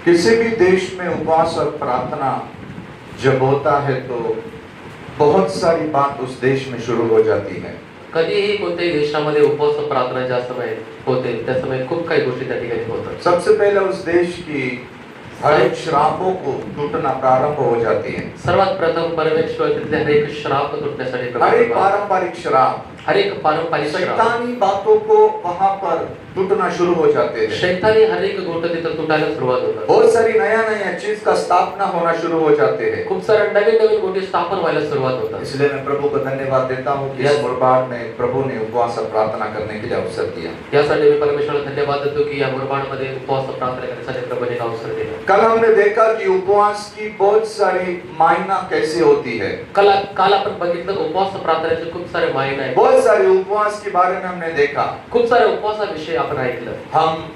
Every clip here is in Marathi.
किसी भी देश में उपवास और प्रार्थना जब होता है तो बहुत सारी बात उस देश में शुरू हो जाती है। कधीही कोणत्याही देशामध्ये उपवास प्रार्थना ज्या समय होते त्या समय खूप काही गोष्टी त्या ठिकाणी होतात. सबसे पहले उस देश की हर एक श्रापों को टूटना प्रारंभ हो जाती है। सर्वात प्रथम परमेश्वर तिथले हर एक श्राप तुटण्यासाठी हर एक पारंपरिक श्राप, हर एक पारंपरिक श्राप, शैतानी बातों को वहां पर टूटना शुरू हो जाते हैं। शैतानी हर एक गोष्ट तिथं तुटायला सुरुवात होतात. बहुत सारी नया नया चीज का स्थापना होना शुरू हो जाते हैं। खूप साऱ्या नवीन नवीन गोष्टी स्थापन व्हायला सुरुवात होतात. इसलिए मैं प्रभु को धन्यवाद देता हूँ कि इस मुरबाड में प्रभु ने उपवास और प्रार्थना करने के लिए अवसर दिया। यासाठी मी परमेश्वराला धन्यवाद देतो की या मुरबाडमध्ये उपवास प्रार्थना करण्यासाठी प्रभूने अवसर दिला. कल हमने देखा कि उपवास की बहुत सारी मायना कैसे होती है। काल आपण बघितलं उपवास प्रार्थनेचे खूप सारे मायने आहेत. बहुत सारे उपवास के बारे में हमने देखा। खूप सारे उपवासाविषयी आपण ऐकलं. हम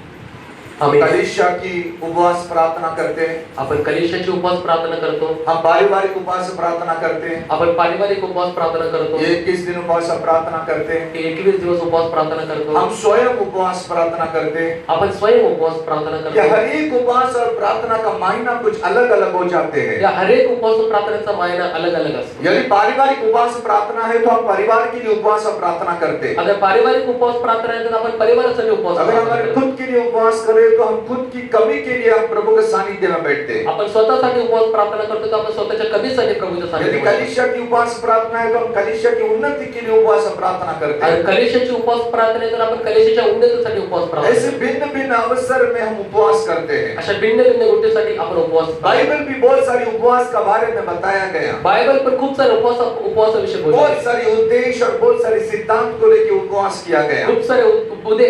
कलीसिया की उपवास प्रार्थना करते हैं। आपण कलीसियाची उपवास प्रार्थना करतो. हम पारिवारिक उपवास प्रार्थना करते हैं। आपण पारिवारिक उपवास प्रार्थना करतो. 21 दिन उपवास प्रार्थना करते हैं। 21 दिवस उपवास प्रार्थना करतो. हम स्वयं उपवास प्रार्थना करते हैं। आपण स्वयं उपवास प्रार्थना करतो. या हर एक उपवास और प्रार्थना का मायना कुछ अलग अलग हो जाते हैं। या हर एक उपवास प्रार्थनेचा मायना अलग अलग असतो. यदि पारिवारिक उपवास प्रार्थना है तो हम परिवार के लिए उपवास और प्रार्थना करते हैं। अगर पारिवारिक उपवास प्रार्थना है तो आपण परिवारासाठी उपवास अगर हमारे खुद के लिए उपवास करें तो हम खुद की कमी के लिए हम प्रभु के सानिध्य में बैठते हैं। आपण स्वतःसाठी उपवास प्रार्थना करतो तो आपण स्वतःच्या कमीसाठी प्रभूच्या यदि सानिध्यात. कलीसिया की उपवास प्रार्थना है तो हम कलीसिया की उन्नति के लिए उपवास और प्रार्थना करते हैं। आणि कलीसियाची उपवास प्रार्थना आहे तर आपण कलीसियाच्या उन्नतीसाठी उपवास प्रार्थना ऐसे भिन्न भिन्न अवसर में हम उपवास करते हैं। अशा भिन्न भिन्न गोष्टीसाठी आपण उपवास. बाइबल भी बहुत सारी उपवास का बारे में बताया गया। बायबल पर खूप सारे उपवासाविषयी बोलले. बहुत सारी उद्देश्य और बहुत सारे सिद्धांत को लेकर उपवास किया गया। खूप सारे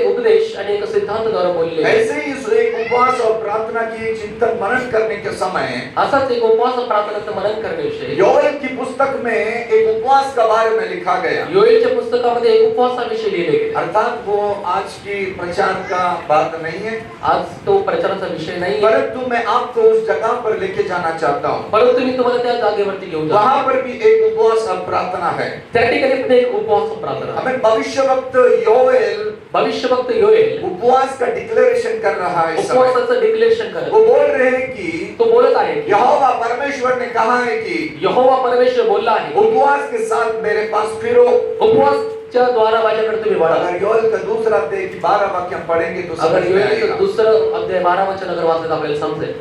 उपदेश आणि एक सिद्धांत द्वारा बोलले. ऐसे ही एक उपवास और प्रार्थना की चिंतन मनन करने के समय असाच एक उपवास और प्रार्थनाचं मनन करण्याविषयी योएल की पुस्तक में एक उपवास के बारे में लिखा गया। योएलच्या पुस्तकामध्ये एक उपवासाविषयी लिहिले गेले. अर्थात वो आज की प्रचार का बात नहीं है, आज तो प्रचाराचा विषय नाही, परंतु मैं आपको उस जगह पर लेके जाना चाहता हूँ। परंतु मी तुम्हाला त्या जागेवरती घेऊन जातो. वहां पर भी एक उपवास और प्रार्थना है। त्या ठिकाणी पण एक उपवास और प्रार्थना आहे. हमें भविष्यवक्त योएल भविष्यवक्त योएल उपवास का डिक्लेरेशन कर रहा है। इस समय उपवासाचं डिक्लेरेशन करत. वो बोल रहे हैं कि तो बोलत आहे की यहोवा परमेश्वर ने कहा है कि यहोवा परमेश्वर बोलला आहे उपवास के साथ मेरे पास फिरो। उपवासच्या द्वारा माझ्याकडे तुम्ही वळा. अगर योएल का दूसरा अध्याय की 12 वाक्य हम पढ़ेंगे तो अगर समझ में योएलचं आएगा। दुसरं अध्याय 12 वचन अगर वाचलं तर आपल्याला समजेल.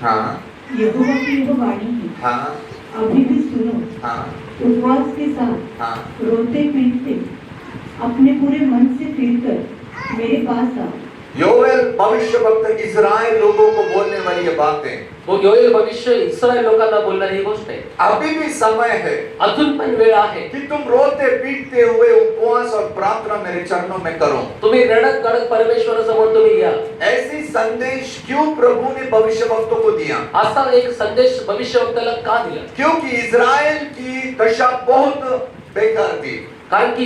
हाँ यहोवा की यह वाणी है, हाँ अभी भी सुनो। हाँ उपवास के साथ हाँ रोते पीटते अपने पूरे मन से फिरकर मेरे पास आओ। योएल भविष्यवक्त इस्राएल लोगों को बोलने वाली ये बातें वो योएल भविष्य इस्रायल लोकांना बोलणारी ही गोष्ट आहे. अभी भी समय है अजून पण वेळ आहे कि तुम रोते पीटते हुए उपवास और प्रार्थना मेरे चरणों में करो। तुम्ही रडत गडत परमेश्वरासमोर तुम्ही या. ऐसी संदेश क्यों प्रभु ने भविष्यवक्तों को दिया? असा एक संदेश भविष्यवक्त्याला का दिला? क्योंकि इस्राएल की दशा बहुत बेकार थी। कारण की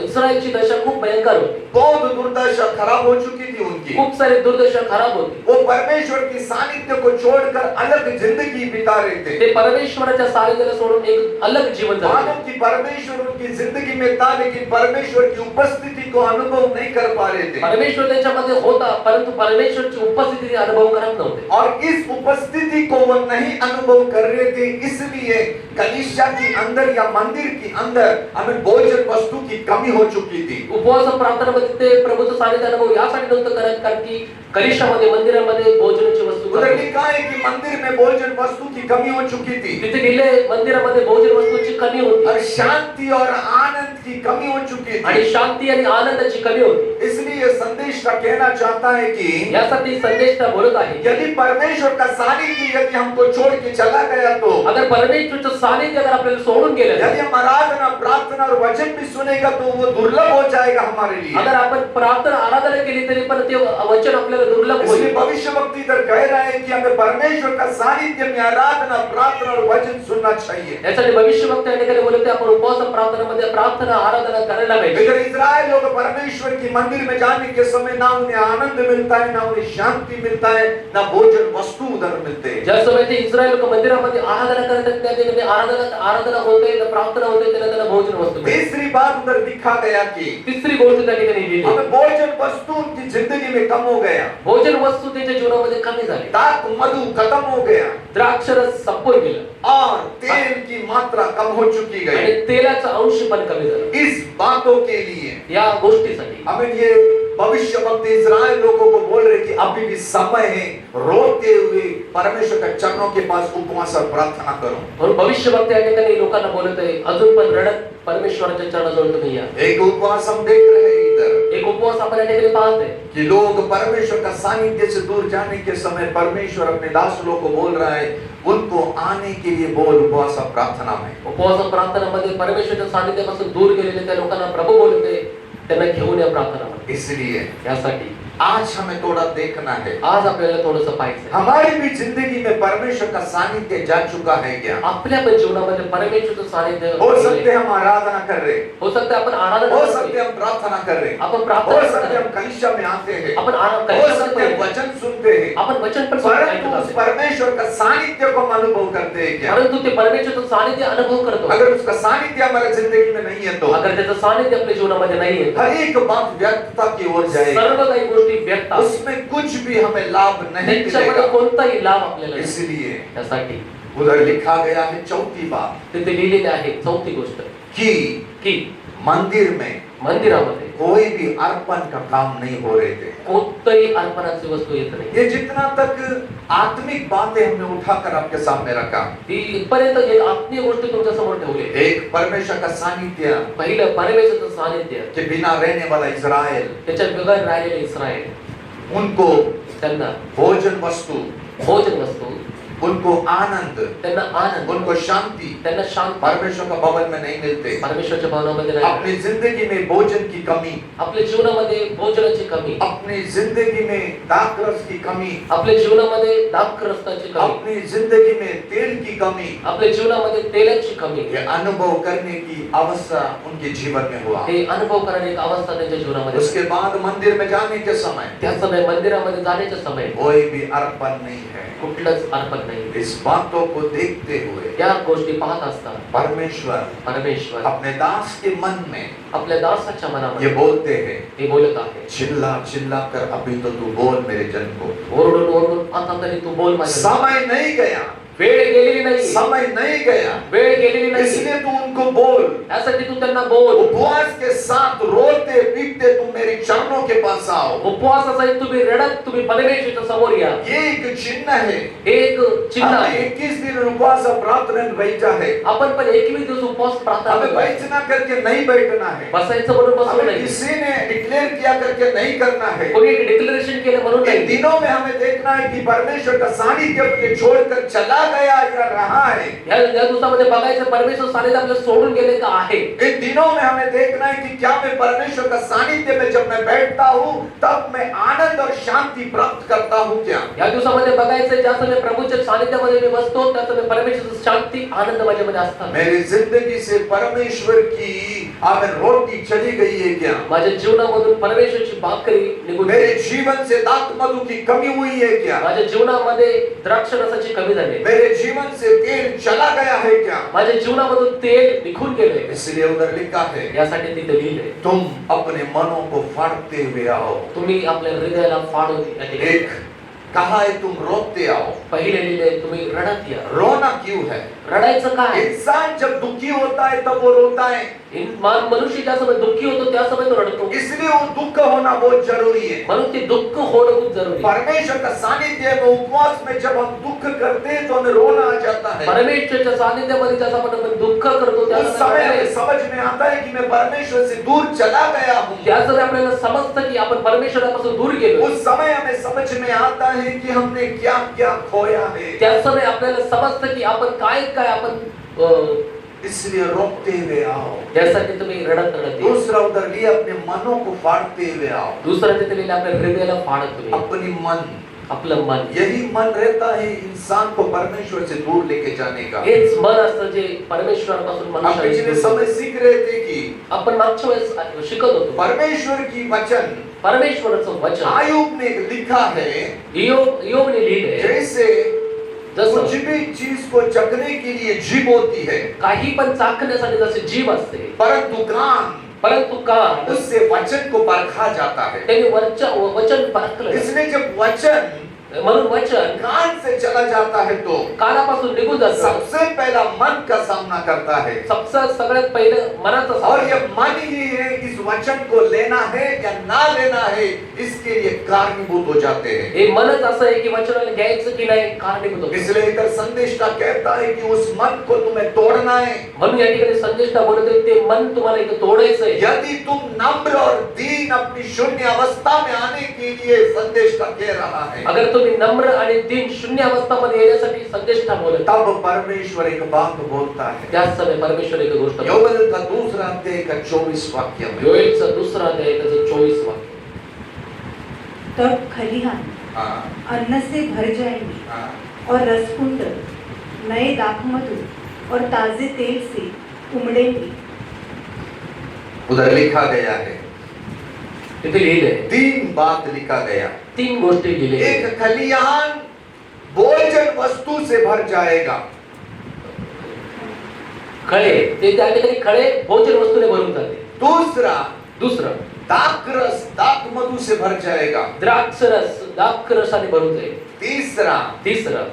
इस्रायलची दशा खूप भयंकर होती. बहुत दुर्दशा खराब हो चुकी थी उनकी। खूप सारी दुर्दशा खराब होती. वो परमेश्वर की सानिध्य को छोड़कर अलग जिंदगी बिता रहे थे। ते परमेश्वराच्या सानिध्याला सोडून एक अलग जीवन जगत मानो होते. कि परमेश्वर उनकी जिंदगी में था लेकिन परमेश्वर की उपस्थिति को अनुभव नहीं कर पा रहे थे। परमेश्वर त्यांच्यामध्ये होता परंतु परमेश्वरची उपस्थिती अनुभव करत नव्हते. और इस उपस्थिति को वो नहीं अनुभव कर रहे थे, इसलिए कलीसिया के अंदर या मंदिर के अंदर हमें भोजन वस्तु की कमी हो चुकी थी। उपवास प्रार्थनामध्ये ते प्रभूचं सानिध्य अनुभव यासाठी नव्हतं करत कारण की कलिशामध्ये मंदिरामध्ये भोजनाची वस्तू उधर कमी. लिखा है कि मंदिर में भोजन वस्तु की कमी हो चुकी थी तिथे गेले मंदिरामध्ये भोजन वस्तूची कमी होती और शांति और आनंद की कमी हो चुकी आणि थी। शांती आणि आनंदाची कमी होती. इसलिए संदेश का कहना चाहता है कि यासाठी संदेश त्या बोलत आहे यदि परमेश्वर का सानिध्य यदि हमको छोड़ के चला गया तो, अगर परमेश्वरचं सानिध्य अगर आपल्याला सोडून गेलं, यदि हम आराधना प्रार्थना और वचन भी सुनेगा तो वो दुर्लभ हो जाएगा हमारे लिए। अगर आपण प्रार्थना आराधना केली तरी पण ते वचन आपल्याला दुर्लभ इसलिए होईल. भविष्यवक्ता इधर कह रहा है कि हमें परमेश्वर का सानिध्य में आराधना प्रार्थना और वचन सुनना चाहिए। यासाठी भविष्यवक्ता या ठिकाणी बोलते आपण उपवास प्रार्थनामध्ये प्रार्थना आराधना करायला पाहिजे. इधर इस्राएल लोग परमेश्वर की मंदिर में जाने के समय ना उन्हें आनंद मिलता है, ना उन्हें शांति मिलता है, ना भोजन वस्तु उधर मिलते हैं। ज्या समय ते इस्रायल लोक मंदिरामध्ये आराधना करतात त्या ठिकाणी आराधना होते, प्रार्थना होते, त्यांना भोजन वस्तू मिळते. इस तीसरी बात उधर लिखा गया कि तिसरी गोष्ट त्या ठिकाणी लिहिली, हमें भोजन वस्तु उनकी जिंदगी में कम हो गया, भोजन वस्तू त्यांच्या जीवनामध्ये कमी झाली, दाख मधु खत्म हो गया द्राक्षरस संपून गेलं और तेल की मात्रा कम हो चुकी आणि गई। तेलाचा अंश पण कमी झाला। इस बातों के लिए या गोष्टीसाठी हमें ये भविष्य वक्त इस्राएल लोगों को बोल रहे कि अभी भी समय है, रोते हुए परमेश्वर के चरणों के पास उपवास और प्रार्थना करो। म्हणून भविष्यवक्ते या ठिकाणी लोकांना बोलत आहे, अजून पण रडत परमेश्वराच्या चरणाजवळ तुम्ही या। एक उपवास हम देख रहे हैं इधर एक उपवास आपण या ठिकाणी पाहत आहे कि लोग परमेश्वर का सानिध्य से दूर जाने के समय परमेश्वर अपने दास लोग को बोल रहा है, उनको आने के लिए बोल उपवास और प्रार्थना में। उपवास प्रार्थनामध्ये परमेश्वराच्या सानिध्यापासून दूर गेलेले त्या लोकांना प्रभू बोलते, त्यांना घेऊन या प्रार्थनामध्ये। इसलिए यासाठी आज हमें थोड़ा देखना है, आज आपल्याला थोडंसं पाहायचं, हमारी भी जिंदगी में परमेश्वर का सानिध्य जा चुका है क्या? आपल्या पण जीवनामध्ये परमेश्वराचं सानिध्य हो सकते हम आराधना कर रहे, हो सकते आपण आराधना हो करतोय, सकते हम प्रार्थना कर रहे, आपण हो प्रार्थना सकते करतोय, हम कलीसिया में आते हैं, आपण हो सकते हम वचन सुनते हैं, आपण वचन पण परंतु उस ऐकतो, परमेश्वर का सानिध्य को हम अनुभव करते हैं क्या? परंतु ते परमेश्वराचं सानिध्य अनुभव करतो। अगर उसका सानिध्य हमारे जिंदगी में नहीं है तो अगर त्याचं सानिध्य आपल्या जीवनामध्ये नाही आहे, हर एक बात व्यर्थता की ओर जाएगी, सर्व काही गोष्टी व्यर्थ आहेत, उसमें कुछ भी हमें लाभ नहीं त्याच्यामध्ये मिलेगा। कोणताही लाभ आपल्याला नाही। इसलिए त्यासाठी उधर लिखा गया है चौथी बात तिथे लिहिलेले आहे चौथी गोष्ट कि की मंदिर में मंदिरामध्ये कोई भी अर्पण का काम नहीं हो रहे थे। कोणतंही अर्पणाची वस्तू येत नाही। ये जितना तक आत्मिक बातें हमने उठाकर आपके सामने रखा, ही इथपर्यंत जे आत्मीय गोष्टी तुमच्या समोर ठेवले, एक परमेश्वर का सानिध्य पहिलं परमेश्वराचं सानिध्य, के बिना रहने वाला इस्राएल, त्याच्या बिगर राहिलेले इस्रायल, उनको त्यांना भोजन वस्तु, भोजन वस्तू, उनको आनंद, त्यांना आनंद, उनको शांति त्यांना शांती परमेश्वर का भवन में नहीं मिलते। परमेश्वराच्या भवनामध्ये नाही। अपनी जिंदगी में भोजन की कमी, आपल्या जीवनामध्ये भोजनाची कमी, अपनी जिंदगी में दाखरस की कमी, आपल्या जीवनामध्ये दाखरसाची कमी, अपनी जिंदगी में तेल की कमी, आपल्या जीवनामध्ये तेलाची कमी, ये अनुभव करने की अवस्था उनके जीवन में हुआ। हे अनुभव करण्याची एक अवस्था त्यांच्या जीवनामध्ये। उसके बाद मंदिर में जाने के समय त्या समय मंदिरामध्ये जाण्याच्या समय कोई भी अर्पण नहीं है। कुठलंच अर्पण नाही। इस बातों को देखते हुए या गोष्टी पाहत असताना परमेश्वर अपने दास के मन में आपल्या दासाच्या ये मनामध्ये बोलते हैं, हे बोलत आहे, चिल्ला चिल्ला कर अभी तो तू बोल मेरे जन को। ओरडून ओरडून आता तरी तू बोल माझ्या। समय नहीं गया, वेळ गेलेली नाही, समय नहीं गया, वेळ गेलेली नाही, इसलिए तू उनको बोल, यासाठी तू त्यांना बोल। उपवास के साथ रोते पीटते तुम मेरे चरणों के पास आओ। उपवासासहित तुम्ही रडत तुम्ही परमेश्वराच्या समोर या। ये एक चिन्ह है, एक चिन्ह हमें आहे। 21 दिन उपवास और प्रार्थना में बैठा है, आपण पण 21 दिवस उपवास प्रार्थना हमें करतो। बैठना करके नहीं बैठना है, बसायचं म्हणून बसू हमें नाही, किसी ने डिक्लेयर किया करके नहीं करना है। कोणी डिक्लेरेशन केलं म्हणून इन नाही। दिनों में हमें देखना है कि परमेश्वर का सानिध्य मुझे छोड़कर चला गया या रहा है। या दिवसामध्ये बघायचं परमेश्वर सानिध्य आपल्याला सोडून गेले का आहे। इन दिनों में हमें देखना है कि क्या मैं परमेश्वर का सानिध्य में जब मैं बैठता हूँ तब मैं आनंद और शांति प्राप्त करता हूँ क्या? या दिवसामध्ये बघायचं ज्या समय प्रभूच्या सानिध्यामध्ये मी बसतो त्या समय परमेश्वराची शांती आनंद माझ्यामध्ये असतात। मेरी जिंदगी से परमेश्वर की आमेन रोटी चली गई है क्या? माझ्या जीवनामधून परमेश्वराची भाकरी निघून मेरे गेली। जीवन से दाखमधु की कमी हुई है क्या? माझ्या जीवनामध्ये द्राक्षरसाची कमी झाली। मेरे जीवन से तेल चला गया है क्या? माझ्या जीवनामधून तेल निघून गेले। इसलिए उधर लिखा है, यासाठी तिथे लिहिले, तुम अपने मनों को फाड़ते हुए आओ। तुम्ही आपल्या हृदयाला फाडून या ठिकाणी। एक कहा है तुम रोते आओ। पहिले लिहिले तुम्ही रडत या। रोना क्यों है? रडायचं काय? इंसान जब दुखी होता है तब वो रोता है, मनुष्य ज्या समय दुःखी होतो त्या समय तो रडतो। इसलिए वो दुख होना बहुत जरूरी है। म्हणून ते दुःख होणं खूप जरुरी आहे। परमेश्वर का सानिध्य में उपवास में जब हम दुख करते हैं तो हमें रोना आ जाता है। परमेश्वराच्या सानिध्यामध्ये जसा आपण दुःख करतो त्या उस समय हमें समझ में आता है कि मैं परमेश्वर से दूर चला गया हूँ। त्या समय आपल्याला समजतं की आपण परमेश्वरापासून दूर गेलो। उस समय हमें समझ में आता है कि हमने क्या क्या खोया है। त्या समय आपल्याला समजतं की आपण काय काय आपण इसलिए रोते हुए आओ। त्यासाठी तुम्ही रडत रडत या। दूसरा उधर लिए अपने मनों को फाड़ते हुए आओ। दुसरं तिथे लिहिलं आपल्या हृदयाला फाडत तुम्ही। अपनी मन, आपलं मन, यही मन रहता है इंसान को परमेश्वर से दूर लेके जाने का। हेच मन असतं जे परमेश्वरापासून हम पिछले मनुष्याला समय सीख रहे थे कि आपण मागच्या वेळेस शिकत होतो परमेश्वर की वचन, परमेश्वराचं वचन। आयुब ने लिखा है, इयोबने लिहिले, जैसे जसं कुछ भी चीज को चखने के लिए जीभ होती है, काही पण चाखण्यासाठी जसे जीभ असते, परंतु कान परंतु कान उससे वचन को परखा जाता है। त्यांनी वचन परखलं जातं. इसलिए जब वचन म्हणून वचन कान से चला जाता है तो कानापासून निघून जातं. सबसे पहला मन का सामना करता है, सगळ्यात पहिलं मनाचा और सामना. ये मन ही है इस वचन को लेना है या ना लेना है, इसके लिए कारणीभूत हो जाते हैं। हे मनच असं आहे की वचनाला घ्यायचं की नाही कारणीभूत होतं. इसलिए इधर संदेश का कहता है कि उस मन को तुम्हें तोड़ना है। म्हणून या ठिकाणी संदेशता बोलत आहे ते मन तुम्हाला इथं तोडायचंय. यदि तुम नम्र और दीन अपनी शून्य अवस्था में आने के लिए संदेश का कह रहा है, अगर तुम्ही नम्र आणि दीन शून्य अवस्थामध्ये येण्यासाठी संदेशता बोलत, तब परमेश्वर एक बात बोलता है। त्याच समय परमेश्वर एक गोष्ट बोलतो. योएल का दूसरा अध्याय का 24 वाक्य में, योएलचा दुसरा अध्याय त्याचं 24 वाक्य. तब खलिहान हाँ, अन्न से भर जाएंगे हाँ, और रसकुंड नए दाखमधु और ताजे तेल से उमड़ेंगे। उधर लिखा गया है, तिथे लिहिले 3 बात लिखा गया। 3 गोष्टी लिहिले. एक खलिहान भोजन वस्तु से भर जाएगा, खळे ते त्या ठिकाणी खळे भोजन वस्तूने भरून जाते. दुसरं दाखरस दाख मधु से भर जाएगा, द्राक्षरसाने भरून जाईल. तिसरं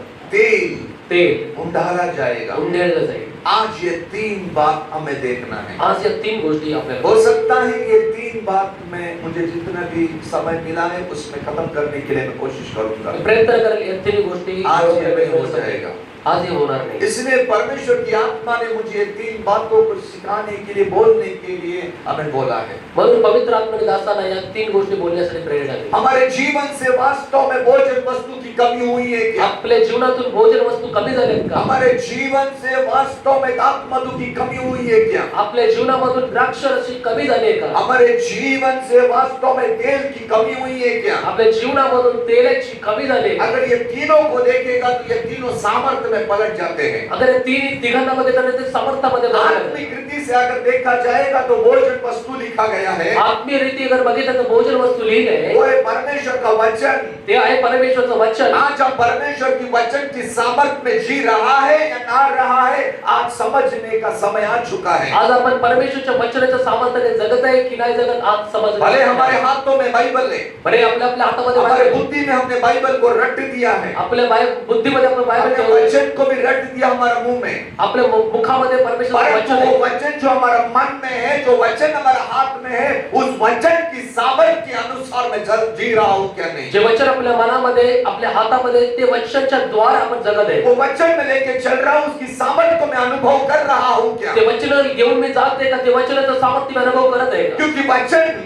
तेल उंडाला जाएगा। उंडेळलं जाईल. आज ये 3 बात हमें देखना है। आज या 3 गोष्टी आपल्याला हो सकता है ये 3 बात में मुझे जितना भी समय मिला है उसमें खत्म करने के लिए मैं कोशिश करूंगा। प्रयत्न करेल या 3 गोष्टी आज ये नहीं हो जाएगा, आज हे होणार नाही. इसलिए परमेश्वर की आत्मा ने मुझे ये 3 बातों को सिखाने के लिए, बोलने के लिए हमें बोला है। म्हणून पवित्र आत्म्याने दासांना या 3 गोष्टी बोलण्यासाठी प्रेरणा दिली. हमारे जीवन से वास्तव में भोजन वस्तु की कमी हुई है क्या? आपल्या जीवनातून भोजन वस्तू कमी झाल्यात का? हमारे जीवन से वास्तव में दाखमधु की कमी हुई है क्या? आपल्या जीवनामधून द्राक्षरस कमी झाली आहे का? हमारे जीवन से वास्तव में तेल की कमी हुई है क्या? आपल्या जीवनामधून तेलाची कमी झाली आहे का? अगर ये तीनों को देखेगा तो ये तीनों सामर्थ्य में पलट जाते हैं। अगर हे तिघांमध्ये तर ते समर्थामध्ये बदलतात. आत्मिक रीति से अगर देखा जाएगा तो भोजन वस्तु लिखा गया है, आत्मीय रीती अगर बघितलं तर भोजन वस्तू लिहिलंय वो है परमेश्वर का वचन। ते आहे परमेश्वरचं वचन. आज हम परमेश्वर की वचन की सामर्थ्य में जी रहा है या ना रहा है, आज समझने का समय आ चुका है। आज आपण परमेश्वरच्या वचनाच्या सामर्थ्याने जगत आहे की नाही जगत आज समजलं. भले हमारे हाथों में बाइबल है, भले आपल्या हातामध्ये हमारे बायबल, बुद्धि में हमने बाइबल को रट दिया है, आपल्या बुद्धीमध्ये आपण बायबल हमने ठेवलंय, वचन को भी रट दिया हमारे मुंह में, आपल्या मुखामध्ये परमेश्वरचं परंतु वचन वो आहे. वचन जो हमारा मन में है, जो वचन हमारे हाथ में है, उस वचन की सामर्थ्य के अनुसार मैं जी रहा हूँ क्या नहीं? जे वचन आपल्या मनामध्ये आपल्या हातामध्ये ते वचनच्या द्वारा आपण जगत आहे. वो वचन में लेके चल रहा हूँ, उसकी सामर्थ्य को मैं अनुभव कर रहा हूँ क्या? ते वचन घेऊन मी जाते का? ते वचनाचं सामर्थ्य मी अनुभव करत आहे का? क्योंकि वचन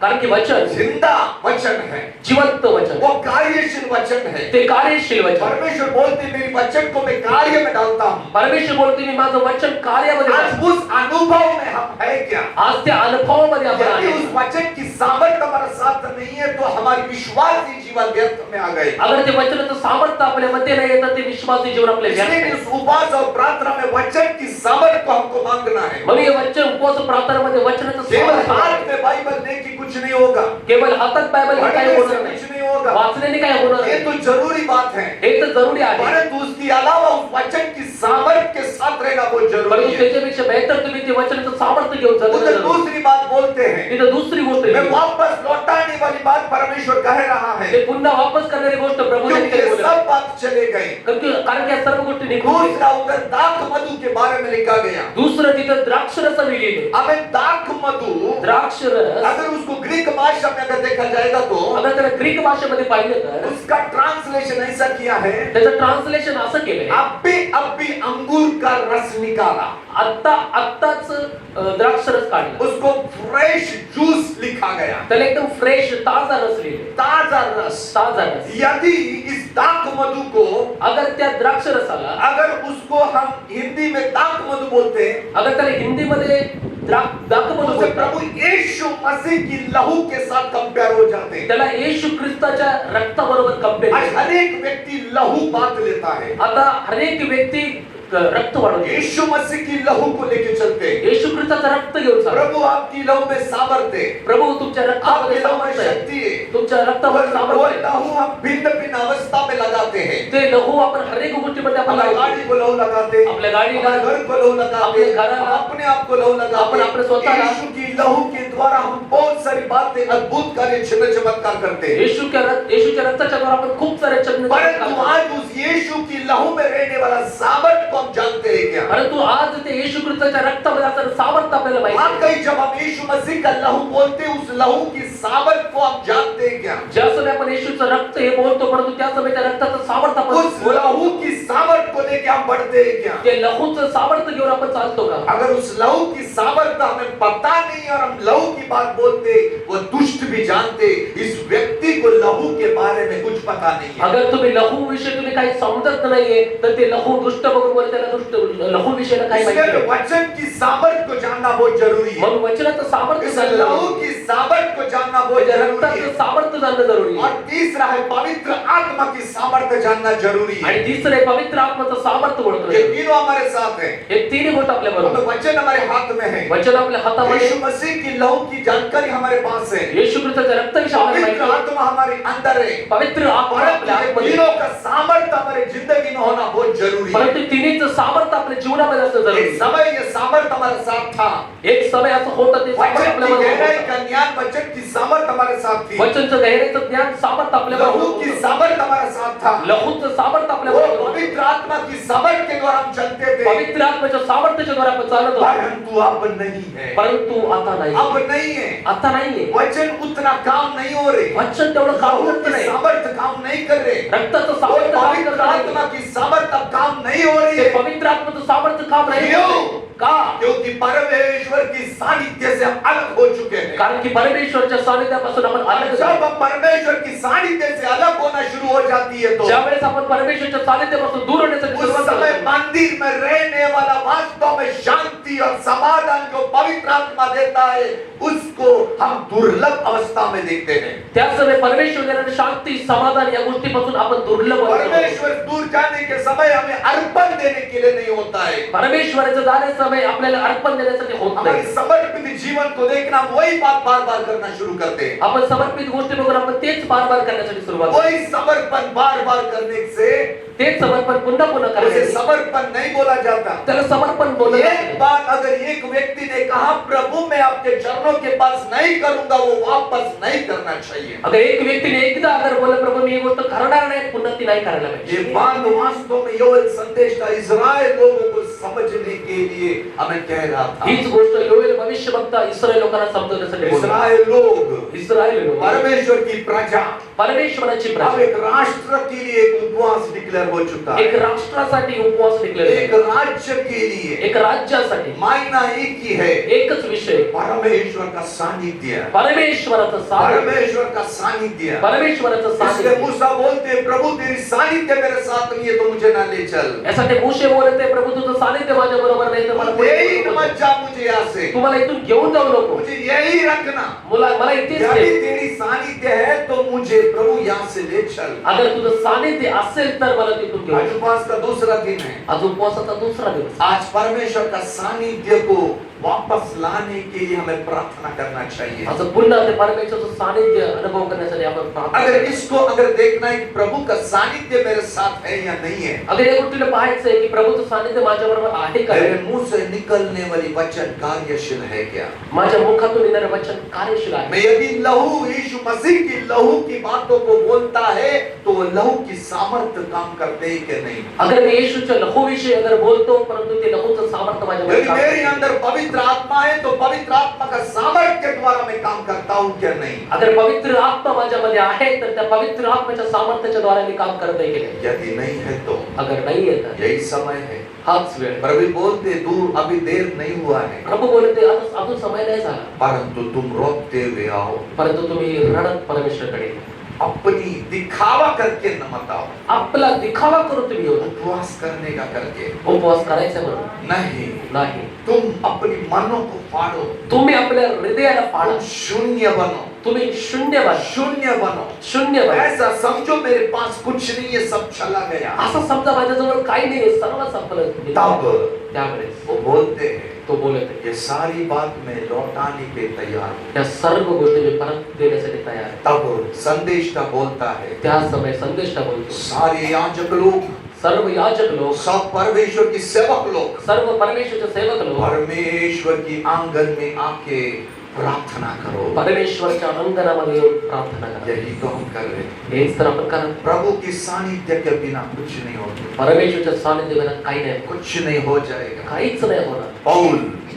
कारण की वचन जिंदा वचन है, जिवंत वचन, वो कार्यशील वचन है। ते कार्यशील वचन. परमेश्वर बोलते मेरी वचन को मैं कार्य में डालता हूँ। परमेश्वर बोलते मी माझं वचन कार्यामध्ये आज टाकतो. उस अनुभव में हम है क्या? आज त्या अनुभवामध्ये आपण यदि आहे. उस वचन की सामर्थ्य हमारे साथ नहीं है तो हमारी विश्वासी जीवन व्यर्थ में आ गए। अगर ते वचनाचं सामर्थ्य आपल्यामध्ये नाही येत ते विश्वासी जीवन आपल्या इसलिए व्यर्थ. उस उपवास और प्रार्थना में वचन की सामर्थ्य को हमको मांगना है। म्हणून हे वचन उपवास प्रार्थनामध्ये वचनाचं केवल सामर्थ्य हाथ मागायचं. में बाइबल लेके कुछ नहीं होगा, केवळ हातात बायबल घेऊन काही पढ़ने होणार से नाही, कुछ नहीं होगा, वाचण्याने काय होणार ये नाही. तो जरूरी बात है, हे तर जरुरी आहे, परंतु उसके अलावा उस वचन की सामर्थ्य के साथ रहना बहुत जरूरी परंतु है। त्याच्यापेक्षा बेहतर तुम्ही ते वचनाचं सामर्थ्य घेऊन उधर जगत. दूसरी बात बोलते हैं, तिथं दुसरी गोष्ट मैं आहे. वापस लौटाने वाली बात परमेश्वर कह रहा है, ते पुन्हा वापस करणारी गोष्ट प्रभू या क्योंकि ठिकाणी ये बोलत. सब बात चले गए। कारण की या सर्व गोष्टी निघून गेल्या. दूसरा उधर दाख मधु के बारे में लिखा गया। दुसरं तिथं द्राक्षरस लिहिलेलं. अब दाख मधु द्राक्षरस अगर उसको ग्रीक भाषा में अगर देखा जाएगा तो अगर त्याला ग्रीक भाषेमध्ये पाहिलं तर उसका ट्रांसलेशन ऐसा किया है, त्याचं ट्रान्सलेशन असं केलंय, अब भी अंगूर का रस निकाला, आत्ताच द्राक्षरस काढला. उसको फ्रेश जूस लिखा गया, त्याला एकदम फ्रेश ताजा रस लिहिले. ताजा रस। ताजा रस. यदि इस दाख मधु को अगर त्या द्राक्षरसाला अगर उसको हम हिंदी में दाख मधु बोलते हैं, अगर त्याला हिंदीमध्ये दाखमधु उसे बोलतात, प्रभु यीशु मसीह की लहू के साथ कंपेयर हो जाते हैं। त्याला येशू ख्रिस्ताच्या रक्ताबरोबर कंपेअर आज केलं. हर एक व्यक्ति लहू बात लेता है, आता हर एक व्यक्ती रक्त वाढून घे. यीशु मसीह की लहू को लेके चलते हैं। येशू ख्रिस्ताचं रक्त घेऊन चाला. प्रभु आपकी लहू में सामर्थ है, प्रभु तुमच्या आपके रक्तामध्ये लहू में सामर्थ्य आहे. शक्ति है। तुमच्या रक्तामध्ये वो सामर्थ्य आहे. लहू हम भिन्न भिन्न अवस्था में लगाते हैं। ते लहू आपण हर एक गोष्टीमध्ये आपण हमारी लावतो. गाड़ी को लहू लगाते, आपल्या गाडीला, हमारे घर को लहू लगाते, आपल्या घराला, हम अपने आप को लहू लगाते। आपण आपल्या स्वतःला, यीशु की लहू के द्वारा हम बहुत सारी बातें अद्भुत कार्य चिन्ह चमत्कार करते हैं। येशूच्या रक्ताच्या द्वारा आपण खूप सारे चिन्ह परंतु आज उस यीशु की लहू में रहने वाला सामर्थ को हम जानते हैं क्या? परंतु आज ते येशू ख्रिस्ताच्या रक्तामध्ये असणारं सामर्थ्य आपल्याला माहिती आहे. वाकई जब हम यीशु मसीह का लहू बोलते हैं, उस लहू की सामर्थ को हम जानते हैं क्या? ज्या समय आपण येशूचं रक्त हे बोलतो, परंतु त्या समय त्या रक्ताचं सामर्थ्य आपण उस लहू की सामर्थ को लेके हम बढ़ते हैं क्या? ते लहूचं सामर्थ्य घेऊन आपण चालतो का? अगर उस लहू की सामर्थ हमें पता नहीं और हम लहू की बात बोलते, वो दुष्ट भी जानते इस व्यक्ति को लहू के बारे में कुछ पता नहीं है। अगर तुम्ही लहू विषय तुम्ही काही समजत नाहीये, तर ते लहू दुष्ट बघून बोलते, त्याला दुष्ट लहू विषयाला काही माहिती इसलिए नाही. वचन की सामर्थ को जानना बहुत जरूरी है। मग वचनाचं सामर्थ्य इस जाणणं लहू जरुरी की सामर्थ को जानना बहुत आहे. जरूरी रक्ताचं है। सामर्थ्य जाणणं जरुरी आहे. और तीसरा है पवित्र आत्मा की सामर्थ्य जानना जरूरी है। आणि तिसरं आहे पवित्र आत्म्याचं सामर्थ्य ओळखणं ये जरुरी तीनों हमारे साथ है। आहे. हे तिन्ही गोष्ट आपल्या बरोबर हमें वचन हमारे हाथ में है, वचन आपल्या हातामध्ये, यीशु मसीह की लहू की जानकारी हमारे पास है, येशू ख्रिस्ताच्या रक्ताविषयी आपल्याला पवित्र माहिती आहे. आत्मा हमारे अंदर है। पवित्र आत्मा आपल्या परंतु ये आतमध्ये, तीनों का सामर्थ्य हमारे जिंदगी में होना बहुत जरूरी है। परंतु तिन्हीचं सामर्थ्य आपल्या जीवनामध्ये असणं जरुरी एक आहे. समय ये सामर्थ्य हमारे साथ था, एक समय असं होतं ते सामर्थ्य वचन आपल्या की बरोबर गहराई होतं. का ज्ञान, वचन की सामर्थ्य हमारे साथ थी, वचनचं गहरेचं ज्ञान सामर्थ्य आपल्या बरोबर लहू की होतं. सामर्थ्य हमारे साथ था। लहूचं सामर्थ्य आपल्या वो बरोबर होतं. पवित्र आत्मा की सामर्थ्य के द्वारा हम चलते थे, पवित्र आत्म्याच्या सामर्थ्याच्या द्वारा आपण चालत होतो. परंतु अब नहीं है, परंतु आता नाही, अब नहीं है। आता नाहीये. वचन उतना काम नहीं हो रहे, वचन तेवढं काम लहू करत की नाही, सामर्थ्य काम नहीं कर रहे, रक्ताचं वो सामर्थ्य काम पवित्र करत नाही, आत्मा की सामर्थ्य अब काम नहीं हो रही ते है। पवित्र आत्म्याचं सामर्थ्य काम नाही क्यों? करत. का? क्योंकि परमेश्वर की सानिध्य से हम अलग हो चुके हैं। कारण की परमेश्वरच्या सानिध्यापासून आपण और अलग जब झालो. हम परमेश्वर की सानिध्य से अलग होना शुरू हो जाती है, तो ज्या वेळेस आपण परमेश्वरच्या सानिध्यापासून दूर होण्यासाठी उस सुरुवात समय करतो, मंदिर में रहने वाला वास्तव में शांति और समाधान जो पवित्र आत्मा देता है, उसको हम दुर्लभ अवस्था में देखते हैं। त्या समय परमेश्वर देणारी शांती, समाधान या गोष्टीपासून आपण दुर्लभ होतो. परमेश्वर दूर जाने के समय हमें अर्पण देने के लिए नहीं होता है। परमेश्वराचं जाणे समय आपल्याला अर्पण देण्यासाठी होत हमारे नाही. समर्पित जीवन को देखना, हम वही बात बार बार करना शुरू करते हैं। आपण समर्पित गोष्टी बघून आपण तेच बार बार करण्यासाठी सुरुवात करतो. वही समर्पण बार बार करने से तेच समर्पण पुन्हा पुन्हा उसे करायचं, समर्पण नहीं बोला जाता। त्याला समर्पण बोललं एक जातं. बात अगर एक व्यक्ति ने कहा, प्रभु मैं आपके चरणों के पास नहीं करूंगा, वो वापस नहीं करना चाहिए। अगर एक व्यक्तीने एकदा अगर बोललं प्रभू मी ही गोष्ट करणार नाही, पुन्हा ती नाही करायला ये पाहिजे. बात वास्तव में योएल संदेश का इज़राइल लोगों को समझने के लिए हमें कह रहा था। हीच गोष्ट योएल भविष्यवक्ता इस्रायल लोकांना समजवण्यासाठी बोलला. इज़राइल लोग, इस्रायल लोक, परमेश्वर की प्रजा, परमेश्वराची अब प्रजा, एक राष्ट्र के लिए एक उपवास डिक्लेअर हो चुका एक है, राष्ट्रासाठी उपवास डिक्लेअर एक केला. राज्य के लिए एक राज्यासाठी मायना एक ही है, एकच विषय, परमेश्वर का सानिध्य, परमेश्वराचं सानिध्य, परमेश्वर का सानिध्य। परमेश्वराचं इसलिए सानिध्य. मूसा बोलते हैं, प्रभु तेरी सानिध्य मेरे साथ नहीं है तो मुझे ना ले चल, यासाठी मोशे बोलते प्रभु तुझं सानिध्य माझ्या बरोबर नाही तर मला तू यही पुढे मत जा मुझे यहाँ से, तुम्हाला इथून घेऊन जाऊ नको, मुझे यही रखना। मला इथेच यदि ठेव. तेरी सानिध्य है तो मुझे प्रभु यहाँ से ले चल। अगर तुझं सानिध्य असेल तर मला तिथून घेऊन आज जा. उपवास का दूसरा दिन है। आज उपवासाचा दुसरा दिवस. आज परमेश्वर का सानिध्य को वापस लाने के लिए हमें प्रार्थना करना चाहिए। आज पुन्हा ते परमेश्वराचं सानिध्य अनुभव करण्यासाठी आपण प्रार्थना अगर करायची. इसको अगर देखना है कि प्रभु का सानिध्य मेरे साथ है या नहीं है, अगर या गोष्टीला पाहायचं आहे की प्रभूचं सानिध्य माझ्या बरोबर आहे का, मेरे मुंह से निकलने वाली वचन कार्यशील है क्या? माझ्या मुखातून येणारे वचन कार्यशील आहे. मैं यदि लहू, यीशु मसीह की लहू की बातों को बोलता है तो वो लहू की सामर्थ्य काम करते हैं कि नहीं? अगर मी येशूच्या लहूविषयी अगर बोलतो परंतु ते लहूचं सामर्थ्य माझ्यामध्ये यदि काम मेरे करतं. अंदर पवित्र आत्मा है तो पवित्र आत्मा का सामर्थ्य के द्वारा मैं काम करता हूँ क्या नहीं? अगर पवित्र आत्मा माझ्यामध्ये आहे तर त्या पवित्र आत्म्याच्या सामर्थ्याच्या द्वारे मी काम करता येईल. यदि नहीं है तो अगर नाही आहे तर यही समय है। हाच वेळ. प्रभु बोलते दूर अभी देर नहीं हुआ है, प्रभू बोलते अजून समय नाही झाला, परंतु तुम रोकते हुए आओ, परंतु तुम्ही रडत परमेश्वरकडे या. अपनी दिखावा करके न मत आओ, आपला दिखावा करून तुम्ही येऊ नका. उपवास करने का करके उपवास करायचा बरोबर नहीं, नाही. तुम अपनी मनों को फाड़ो, तुम्ही आपल्या हृदयाला फाडा, तुम शून्य बनो, तुम्ही शून्य बना. शून्य बनो. शून्य बना. ऐसा समझो मेरे पास कुछ नहीं है, सब चला गया. असं समजा माझ्याजवळ काही नाही, सर्व संपलं. तब त्यावेळेस वो बोलते हैं, तो बोलत आहे, ये सारी बात मैं लौटाने पे तैयार हूँ. त्या सर्व गोष्टी मी परत देण्यासाठी तयार आहे. तब संदेष्टा बोलता है, त्या समय संदेष्टा बोलतो. सारे याजक लोग, सर्व याजक लोक, सब परमेश्वर की सेवक लोग सर्व परमेश्वरचे सेवक लोक परमेश्वर की आंगन में आके प्रार्थना करो. परमेश्वरच्या अंगणामध्ये येऊन प्रार्थना करा. यही तो हम कर रहे हैं. हेच तर आपण करा. प्रभु की सानिध्य के बिना कुछ नहीं होता. परमेश्वरच्या सानिध्य बिना काही नाही, कुछ नहीं हो जाएगा. काहीच नाही होणार.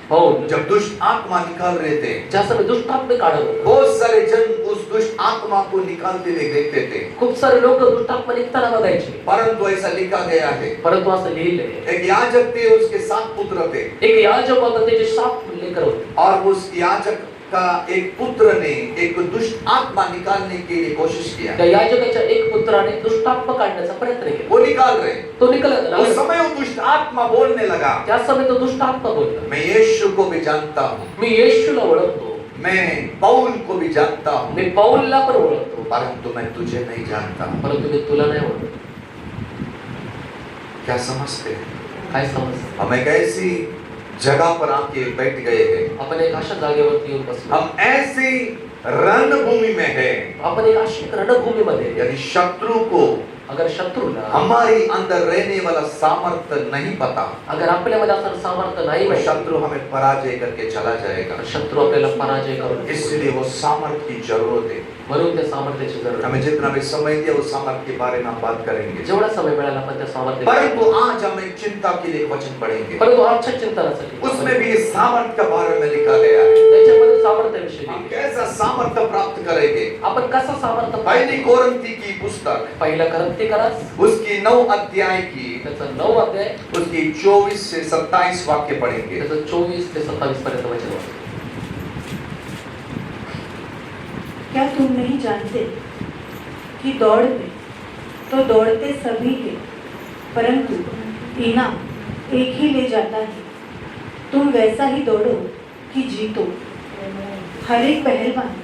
पौल जब दुष्ट आत्मा निकाल रहे थे, ज्या समय दुष्ट आत्मे काढत होते, बहुत सारे जन उस दुष्ट आत्मा को निकालते हुए देखते थे. खूप सारे लोक दुष्ट आत्मा निघताना बघायचे. परंतु ऐसा लिखा गया है, परंतु असं लिहिलंय, एक याजक थे, उसके 7 पुत्र थे. एक याजक होता, त्याचे 7 लेकर होते. और उस याजक का एक पुत्र ने एक दुष्ट आत्मा निकालने की कोशिश किया. त्या याजकाच्या एक पुत्राने दुष्ट आत्मा काढण्याचा प्रयत्न केला. वो निकाल रहे. तो निकला. उस समय वो दुष्ट आत्मा बोलने लगा, त्या समय तो दुष्ट आत्मा बोलला, मैं यीशु को भी जानता हूँ, मी येशूला ओळखतो, मैं पौल को भी जानता हूँ, मी पौलला पण ओळखतो, परंतु मैं तुझे नहीं जानता. परंतु मी तुला नाही ओळखत. क्या समझते हैं? काय समजतं? हम एक ऐसी जगह पर आके बैठ गए हैं, आपण एक अशा जागेवरती येऊन बसलो. हम ऐसी रणभूमि में हैं. आपण एक अशी रणभूमीमध्ये, यदि शत्रु को अगर शत्रूला, हमारी अंदर रहने वाला सामर्थ्य नहीं पता, अगर आपल्यामध्ये असं सामर्थ्य नाही तो माहिती, शत्रु हमें पराजय करके चला जाएगा. तर शत्रू आपल्याला पराजय करून, इसलिए वो सामर्थ्य की जरूरत है. म्हणून त्या सामर्थ्याची गरज आहे. हमें जितना भी समय दिया उस सामर्थ्य के बारे में हम बात करेंगे. जेवढा समय मिळाला आपण त्या सामर्थ्य, परंतु आज हम एक चिंता के लिए वचन पढ़ेंगे. परंतु आजच्या चिंतनासाठी उसमें भी इस सामर्थ्य के बारे में लिखा गया है. त्याच्यामध्ये सामर्थ्याविषयी हम लिहिलंय. कैसा सामर्थ्य प्राप्त करेंगे? आपण कसं सामर्थ्य, पहली कोरिन्थी की पुस्तक, पहिला करंती करा, उसकी 9 अध्याय की, त्याचं 9 अध्याय, उसकी 24 से 27 वाक्य पढ़ेंगे. त्याचं 24 ते 27 पर्यंत वचन वाचा. क्या तुम नहीं जानते कि दौड़ में तो दौड़ते सभी हैं, परंतु इनाम एक ही ले जाता है. तुम वैसा ही दौड़ो कि जीतो. हर एक पहलवान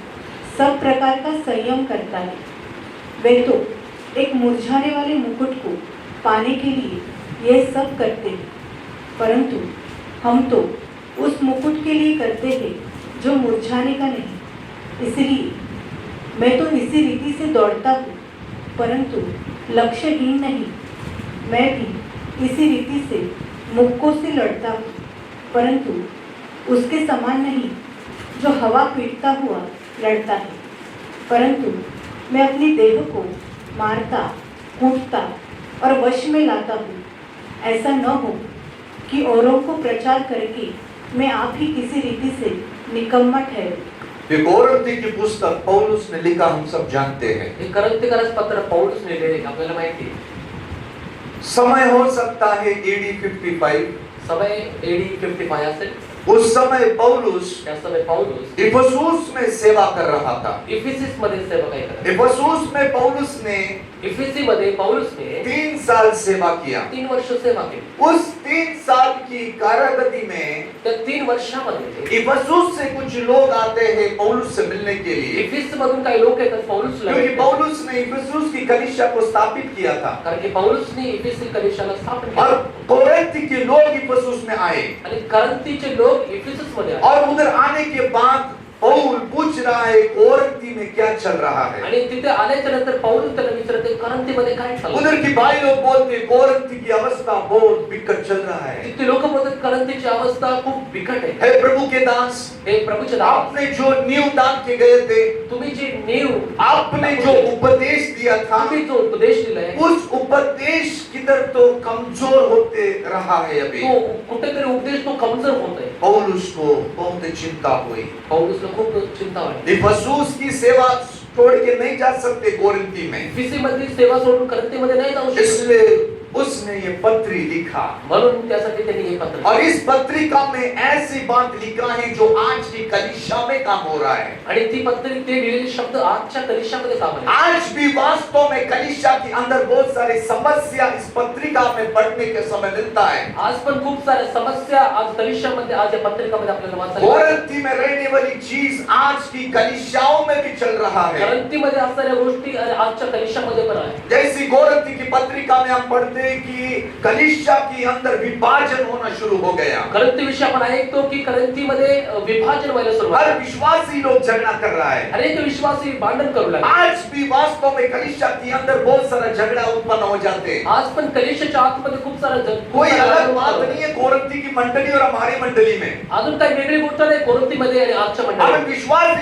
सब प्रकार का संयम करता है. वे तो एक मुरझाने वाले मुकुट को पाने के लिए यह सब करते हैं, परंतु हम तो उस मुकुट के लिए करते हैं जो मुरझाने का नहीं. इसलिए मैं तो इसी रीति से दौड़ता हूँ, परंतु लक्ष्यहीन नहीं. मैं भी इसी रीति से मुक्कों से लड़ता हूँ, परंतु उसके समान नहीं जो हवा पीटता हुआ लड़ता है. परंतु मैं अपनी देह को मारता, कूटता और वश में लाता हूँ. ऐसा न हो कि औरों को प्रचार करके मैं आप ही किसी रीति से निकम्मा ठहरूं. ये कोरिन्थी की पुस्तक पौलुस ने लिखा, हम सब जानते हैं. हे करंथीकरास पत्र पौलुसने लिहिले, आपल्याला माहिती आहे. समय हो सकता है AD 55. समय AD 55 असेल. उस समय पौलुस त्या समय पौलुस इफिसुस में सेवा कर रहा था. इफिसिस मध्ये सेवा काय करत. इफिसुस में पौलुस ने इफिसी मध्ये पौलुसने 3 साल सेवा किया. 3 वर्ष सेवा केली. उस 3 साल की कारागति में त्या 3 वर्षामध्ये इफिसुस से कुछ लोग आते हैं पौलुस से मिलने के लिए, इफिस मधून काही लोक येतात पौलुसला क्योंकि भेटायला. पौलुस ने इफिसुस की कलीसिया को स्थापित किया था. कारण की पौलुसने इफिसी कलीसियाला स्थापन और केलं कोरिन्थ के लोग इफिसुस में आए. आणि करंथीचे लोक इफिसस मध्ये आले. और उधर आने के बाद पौल पूछ रहा है कोरिन्थी में क्या चल रहा है. आणि तिथे आल्याच्या नंतर पौलुस त्याला विचारते करंथीमध्ये काय चाललंय. उधर की भाई लोग बोलते कोरिन्थी की अवस्था बहुत बिकट चल रहा है. तिथे लोक बोलतात करंथीची अवस्था खूप बिकट आहे. हे प्रभु के दास, हे प्रभूचे दास, आपने जो नींव दान के गए थे, तुम्ही जी नीव, आपने जो उपदेश दिया था, तुम्ही जो उपदेश दिलाय, उस उपदेश किधर तो कमजोर होते रहा है अभी. तो कुठेतरी उपदेश तो कमजोर होतोय. पौलुस को बहुत चिंता हुई. पौलुसला खूप चिंता वाटली. इफिसुस की सेवा छोड़ के नहीं जा सकते कोरिन्थी में, इफिसी मधली सेवा सोडून करंथीमध्ये नाही जाऊ शकत. इसलिए उसने ये पत्री लिखा. म्हणून त्यासाठी त्यांनी हे पत्र, और इस पत्रिका में ऐसी बात लिखा है जो आज की कलीसिया में काम हो रहा है. आणि ती पत्री, ते लिहिलेले शब्द आजच्या कलिशामध्ये काम आहे. आज भी वास्तव में कलीसिया कलीसिया के अंदर बहुत सारी समस्या इस पत्रिका में पढ़ने के समय मिलता है। आज पण खूप साऱ्या समस्या आज कलिशामध्ये आज या पत्रिकामध्ये आपल्याला वाचायला मिळतात. कोरिन्थी में रहने वाली चीज आज की कलीसियाओं में भी चल रहा है। करंथीमध्ये असणाऱ्या गोष्टी आजच्या कलिशामध्ये पण आहे. जैसी कोरिन्थी की पत्रिका में हम पढ़ते हैं कि कलीसिया के अंदर विभाजन होना शुरू हो गया। करंथी विषय आपण ऐकतो की करंथीमध्ये विभाजन व्हायला सुरुवात हर झाली. विश्वासी लोग झगड़ा कर रहा है। अनेक विश्वासी भांडण करू लागले. आज भी वास्तव में कलीसिया के अंदर बहुत सारा झगड़ा उत्पन्न हो जाते हैं। आज पण कलिशाच्या आतमध्ये खूप सारा कोई अलग बात नहीं है कोरिन्थी की मंडली और हमारी मंडली में। अजून काही वेगळी गोष्ट नाही कोरिन्थीमध्ये आणि आजच्या हमें मंडळीत.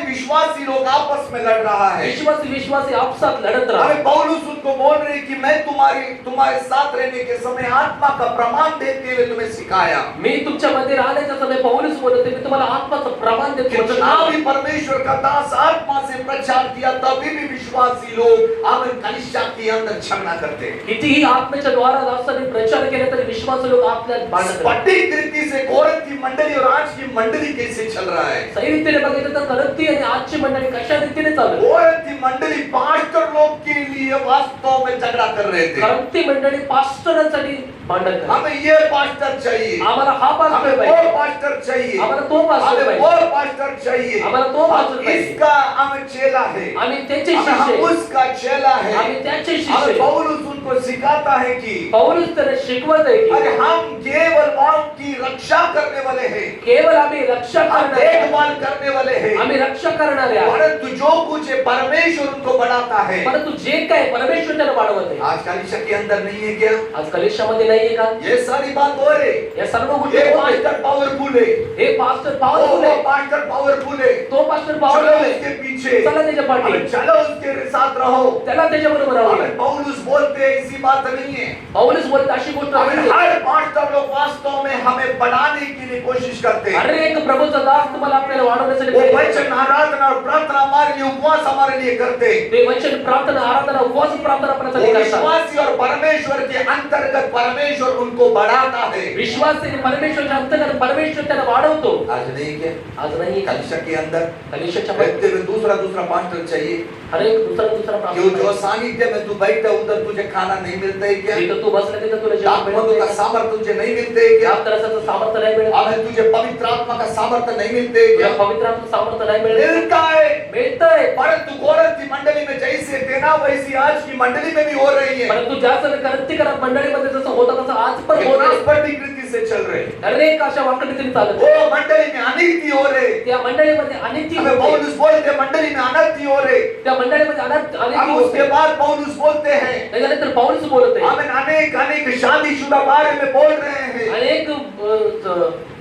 विश्वासी लोग आपस में लड़ रहा है। विश्वासी आपसात लढत हमें राहतात. पौलुस उनको बोल रहे कि मैं तुम्हारे साथ रहने के समय आत्मा का प्रमाण देते हुए तुम्हें सिखाया। मी तुमच्या मध्ये राहण्याच्या समय पौलुस बोलते मी तुम्हाला आत्माचं प्रमाण देतो. कितना भी परमेश्वर का दास आत्मा से प्रचार किया तभी भी विश्वासी लोग हमें कलीसिया के अंदर झगड़ा करते हैं। कितीही आत्म्याच्या द्वारा दासाने प्रचार केला तरी विश्वासी लोक आपल्यात भांडण करतात. स्फटिक रीति से कोरिन्थ की मंडली और आज की मंडली कैसे चल रहा है। सही रीतीने बघितलं तर करंथी आणि आजची मंडळी कशा रीतीने चालू आहे. कोरिन्थ की मंडली पास्टर लोग के लिए वास्तव में झगड़ा कर रहे थे। करंथी मंडळी पास्टरांसाठी भांडण करतात. हमें ये पास्टर चाहिए, आम्हाला हा पास्टर हमें पाहिजे, वो पास्टर चाहिए, आम्हाला तो पास्टर हमें पाहिजे, वो पास्टर चाहिए, आम्हाला तो पास्टर हम पाहिजे. इसका हमें चेला है, आम्ही त्याचे हम शिष्य उसका चेला है। आम्ही त्याचे हमें शिष्य. पौलुस उनको सिखाता है कि पौलुस त्याला शिकवत आहे अरे की हम केवल वाव की रक्षा करने वाले हैं, केवळ आम्ही रक्षा हम करणार आहे. देखभाल करने वाले हैं, आम्ही रक्षा करणार आहे. परंतु जो कुछ है परमेश्वर उनको बढ़ाता है। परंतु जे काय परमेश्वर त्याला वाढवत आहे. आज कलीसिया के अंदर नहीं है क्या आज कलिशामध्ये नाहीये का ये सारी बात हो रही? या सर्व गोष्टी ये होत आहेत. पास्टर पावरफुल है, हे पास्टर वो पॉवरफुल आहे, पास्टर पावरफुल है, तो पास्टर चलो पॉवरफुल आहे. उसके पीछे, चला त्याच्या पाठी, अरे चलो उसके साथ रहो। त्याला त्याच्या बरोबर राहू हमें पौलुस बोलते हैं ऐसी बात नहीं है। पौलुस बोलत अशी गोष्ट हमें नाही. हर पास्टर लोग वास्तव में हमें बढ़ाने के लिए कोशिश करते हैं। अरे एक प्रभूचा दास तुम्हाला आपल्याला वाढवण्यासाठी वो प्रयत्न वचन करतो. आराधना और प्रार्थना हमारे लिए उपवास हमारे लिए करते हैं। ते वचन प्रार्थना आराधना उपवास प्रार्थना वो आपल्यासाठी करतात. विश्वासी और परमेश्वर के अंतर्गत परमेश्वर उनको बढ़ाता है। विश्वास आणि परमेश्वरच्या अंतर्गत परमेश्वर त्याला वाढवतो. आज नहीं क्या आज नाही कलीसिया के अंदर कलिशाच्या मध्ये रहते हुए दूसरा पास्टर चाहिए हर एक दुसरा क्यों? जो प्रार्थना सानिध्य में तू बैठा उधर तुझे खाना नहीं मिलता है क्या? जिथं तू बसला तिथं तुला जेवण आत्मा मिळत का नाही. सामर्थ्य तुझे नहीं मिलते है क्या? या तरसाचं सामर्थ्य नाही मिळत. हमें तुझे पवित्र आत्मा का सामर्थ्य नहीं मिलते है तुला क्या? पवित्र आत्म्याचं सामर्थ्य नाही मिळत. मिलता है, मिळतंय. परंतु कोरिन्थ की मंडली में जैसे थे ना वैसी आज की मंडली में भी हो रही है। परंतु ज्या सगळं करंती करत मंडळीमध्ये जसं होतं तसं आज पण होत आहे. स्फटिक रीति से चल रहे हैं। अनेक अशा वाकडीतीने चालत वो आहे. मंडली में अनिति हो रहे, त्या मंडळीमध्ये अनिती हमें होते. पौलुस बोलते मंडली में अनर्थी हो रहे। त्या मंडळीमध्ये अनिती अब उसके होते. बाद पौलुस बोलते हैं त्याच्यानंतर पौलुस बोलत आहे. हमें अनेक शादीशुदा बारे में बोल रहे हैं। अनेक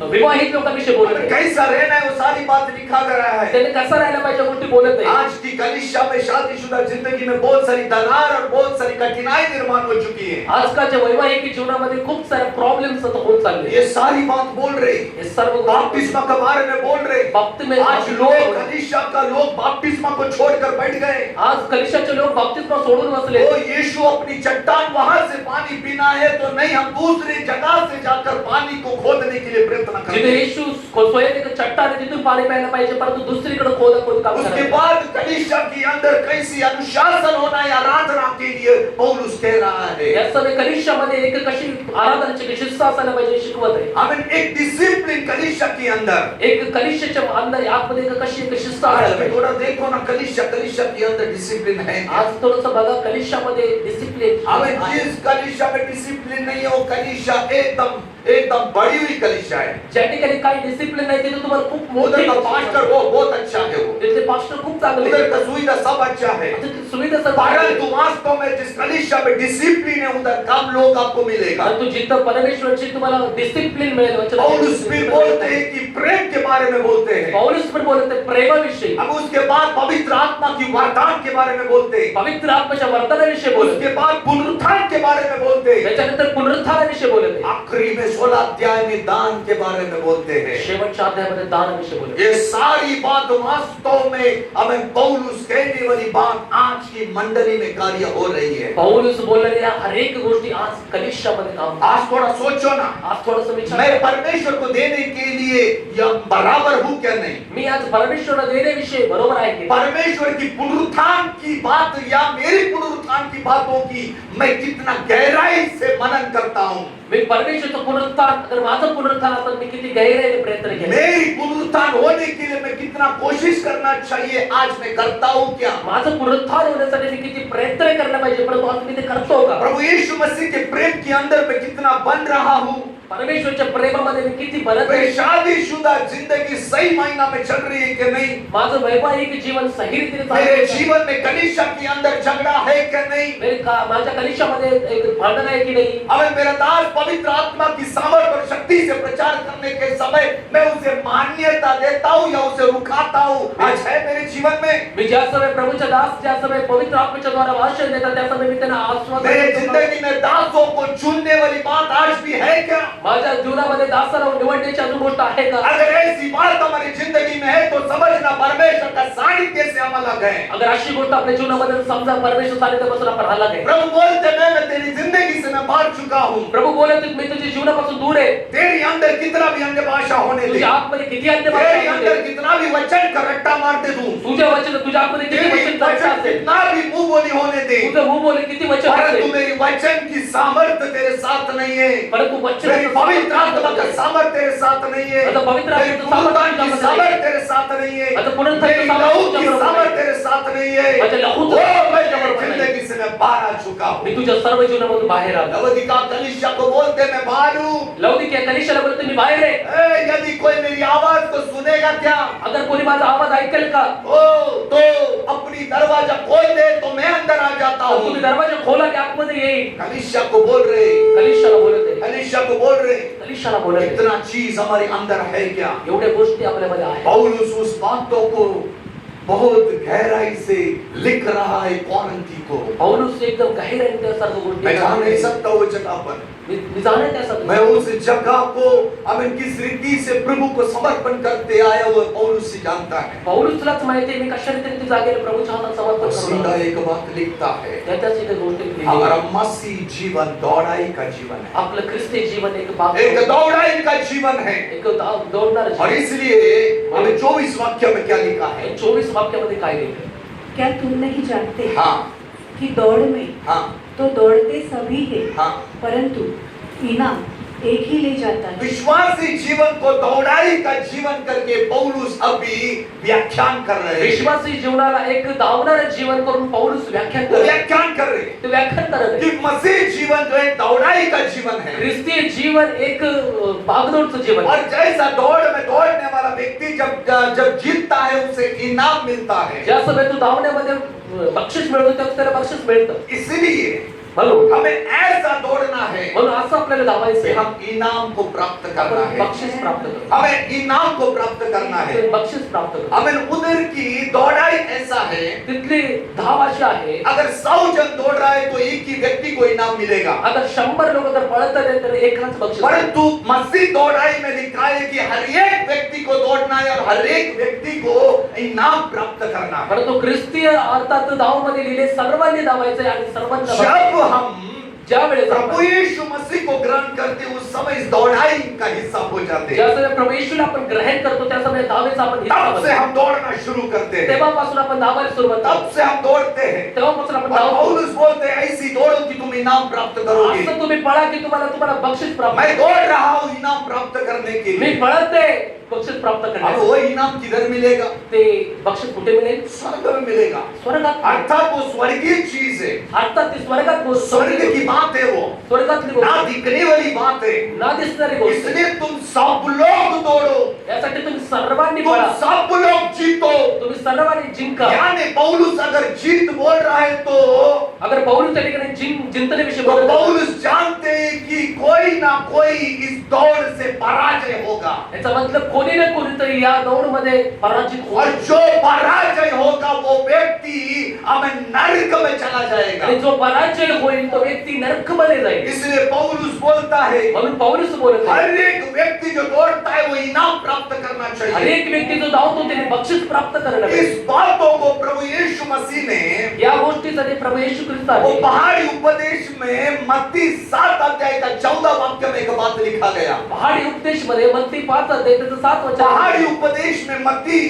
विवाहित लोकांविषयी बोलत हमें आहे. कैसा रहना है वो सारी बात लिखा गया है। त्याने कसं राहायला पाहिजे गोष्टी बोलत आहे. आज की कलीसिया में शादीशुदा जिंदगी में बहुत सारी दरार और बहुत सारी कठिनाई निर्माण हो चुकी है। आजकालच्या वैवाहिक जीवनामध्ये खूप सारे प्रॉब्लेम्स आता होत चालले. ये सारी बात बोल रहे, हे सर्व बपतिस्मा के बारे में बोल रहे। बाप्तिस्मा आज लोग कलीसिया का लोग बपतिस्मा को छोड़कर बैठ गए। आज कलिशाचे लोक बाप्तिस्मा सोडून बसले. वो यीशु अपनी चट्टान वहां से पानी पीना है तो नहीं, हम दूसरी जगह से जाकर पानी को खोदने के लिए प्रयत्न करते जिथे हैं। येशू स्वयं एक चट्टान आहे तिथून पाणी प्यायला पाहिजे परंतु दुसरीकडे खोद काम उसके करायचं. बाद कलीसिया के अंदर कैसी अनुशासन होना है आराधना के लिए पौलुस कह रहा है। या सगळे कलिशामध्ये एक कशी आराधनाची शिस्त असायला पाहिजे शिकवत आहे. हमें एक डिसिप्लिन कलीसिया के अंदर, एक कलिशाच्या अंदर आतमध्ये एक कशी एक शिस्त असायला आज में पाहिजे. थोड़ा देखो ना कलीसिया के अंदर डिसिप्लिन है। आज थोडंसं बघा कलिशामध्ये डिसिप्लिन हमें जिस कलीसिया में डिसिप्लिन नहीं है वो कलीसिया एकदम बड़ी हुई कलीसिया है। ज्या ठिकाणी काही डिसिप्लिन नाही तिथे तुम्हाला खूप उधर मोठी का पास्टर वो बहुत अच्छा है, वो तिथले पास्टर खूप चांगले उधर आहेत. का सुविधा सब अच्छा है। तिथे सुविधा सर्व आहे. परंतु वास्तव में जिस कलीसिया में डिसिप्लिन है उधर कम लोग आपको मिलेगा। परंतु जिथं परमेश्वरची तुम्हाला डिसिप्लिन मिळेल पौलुस फिर बोलते हैं कि प्रेम के बारे में बोलते हैं। पौलुस पण बोलत आहे प्रेमाविषयी. अब उसके बाद पवित्र आत्मा की वरदान के बारे में बोलते हैं। पवित्र आत्म्याच्या वर्तनाविषयी बोलत उसके बाद पुनरुत्थान के बारे में बोलते हैं। त्याच्यानंतर पुनरुत्थानाविषयी बोलत आहे. आखिरी में 16 अध्याय में दान के बारे में बोलते हैं। शेवटच्या अध्यायामध्ये दानाविषयी बोलत ये सारी बात वास्तव में हमें पौलुस कहने वाली बात आज की मंडली में कार्य हो रही है। पौलुस बोलले या हर एक गोष्टी आज कलिशामध्ये काम करतात. आज थोड़ा सोचो ना, आज थोडंसं विचार मैं करा. परमेश्वर को देने के लिए या बराबर हूँ क्या नहीं? मी आज परमेश्वराला देण्याविषयी बरोबर आहे की नाही? परमेश्वर की पुनरुत्थान की बात या मेरी पुनरुत्थान की बातों की मैं कितना गहराई से मनन करता हूँ. मी परमेश्वरचं पुनरुत्थान, अगर माझं पुनरुत्थान असेल, मी किती गहिराईने प्रयत्न केले. मेरी पुनरुत्थान होने के लिए मैं कितना कोशिश करना चाहिए, आज मैं करता हूँ क्या? माझं पुनरुत्थान होण्यासाठी मी किती प्रयत्न करायला पाहिजे, परंतु आज मी ते करतो का? प्रभु यीशु मसीह के प्रेम के अंदर मैं कितना बन रहा हूँ? परमेश्वरच्या प्रेमामध्ये मी किती बनत मेरी आहे? शादीशुदा जिंदगी सही मायना में चल रही है कि नहीं? माझं वैवाहिक जीवन सही रीतीने चालू मेरे आहे का? जीवन में कलीसिया के अंदर झगड़ा है कि नहीं? माझ्या कलिशामध्ये एक भांडण आहे की नाही? अगर मेरा दास पवित्र आत्मा की सामर्थ और शक्ति से प्रचार करने के समय मैं उसे मान्यता देता हूँ या उसे रुकाता हूँ, आज है मेरे जीवन में? मी ज्या समय प्रभूच्या दास, ज्या समय पवित्र आत्म्याच्या द्वारा भाषण देतात, त्या समय मी त्यांना आश्वासन मेरे देतो. जिंदगी में दासों को चुनने वाली बात आज भी है क्या? माझ्या जीवनामध्ये दासाला निवडण्याची अजून गोष्ट आहे का? अगर ऐसी बात हमारी जिंदगी में है तो समझना परमेश्वर का सानिध्य से हम अलग हैं. अगर अशी गोष्ट आपल्या जीवनामध्ये समजा परमेश्वर सानिध्यापासून आपण अलग आहे. प्रभु बोलते मैं तेरी जिंदगी से मैं बाहर चुका हूँ. प्रभू बोलत मी तुझ्या जीवनापासून दूर आहे. तेरी अंदर कितना भी अन्य भाषा होने दे, तुझ्या आतमध्ये किती अन्य भाषा तेरे असू अंदर दे, कितना भी वचन का रट्टा मारते दूं, तुझ्या वचन, तुझ्या आतमध्ये किती तेरी वचन जास्त वचन असेल, कितना भी मुंह बोली होने दे, तुझं मुंह बोले किती वचन परंतु असेल, मेरी वचन की सामर्थ्य तेरे साथ नहीं है. परंतु वचन मेरी पवित्र आत्मा का सामर्थ्य तेरे साथ नहीं है. आता पवित्र मेरी आत्म्याचं सामर्थ्य पुनरुत्थान की तुझ्यामध्ये सामर्थ्य तेरे साथ नहीं है. आता पुनरुत्थान मेरी सामर्थ्य लहू की तुझ्याबरोबर सामर्थ्य नाही. तेरे साथ नहीं है. माझ्या लहूचं ओ, सामर्थ्य मैं तुझ्याबरोबर तेरी नाही. जिंदगी से मैं बाहर आ चुका हूँ. मी तुझ्या सर्व जीवनामधून बाहेर आलो. लवोदिका कलीसिया को बोलते मैं बाहर हूँ. लौकिक कलिशाला बोलतो मी बाहेर आहे. यदि कोई मेरी आवाज को सुनेगा क्या? अगर कोणी माझा आवाज ऐकेल का, ओ तो अपनी दरवाजा खोल दे तो मैं अंदर आ जाता तर हूँ. तुम्ही दरवाजा खोला की आतमध्ये येईल. कलीसिया को बोल रहे, कलिशाला बोलत आहे, कलीसिया को बोल रहे, कलिशाला बोलत आहे. इतना चीज हमारे अंदर है क्या? एवढ्या गोष्टी आपल्यामध्ये आहेत. पौलुस उस बातों को बहुत गहराई से लिख रहा है कॉरिन्थी को. पौलुस एकदम गहिराईने त्या सर्व गोष्टी मैं जा नहीं सकता वो जगह पर. मी जाणे त्या सर्व. मैं उस जगह को अब किस रीति से प्रभु को समर्पण करते आया वो पौलुस से जानता है. पौलुसलाच माहिती आहे मी कशा रीतीने ती जागेला प्रभूच्या हातात समर्पण और सीधा करतो. एक बात लिखता है, त्याच्याच इथे गोष्टी लिहिली हमारा आहे. मसीह जीवन दौड़ाई का जीवन है. आपलं ख्रिस्ती जीवन एक भाग, एक दौड़ाई का जीवन है. एक दौडणार और इसलिए हमें 24 वाक्य में क्या लिखा है? 24 वाक्यामध्ये काय लिहिलं? क्या तुम नहीं जानते हाँ कि दौड़ में हाँ तो दौड़ते सभी हैं, हाँ. परंतु इनाम एक ही ले जाता है. विश्वासी जीवन को दौड़ाई का जीवन करके पौलुस अभी व्याख्यान कर रहे हैं. विश्वासी जीवनाला एक धावणारं जीवन करून पौलुस व्याख्यान वो करत आहे. व्याख्यान कर रहे हैं ते व्याख्यान करत आहे. कि मसीह जीवन जो है दौड़ाई का जीवन है. ख्रिस्ती जीवन एक भागदौडचं जीवन आहे. और जैसा दौड़ में दौड़ने वाला व्यक्ती जब जीतता है उसे इनाम मिलता है. ज्या समय तू धावण्यामध्ये बक्षीस मिळतो तेव्हा त्याला बक्षीस मिळतं. इसलिए म्हणून हमें ऐसा दौड़ना है म्हणून असं आपल्याला धावायचं कि आहे. हम इनाम को प्राप्त करना आपण है. बक्षीस प्राप्त करू. हमें इनाम को प्राप्त करना है. बक्षीस प्राप्त करू. हमें उधर की दौड़ाई ऐसा है, तिथली धाव अशी आहे, अगर 100 जन दौड़ रहा है तो एक ही व्यक्ति को इनाम मिलेगा. अगर 100 लोक जर पळत आहेत तर एकाच बक्षीस. परंतु मसीह दौड़ाई में लिखा है कि हर एक व्यक्ती को दौड़ना है और हर एक व्यक्ति को इनाम प्राप्त करना है. परंतु ख्रिस्तीय अर्थात धावमध्ये लिहिले सर्वांनी धावायचे आणि सर्वांना जब बक्षीस. हम ज्या वेळेस प्रभु यीशु मसीह को ग्रहण करते उस समय इस दौड़ाई का हिस्सा हो जाते ज्या हैं. समय प्रभू येशूला आपण ग्रहण करतो त्या समय धावेचा आपण हिस्सा तब से बनतो. हम दौड़ना शुरू करते हैं. तेव्हापासून आपण धावायला सुरुवात करतो. तब से हम दौड़ते हैं. तेव्हापासून आपण और धावतो. पौलुस बोलते हैं ऐसी दौड़ो कि तुम इनाम प्राप्त करोगे. असं तुम्ही पळा की तुम्हाला बक्षीस प्राप्त. मैं दौड़ रहा हूँ इनाम प्राप्त करने के मी लिए. पळते बक्षीस प्राप्त अब करण्यासाठी. वो इनाम किधर मिलेगा? ते बक्षीस कुठे मिळेल? स्वर्ग में मिलेगा. स्वर्गात. अर्थात वो स्वर्गीय चीज है. अर्थात ती स्वर्गात स्वर्ग की बात है वो, स्वर्गातली ना गोष्ट. दिखने वाली बात है. ना दिसणारी गोष्ट. इसलिए तुम सब लोग दौड़ो, यासाठी तुम्ही सर्वांनी तुम पळा. सब लोग जीतो. तुम्ही सर्वांनी जिंका. यानी पौलुस अगर जीत बोल रहा है तो अगर पौलुस त्या ठिकाणी जिंकण्याविषयी तो बोलत आहे, पौलुस जानते हैं कि कोई ना कोई इस दौड़ से पराजय होगा. याचा मतलब कोणी ना कोणीतरी या दौडमध्ये पराजित और होईल. जो पराजय होगा वो व्यक्ति हमें नरक में चला जाएगा. आणि जो पराजय होईल तो व्यक्ती नरकमध्ये जाईल. इसलिए पौलुस बोलता है म्हणून पौलुस बोलत आहे, हर एक व्यक्ति जो दौड़ता है वो इनाम प्राप्त करना हर चाहिए. एक व्यक्ती जो धावतो त्याने बक्षीस प्राप्त करायला इस पाहिजे. बातों को प्रभु यीशु मसीह ने या गोष्टीसाठी प्रभू येशू ख्रिस्त वो आहे. पहाड़ी उपदेश में मत्ती 7 अध्याय का 14 वाक्य में एक बात लिखा गया। पहाडी उपदेश मध्ये मत्ती 5 अध्याय त्याचं 7 वचन पहाड़ी उपदेश में मत्ती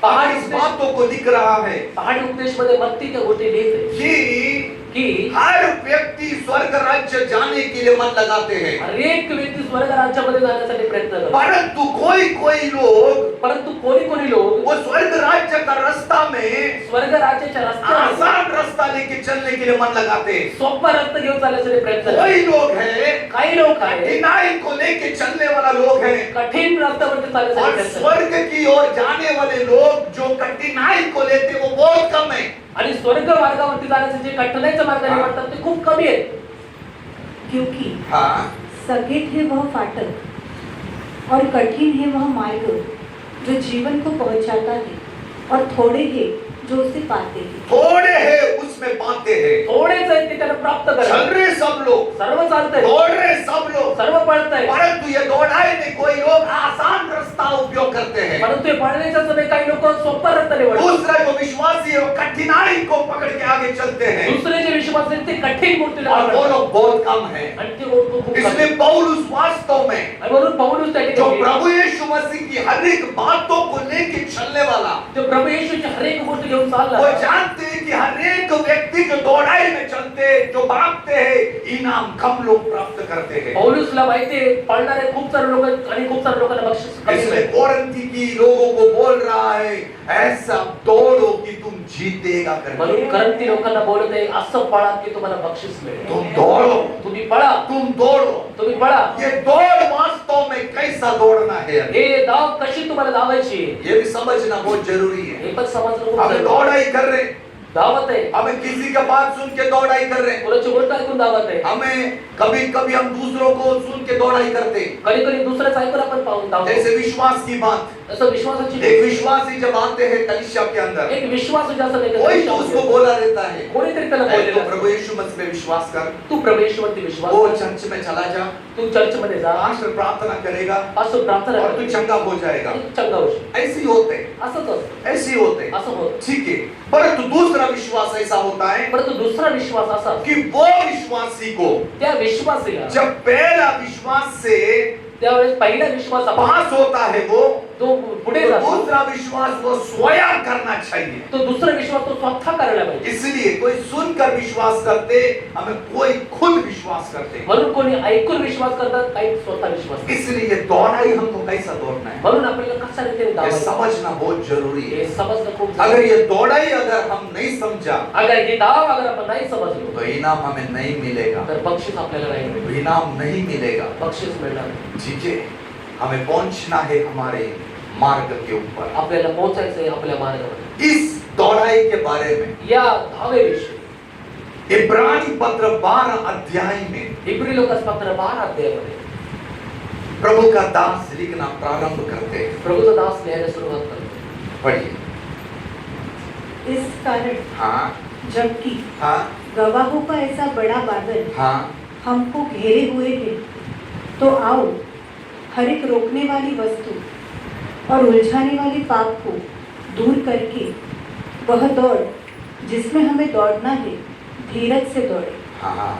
पहाड़ी इस बातों को लिख रहा है पहाडी उपदेश मध्ये मत्ती त्या गोष्टी लिहिते कि की हर व्यक्ति स्वर्ग राज्य जाने के लिए मन लगाते हैं, हर एक व्यक्ती स्वर्ग राज्यामध्ये जाण्यासाठी प्रयत्न करतो, परंतु कोई कोई लोग परंतु कोणी लोक वो स्वर्ग राज्य का रास्ता में स्वर्ग राज्याच्या रस्त्यावर आसान रास्ता लेके चलने के लिए मन लगाते हैं। सोपा रस्ता घेऊन चालण्यासाठी प्रयत्न करतात। कोई लोग हैं काही लोक आहेत कठिनाई को लेके चलने वाला लोग हैं, कठीण रस्त्यावरती चालण्यासाठी और प्रयत्न करतात। स्वर्ग की ओर जाने वाले लोग जो कठिनाई को लेते वो बहुत कम है। आणि स्वर्ग मार्गावरती जाण्याचे जे कठीणाईच्या मार्गाने वाटतात ते खूप कमी आहेत, क्योंकि हाँ, सगेत है वह फाटक और कठिन है वह मार्ग जो जीवन को पहुंचाता है, और थोड़े हैं जो उसे पाते हैं। थोड़े हैं उसमें पाते हैं। थोडेच आहेत ते त्याला प्राप्त चल करतात। रहे सब लोग, सर्व चालतंय, दौड़ रहे सब लोग, सर्व पळतंय, परंतु ये दौड़ाई में कोई लोग आसान रास्ता उपयोग करते हैं। परंतु हे पळण्याच्या समय काही लोक सोपा रस्ता निवडतात। दूसरा जो विश्वासी है वो कठिनाई को पकड़ के आगे चलते हैं, दुसरे जे विश्वास आहेत ते कठीण गोष्टीला और वो पकडतात लोग बहुत कम है। आणि ते लोक खूप कमी आहेत। इसलिए पौलुस वास्तव में आणि म्हणून पौलुस त्या जो ठिकाणी प्रभु यीशु मसीह की हर एक बातों को लेके चलने वाला, जो प्रभू येशूची हर एक गोष्ट घेऊन चालला, वो जानते हैं कि हर एक व्यक्ति जो दौड़ाई में चलते, जो भागते हैं, इनाम कम लोग प्राप्त करते हैं। पौलुसला माहितीये पळणारे खूप सारे लोक आणि खूप सारे लोकांना बक्षीस कमी इसलिए मिळते। कोरिन्थी की लोगों को बोल रहा है ऐसा दौड़ो कि तुम जीतेगा म्हणून करके। करंती लोकांना बोलत आहे असं पळा की तुम्हाला बक्षीस मिळेल। तुम दौड़ो, तुम्ही पळा, तुम दौड़ो। तुम्ही पळा। ये दौड़ वास्तव में कैसा दौड़ना है, हे धाव कशी तुम्हाला धावायची ये भी समझना बहुत जरूरी है। हे पण समजणं खूप हम जरुरी आहे। दौड़ाई कर रहे हैं, धावत आहे, हमें किसी का बात सुन के दौड़ाई कर रहे हैं, कोणाची गोष्ट ऐकून धावत आहे, हमें कभी कभी हम दूसरों को सुन के दौड़ाई करते हैं। कधी कधी दुसऱ्याच ऐकून आपण पाहून धावतो। जैसे विश्वास की बात, असं विश्वासाची एक विश्वासी जब आते हैं कलीसिया के अंदर, एक विश्वास जास्त नाही कोई तो उसको बोला रहता है कोणीतरी त्याला तो बोललेलं प्रभु यीशु मसीह में विश्वास कर, तू प्रभू येशूवरती विश्वास वो कर, चर्च में चला जा, तू चर्च मध्ये जा, पास्टर प्रार्थना करेगा असं प्रार्थना और तू कर, चंगा हो जाएगा। चंगा होशील। ऐसे ही होते, असंच असतं, ऐसे ही होते, असं होतं। ठीक है। परंतु दूसरा विश्वास ऐसा होता है परंतु दुसरा विश्वास असा कि वो विश्वासी को त्या विश्वासीला जब पहला विश्वास से त्यावेळेस पहिला विश्वास पास होता है वो, तो पुढे तो जातो, दूसरा विश्वास वो स्वयं करना चाहिए। तो दुसरा विश्वास तो स्वतः करायला पाहिजे। इसलिए कोई सुनकर विश्वास करते, हमें कोई खुद विश्वास करते। म्हणून कोणी ऐकून विश्वास करतात, काही स्वतः विश्वास करतात। इसलिए ये दौड़ाई हमको कैसा दौड़ना है, म्हणून आपल्याला कशा रीतीने ये धावायचं समझना बहुत जरूरी हे है। समजणं खूप अगर जरुरी आहे। ये दौड़ाई अगर हम नहीं समझा अगर हे धाव अगर आपण नाही समजलो तो इनाम हमें नहीं मिलेगा, तर बक्षीस आपल्याला नाही मिळेल, इनाम नहीं मिलेगा। बक्षीस मिळणार नाही। ठीक है, हमें पहुंचना है हमारे मार्ग के ऊपर। आपल्याला पोहोचायचंय आपल्या मार्गावर। इस दौड़ाई के बारे में या धावेविषयी इब्रानी पत्र 12 अध्याय में इब्री लोकांपत्र 12 अध्यायामध्ये प्रभु का दास लिखना प्रारंभ करते हैं। प्रभूचा दास लिहायला सुरुवात करतो। पढ़िए। इस कारण हाँ जबकि हाँ गवाहों का ऐसा बड़ा बादल हाँ हमको घेरे हुए है, तो आओ हर एक रोकने वाली वस्तु और उलझाने वाली पाप को दूर करके वह दौड़ जिसमें हमें दौड़ना है धीरज से दौड़े। हाँ।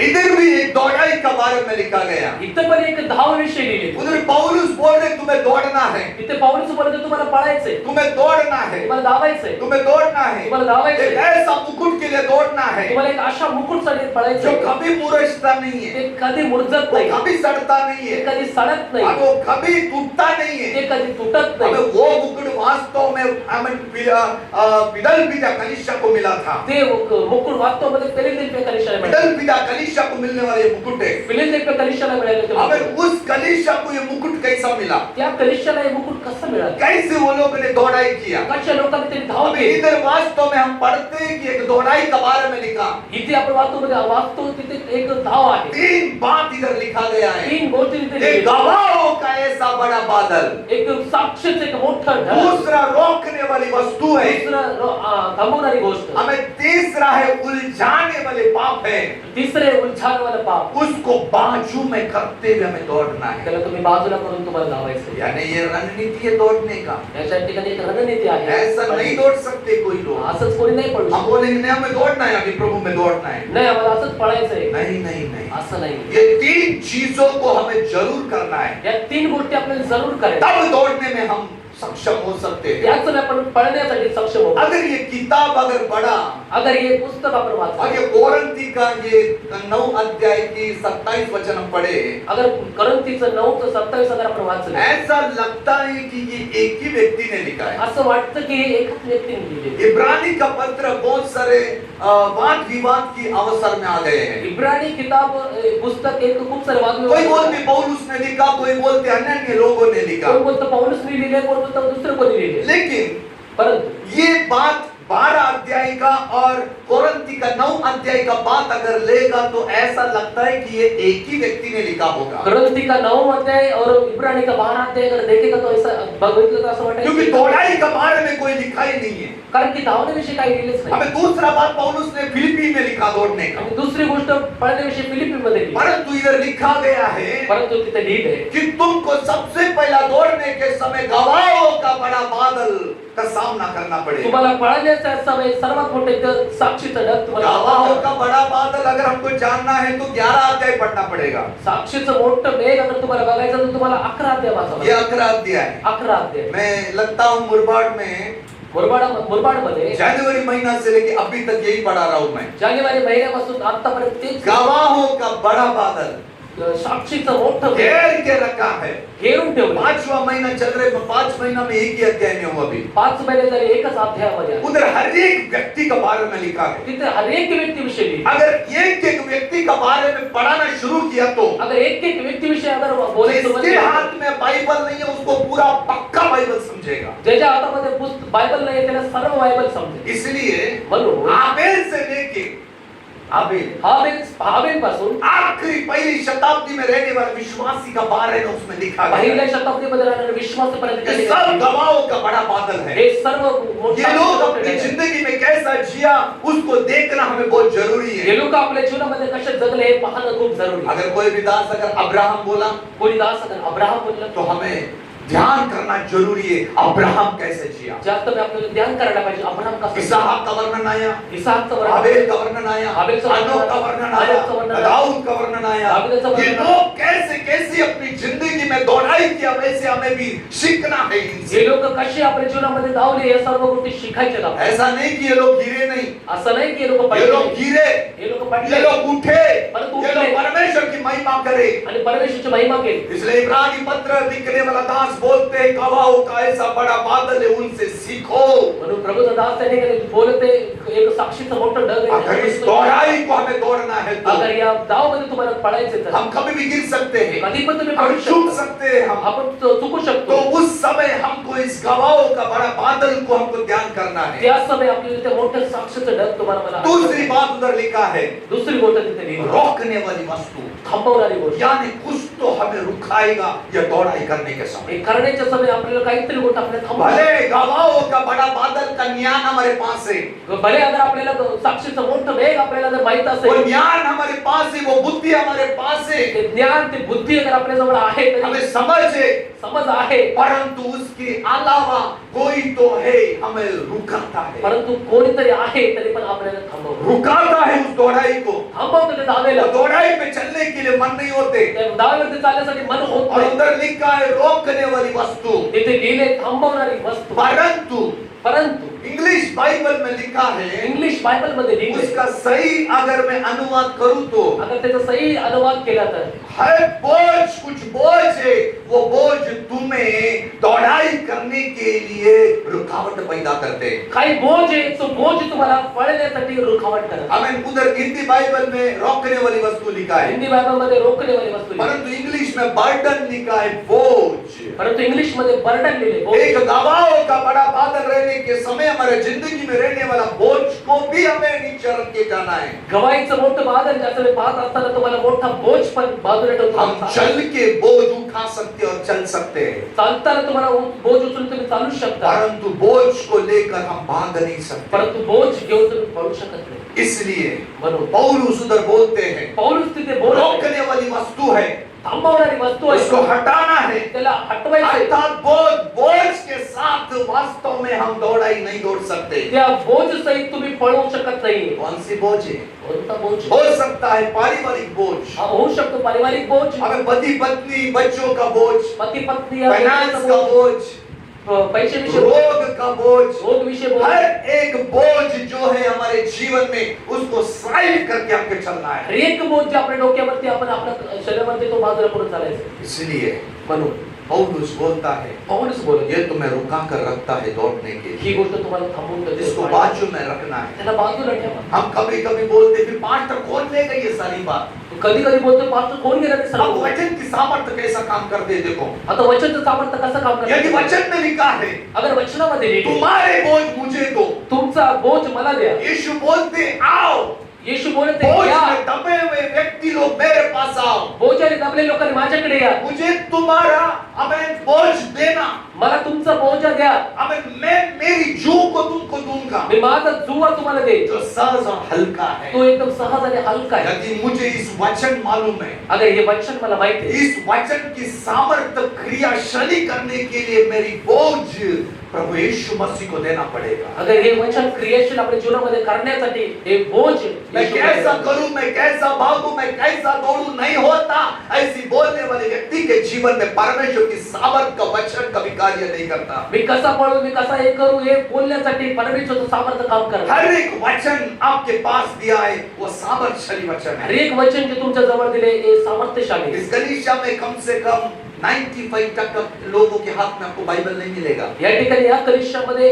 इधर भी एक दौड़ाई का बारे में लिखा गया। इथं पण एक धावविषयी लिहिले। उधर पौलुस बोल रहे तुम्हें दौड़ना है, इथे पौलुस बोलतो तुम्हाला पळायचंय, तुम्हें दौड़ना है, तुम्हाला धावायचंय, तुम्हें दौड़ना है, तुम्हाला धावायचंय, एक ऐसा मुकुट के लिए दौड़ना है तुम्हाला एक अशा मुकुटसाठी जो पळायचंय कभी मुरझता नहीं है, ते कधी मुरझत वो नाही, कभी सड़ता नहीं ते है, कधी सडत नाही, और वो कभी टूटता नहीं है। ते कधी तुटत हमें नाही। वो मुकुट वास्तव में हमें फिलदेल्फिया कलीसिया को मिला था। ते मुकुट वास्तवमध्ये फिलाडेल्फिया कलीसियाला मिळाले। फिलदेल्फिया कलीसिया को मिलने वाले ये मुकुट है। फिलाडेल्फिया कलीसियाला मिळाले ते हमें मुकुट। उस कलीसिया को ये मुकुट कैसा मिला, त्या कलीसियाला हे मुकुट कसं मिळालं, कैसे वो लोगों ने दौड़ाई किया। कशा लोकांनी ते धाव अभी केली। इधर वास्तव में हम पढ़ते हैं कि एक दौड़ाई के बारे में लिखा, इथे आपण वाचतो तिथे एक धाव आहे, 3 बात इधर लिखा गया है। 3 गोष्टी तिथे एक लिहिलेल्या आहेत। गवाहों का ऐसा बड़ा बादल, एक साक्षीच एक मोठं ढग, दूसरा रोकने वाली वस्तु है, दुसरं थांबवणारी गोष्ट, हमें तीसरा है उलझाने वाले पाप है, तिसरे उलझान वाला पाप, उसको बाजू में करते हुए हमें दौड़ना है। त्याला तुम्ही बाजूला करून तुम्हाला लावायचं. यानी ये रणनीति है दौड़ने का। याच्या ठिकाणी एक रणनीती आहे. ऐसा नहीं दौड़ सकते कोई लोग। असंच कोणी नाही पडू हम शकत. बोलेंगे नहीं हमें दौड़ना है, अभी प्रभु में दौड़ना है। नाही आम्हाला असंच पळायचंय, नहीं नहीं नहीं, असं नाही. ये 3 चीजों को हमें जरूर करना है, या 3 गोष्टी आपल्याला जरूर करायच्या. तब दौड़ने में हम सक्षम हो सकते हैं। त्याच वेळी आपण पळण्यासाठी सक्षम होऊ. अगर ये किताब अगर पढ़ा, अगर ये पुस्तक आपण और वाचलं, ये कोरंथी का ये 9 अध्याय की 27 वचन हम पढ़े, अगर करंतीचं 9 ते 27 अगर आपण वाचलं, ऐसा लगता है कि ये एक ही व्यक्ति ने लिखा है। असं वाटतं की हे एकच व्यक्तीने लिहिलेलं. इब्रानी का पत्र बहुत सारे वाद विवाद की अवसर में आ गए हैं। इब्रानी किताब पुस्तक एक खूप सारे कोई वादविवाद, बोलते पौलुस ने लिखा, कोई बोलते अन्य लोगों ने लिखा, कोण बोलतं पौलुसने लिहिले, कोण बोलतं दुसरं कोणी लिहिले. लेकिन परंतु ये बात 12 अध्याय का और कोरंथी का 9 अध्याय का बात अगर लेगा तो ऐसा लगता है कि ये एक ही व्यक्ति ने लिखा होगा, करंती का 9 अध्याय और इब्रानी का 12 अध्याय अगर देखेगा तो ऐसा बघितलं तर असं वाटेल क्योंकि दौड़ाई के बारे में कोई लिखा ही नहीं है। कारण की धावण्याविषयी काही लिहिलेच नाही. हमें दूसरा बात पौलुस ने फिलिपी में लिखा दौड़ने का, आणि दुसरी गोष्ट पळण्याविषयी फिलिपी मध्ये लिहिली. परंतु इधर लिखा गया है परंतु तिथे लिहिले कि तुमको सबसे पहला दौड़ने के समय गवाहों का बड़ा बादल का सामना करना पड़ेगा। तुम्हाला पळण्याच्या समय सर्वात मोठे साक्षीचं ढग तुम्हाला गवाहों का बड़ा बादल अगर हमको जानना है तो 11 अध्याय पढ़ना पड़ेगा। साक्षीचं मोठं मेघ अगर तुम्हाला बघायचं तर तुम्हाला 11 अध्याय वाचावं ये लागेल. 11 अध्याय है। 11 अध्याय. मैं लगता हूँ मुरबाड में मुरबाड मध्ये जनवरी महीना से लेके अभी तक यही पढ़ा रहा हूँ मैं। जानेवारी महिन्यापासून आतापर्यंत तेच गवाहों का बड़ा बादल साक्षीचं मोठं मेघ घेर के रखा है। घेरून ठेवलं. 5वां महीना चल रहे, 5 महीना में एक ही अध्याय में हूँ अभी। 5 महिने जरी एकच अध्यायामध्ये आहे. उधर हर एक व्यक्ति के बारे में लिखा है। तिथे हर एक व्यक्तीविषयी लिहिलं. अगर एक एक व्यक्ति के बारे में पढ़ाना शुरू किया तो अगर एक व्यक्तीविषयी अगर बोलायला सुरुवात जिसके केली, हाथ में बाइबल नहीं है उसको पूरा पक्का बाइबल समझेगा। ज्याच्या हातामध्ये पुस्तक बायबल नाही त्याला सर्व बायबल समजेल. इसलिए म्हणून आबेल से लेके हाबेल पासून आखिरी पहली शताब्दी में रहने वाले विश्वासी का बारे में उसमें लिखा गया पहिल्या है। शताब्दीमध्ये राहणारे विश्वासापर्यंत ये सब गवाहों का बड़ा बादल है। हे सर्व ये लोग अपनी जिंदगी में कैसा जिया उसको देखना हमें बहुत जरूरी हे है। लोक आपल्या जीवनामध्ये कसे जगले हे पाहणं खूप जरुरी आहे. अगर कोई भी दास अगर अब्राहम बोला कोणी दास अगर अब्राहम बोलला तो हमें ध्यान करना जरूरी है, अब्राहम कैसे जिया। जास्त मी आपल्याला ध्यान करायला पाहिजे. अब्राहम कसा इसहाक का वर्णन आया, इसहाकचं वर्णन, हाबेल का वर्णन आया, हाबेलचं वर्णन, हनोक का वर्णन आया, हनोकचं वर्णन, दाऊद का वर्णन आया। दाऊदचं वर्णन, ये लोग कैसे कैसे अपनी जिंदगी में दौड़ाई किया, वैसे हमें भी सीखना है इनसे। हे लोक कसे आपल्या जीवनामध्ये धावले या सर्व गोष्टी शिकायच्या आहेत. ऐसा नहीं कि ये लोग गिरे नहीं, असं नाही की हे लोक ये पडले लोग नाही. गिरे, हे लोक ये पडले लोग उठे, परंतु ये उठले. लोग परमेश्वर की महिमा करे। आणि परमेश्वराची महिमा केली. इसलिए इब्रानी पत्र लिखने वाला दास बोलते हैं गवाहों का ऐसा बड़ा बादल है, उनसे सीखो। म्हणून प्रभूचा दास त्या ठिकाणी बोलते एक साक्षीचं मोठं ढग अगर इस आहे. दौड़ाई को हमें दौड़ना है तो अगर या धावमध्ये तुम्हाला पळायचे तर हम कभी भी गिर सकते हैं, कधी पण तुम्ही हम पडू चूक शकता. सकते हैं, हम आपण चुकू तो शकतो. उस समय हमको इस गवाहों का बड़ा बादल को हमको ध्यान करना है। त्या समय आपल्याला ते मोठं साक्षीचं ढग तुम्हाला मला दूसरी बात उधर लिखा है, दुसरी गोष्ट तिथे लिहिली, रोकने वाली वस्तु, थांबवणारी गोष्ट. यानी कुछ तो हमें रुकाएगा या दौड़ाई करने के समय। हे करण्याच्या समय आपल्याला काहीतरी गोष्ट आपल्याला थांबवावी. भले गवाहों का बड़ा बादल का ज्ञान हमारे पास है, भले अगर आपल्याला साक्षीचं मोठं वेग आपल्याला जर माहित वो असेल, ज्ञान हमारे पास है, वो बुद्धि हमारे पास है, ते ज्ञान ते बुद्धी अगर आपल्या जवळ आहे तरी हमें समझ है, समज आहे, परंतु उसके अलावा कोई तो है हमें रुकाता है, परंतु कोणीतरी आहे तरी पण आपल्याला थांबवतो. रुकाता है उस दौड़ाई को। थांबवतो ते धावेला. वो दौड़ाई पे चलने के लिए मन नहीं होते, त्या धावेवरती चालण्यासाठी मन होत और नाही. उधर लिखा है रोकने वाली वस्तु, तिथे लिहिले थांबवणारी वस्तू. परंतु इंग्लिश बाइबल में लिखा है, इंग्लिश बायबल मध्ये लिहिले, उसका सही अगर मैं अनुवाद करूं तो अगर त्याचा सही अनुवाद केला तर है बोझ, कुछ बोझ है, वो बोझ तुम्हें दौड़ाई करने के लिए रुकावट पैदा करते हैं। काही बोझ आहे, तो बोझ तुम्हाला पळण्यासाठी रुकावट करत. हमें उधर हिंदी बाइबल में रोकने वाली वस्तु लिखा है, हिंदी बायबल मध्ये रोकणे वाली वस्तू लिहिली. परंतु इंग्लिश में बर्डन लिखा है, बोझ। परंतु इंग्लिश मध्ये बर्डन लिहिले, बोझ. एक गवाहों का बड़ा बादल रहने के समय हमारे जिंदगी में रहने वाला बोझ को भी हमें नीचे रख के जाना है। गवाईचं मोठं बादल ज्याचं पाहत असताना तुम्हाला मोठा बोझ पण बाजूला ठेवतो. हम चल के बोझ उठा सकते और चल सकते हैं, चालताना तुम्हाला बोझ उचलून तुम्ही चालू शकता, परंतु बोझ को लेकर हम भाग नहीं सकते। परंतु बोझ घेऊन तुम्ही पळू शकत नाही. इसलिए म्हणून पौलुस उधर बोलते हैं पौलुस तिथे बोलत आहे, रोकने वाली वस्तु है, थांबवणारी वस्तू उसको आहे, हटाना है। त्याला हटवायचं आहे. अर्थात बोझ के साथ वास्तव में हम दौड़ाई नहीं दौड़ सकते। त्या बोझ सहित तुम्ही पळवू शकत नाही. कौन सी बोझ है? कोणता बोझ? हो सकता है पारिवारिक बोझ, हा होऊ शकतो पारिवारिक बोझ, हमें पति पत्नी बच्चों का बोझ, पती पत्नी फाइनेंस का बोझ, पैसे विषय रोग का बोझ, रोग विषय बोझ. हर एक बोझ जो है हमारे जीवन में उसको साइड करके हमको चलना है। हर एक बोझ जे आपल्या डोक्यावरती आपण आपल्या शरीरावरती तो बाजूला करून चालायचं. इसलिए म्हणून पौलुस बोलता है पौलुस बोलत ये तुम्हें रुका कर रखता है दौड़ने के ही लिए, गोष्ट तुम्हाला थांबवून ठेवते. इसको बाजू में रखना है। त्याला बाजूला ठेवा. हम कभी कभी बोलते हैं पास्टर कौन ले गई ये सारी बात। कधी कधी बोलतो पास्टर कोण गेला ते अब सांगू. वचन की सामर्थ्य कैसा काम करते हैं देखो। आता वचनचं सामर्थ्य कसं काम यदि करतं? वचन में लिखा है अगर वचनामध्ये लिहिलं, तुम्हारे बोझ मुझे दो, तुमचा बोझ मला द्या. यीशु बोलते आओ, येशू बोलत बोझ आहे, में दबे हुए व्यक्ति लोग मेरे पास आओ, बोजाने दबले लोकांनी माझ्याकडे या. मुझे तुम्हारा हमें बोझ देना, मला तुमचा बोजा द्या. हमें मैं मेरी जू को तुमको दूंगा मी माझा जुवा तुम्हाला देईन. जो सहज और हल्का है। तो एकदम सहज आणि हलका आहे. यदि मुझे इस वचन मालूम है, अगर हे वचन मला माहिती आहे, इस वचन की सामर्थ्य क्रियाशली करने के लिए मेरी बोझ प्रभु यीशु मसीह को देना पड़ेगा। अगर हे वचन क्रियाशील आपल्या जीवनामध्ये करण्यासाठी हे बोझ मैं कैसा करूं, मैं कैसा भागूं, मैं कैसा दौड़ूं, नहीं होता। ऐसी बोलने वाले व्यक्ति के जीवन में परमेश्वर की सामर्थ का वचन कभी कार्य नहीं करता। मी कसा पळू, मी कसा हे करू, हे बोलण्यासाठी परमेश्वरचं सामर्थ्य काम करतं. हर एक वचन आपके पास दिया है वो सामर्थ्यशाली वचन हर है। एक वचन जे तुमच्या जवळ दिले हे सामर्थ्यशाली आहे. इस कलीसिया में कम से कम 95% लोगों के हाथ में आपको बाइबल नहीं मिलेगा। या ठिकाणी या कलिशामध्ये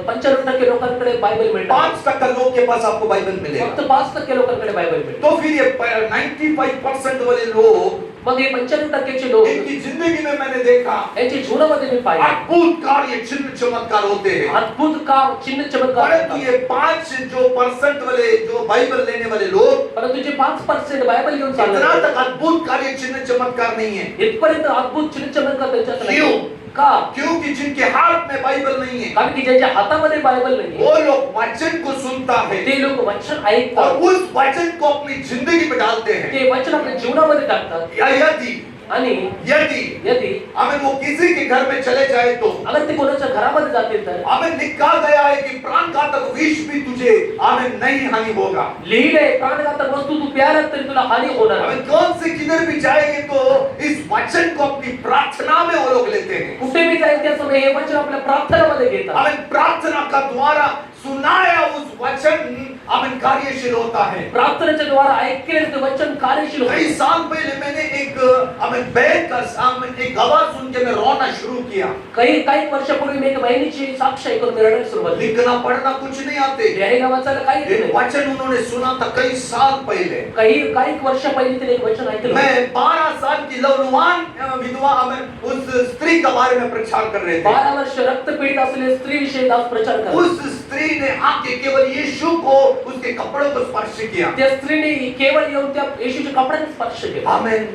95% लोकांकडे बायबल मिळतात. 5% लोगों के पास आपको बाइबल मिलेगा। फक्त 5% लोकांकडे बायबल मिळते. तो फिर ये 95% वाले लोग, मग हे 95% लोक इनकी जिंदगी में मैंने देखा यांच्या जीवनामध्ये मी पाहिले अद्भुत कार्य चिन्ह चमत्कार होते हैं। अद्भुत काम चिन्ह चमत्कार परंतु होतात. ये 5% वाले जो बाइबल लेने वाले लोग, परंतु जे 5% बायबल घेऊन इतना चालले तक अद्भुत कार्य चिन्ह चमत्कार नहीं है। इथपर्यंत अद्भुत चिन्ह चमत्कार त्यांच्यात नाही. क्यों? का? क्योंकि जिनके हाथ में बाइबल नहीं है कारण की ज्यांच्या हातामध्ये बायबल नाही वो लोग वचन को सुनता है ते लोक वचन और ऐकतात, उस वचन को अपनी जिंदगी में डालते हैं। ते वचन आपल्या जीवनामध्ये टाकतात. या यदि आणि यदि यदि हमें वो किसी के घर में चले जाए तो अगर ते कोणाच्या घरामध्ये जातील तर हमें लिखा गया है कि प्राणघातक विष भी तुझे हमें नहीं हानि होगा। लिहिलंय प्राणघातक वस्तू तू प्यारत तरी तुला हानी होणार नाही. हमें कौन से किधर भी जाएंगे तो इस वचन को अपनी प्रार्थना में वो लोग लेते हैं। कुठे बी जाईल त्या समय हे वचन आपल्या प्रार्थनेमध्ये घेतात. हमें प्रार्थना का द्वारा सुनाया उस वचन हमें कार्यशील होता है। प्रार्थनेच्या द्वारा ऐकलेलं ते वचन कार्यशील कई होते. साल पहले मैंने एक हमें बैठ का सामने एक गवाह सुन के मैं रोना शुरू किया। काही वर्षापूर्वी मी एक बहिणीची साक्ष ऐकून मी रडायला सुरुवात केली. लिखना पढ़ना कुछ नहीं आते। लिहायला वाचायला काही येत एक नाही. वचन उन्होंने सुना था कई साल पहले। काही वर्ष पहिली तिने एक वचन ऐकलं. मैं 12 साल की लवलुहान विधवा हमें उस स्त्री के बारे में प्रचार कर रहे थे। 12 वर्ष रक्तपीडित असलेल्या स्त्री विषयी दास प्रचार करत. उस स्त्री ने आके केवल यीशु को उसके कपड़ों को स्पर्श किया। त्या स्त्रीने केवळ येऊन त्या येशूच्या कपड्याने स्पर्श केला. आमेन।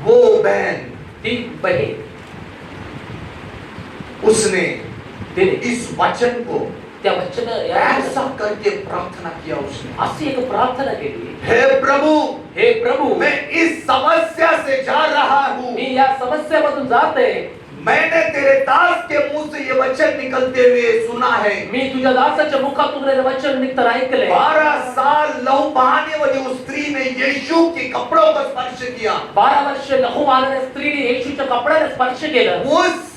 वो बहन, ती बहीण उसने तिने इस वचन को त्या वचन ऐसा करके प्रार्थना किया उसने। अशी एक प्रार्थना केली, हे प्रभु, हे प्रभु मैं इस समस्या से जा रहा हूँ। मी या समस्यामधून जात आहे. मैंने तेरे दास के मुंह से ये वचन निकलते हुए सुना है। मी तुझ्या दासाच्या मुखातून हे वचन निघतं ऐकलंय. 12 साल लहू बहाने वाली उस स्त्री ने यीशु के कपड़ों का स्पर्श किया। 12 वर्ष लहू आलेल्या स्त्रीने येशूच्या कपड्याने स्पर्श केलं. उस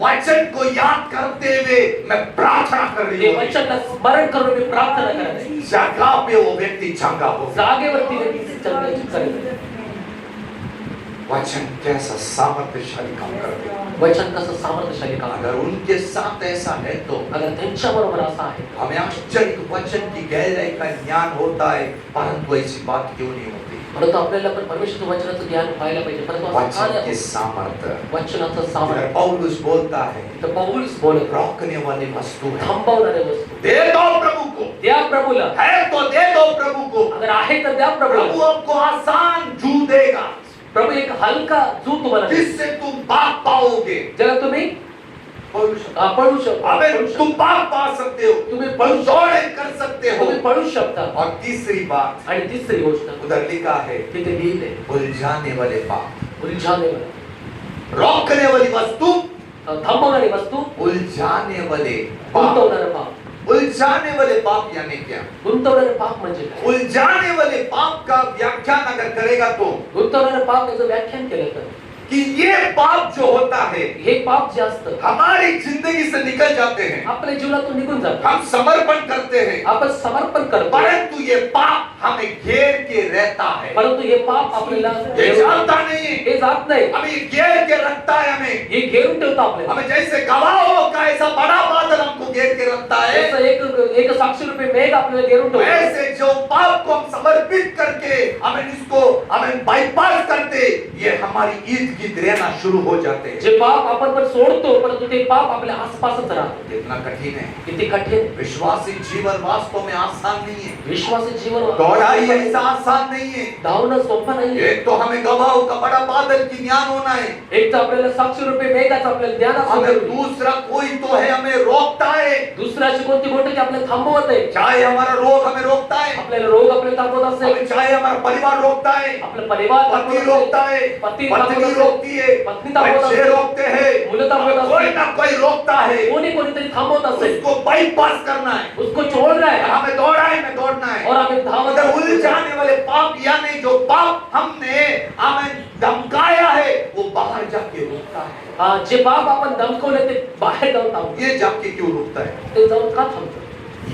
वचन को याद करते हुए मैं प्रार्थना कर रही हे हूँ। वचन स्मरण करून मी प्रार्थना करते. जगह पे वो व्यक्ति चंगा हो। जागेवरती व्यक्ती चंद्राची करेल. वचन कैसा सामर्थ्यशाली काम करते हैं। वचन कसं सामर्थ्यशाली काम अगर उनके साथ ऐसा है तो अगर त्यांच्या बरोबर असं आहे हमें आश्चर्य वचन की गहराई का ज्ञान होता है, परंतु ऐसी बात क्यों नहीं होती। परंतु आपल्याला पण परमेश्वराच्या वचनाचं ज्ञान व्हायला पाहिजे. परंतु असं का वचन नाही के होत? सामर्थ्य। वचनाचं अगर सामर्थ्य. पौलुस बोलता है तर पौलुस बोलत रोकने वाली वस्तु है, थांबवणारे वस्तू दे दो प्रभु को। द्या प्रभूला. है तो दे दो प्रभु को। अगर आहे तर द्या प्रभु प्रभूला. आपको आसान जू देगा प्रभु एक हलका जू तुम्हाला देईल. जिससे तुम भाग पाओगे। ज्याला तुम्ही और पळू शकता पळू शकता, आमेन पळू तुम शकता. भाग पा सकते हो तुम्ही तुम पळू दौड़ कर सकते हो तुम्ही पळू शकता. और तीसरी बात आणि तिसरी गोष्ट उधर लिखा है तिथे लिहिले उलझाने वाले पाप उलझाने वाला, रोकने वाली वस्तु थांबवणारी वस्तू, उलझाने वाले पाप गुंतवणारे पाप. उलझाने वाले पाप यानी क्या गुंतवणारे पाप म्हणजे काय? उलझाने वाले पाप का व्याख्यान अगर करेगा तो गुंतवणारे पाप याचं व्याख्यान केलं तर कि ये पाप जो होता है हे पाप जे असतं हमारी जिंदगी से निकल जाते हैं आपल्या जीवनातून निघून जातं. हम समर्पण करते हैं आपण समर्पण करतो, परंतु ये पाप हमें घेर के रहता है परंतु हे पाप आपल्याला ये जाता नहीं है हे जात नाही. हमें ये घेर के रखता है हमें हे घेरून ठेवतो आपल्याला. हमें जैसे गवाहों का ऐसा बड़ा बादल हमको घेर के रखता है जसं एक 700 रुपये मेघ आपल्याला घेरून ठेवतो. ऐसे जो पाप को हम समर्पित करके हमें इसको हमें बाईपास करते ये हमारी ईद गिर्द रहना शुरू हो जाते हैं जे पाप आपण पण सोडतो, परंतु ते पाप आपल्या आसपासच राहतो. कितना कठिन है किती कठीण. विश्वासी जीवन वास्तव में आसान नहीं है विश्वासी जीवन दौड़ाई ऐसा आसान नहीं है धावणं सोपं नाही. एक तो हमें गवाहों का बड़ा बादल की ज्ञान होना है एक तर आपल्याला 700 रुपये मेघाचं आपल्याला ज्ञान असणं अगर जरुरी आहे. दूसरा कोई तो है हमें रोकता है दुसऱ्याची कोणती गोष्ट की आपल्याला थांबवत आहे. चाहे हमारा रोग हमें रोकता है आपल्याला रोग आपल्याला थांबवत असेल, हमें चाहे हमारा परिवार रोकता है आपला परिवार पति थांबवत रोकता असेल, है पत्नी पत्नी थांबवत रोकती है असेल, पत्नी थांबवत बच्चे असेल, रोकते हैं मुलं थांबवत कोई असेल, ना कोई रोकता है कोणी कोणीतरी थांबवत असेल, उसको बाईपास करना है उसको छोड़ना है हमें दौड़ाई में दौड़ना है और हमें धावत अगर असेल. उलझाने वाले पाप यानी जो पाप हमने हमें धमकाया है वो बाहर जाके रुकता है जे पाप आपण धमकवले ते बाहेर जाऊन थांबतो. ये जाके क्यों रुकता है ते जाऊन का थांबतो?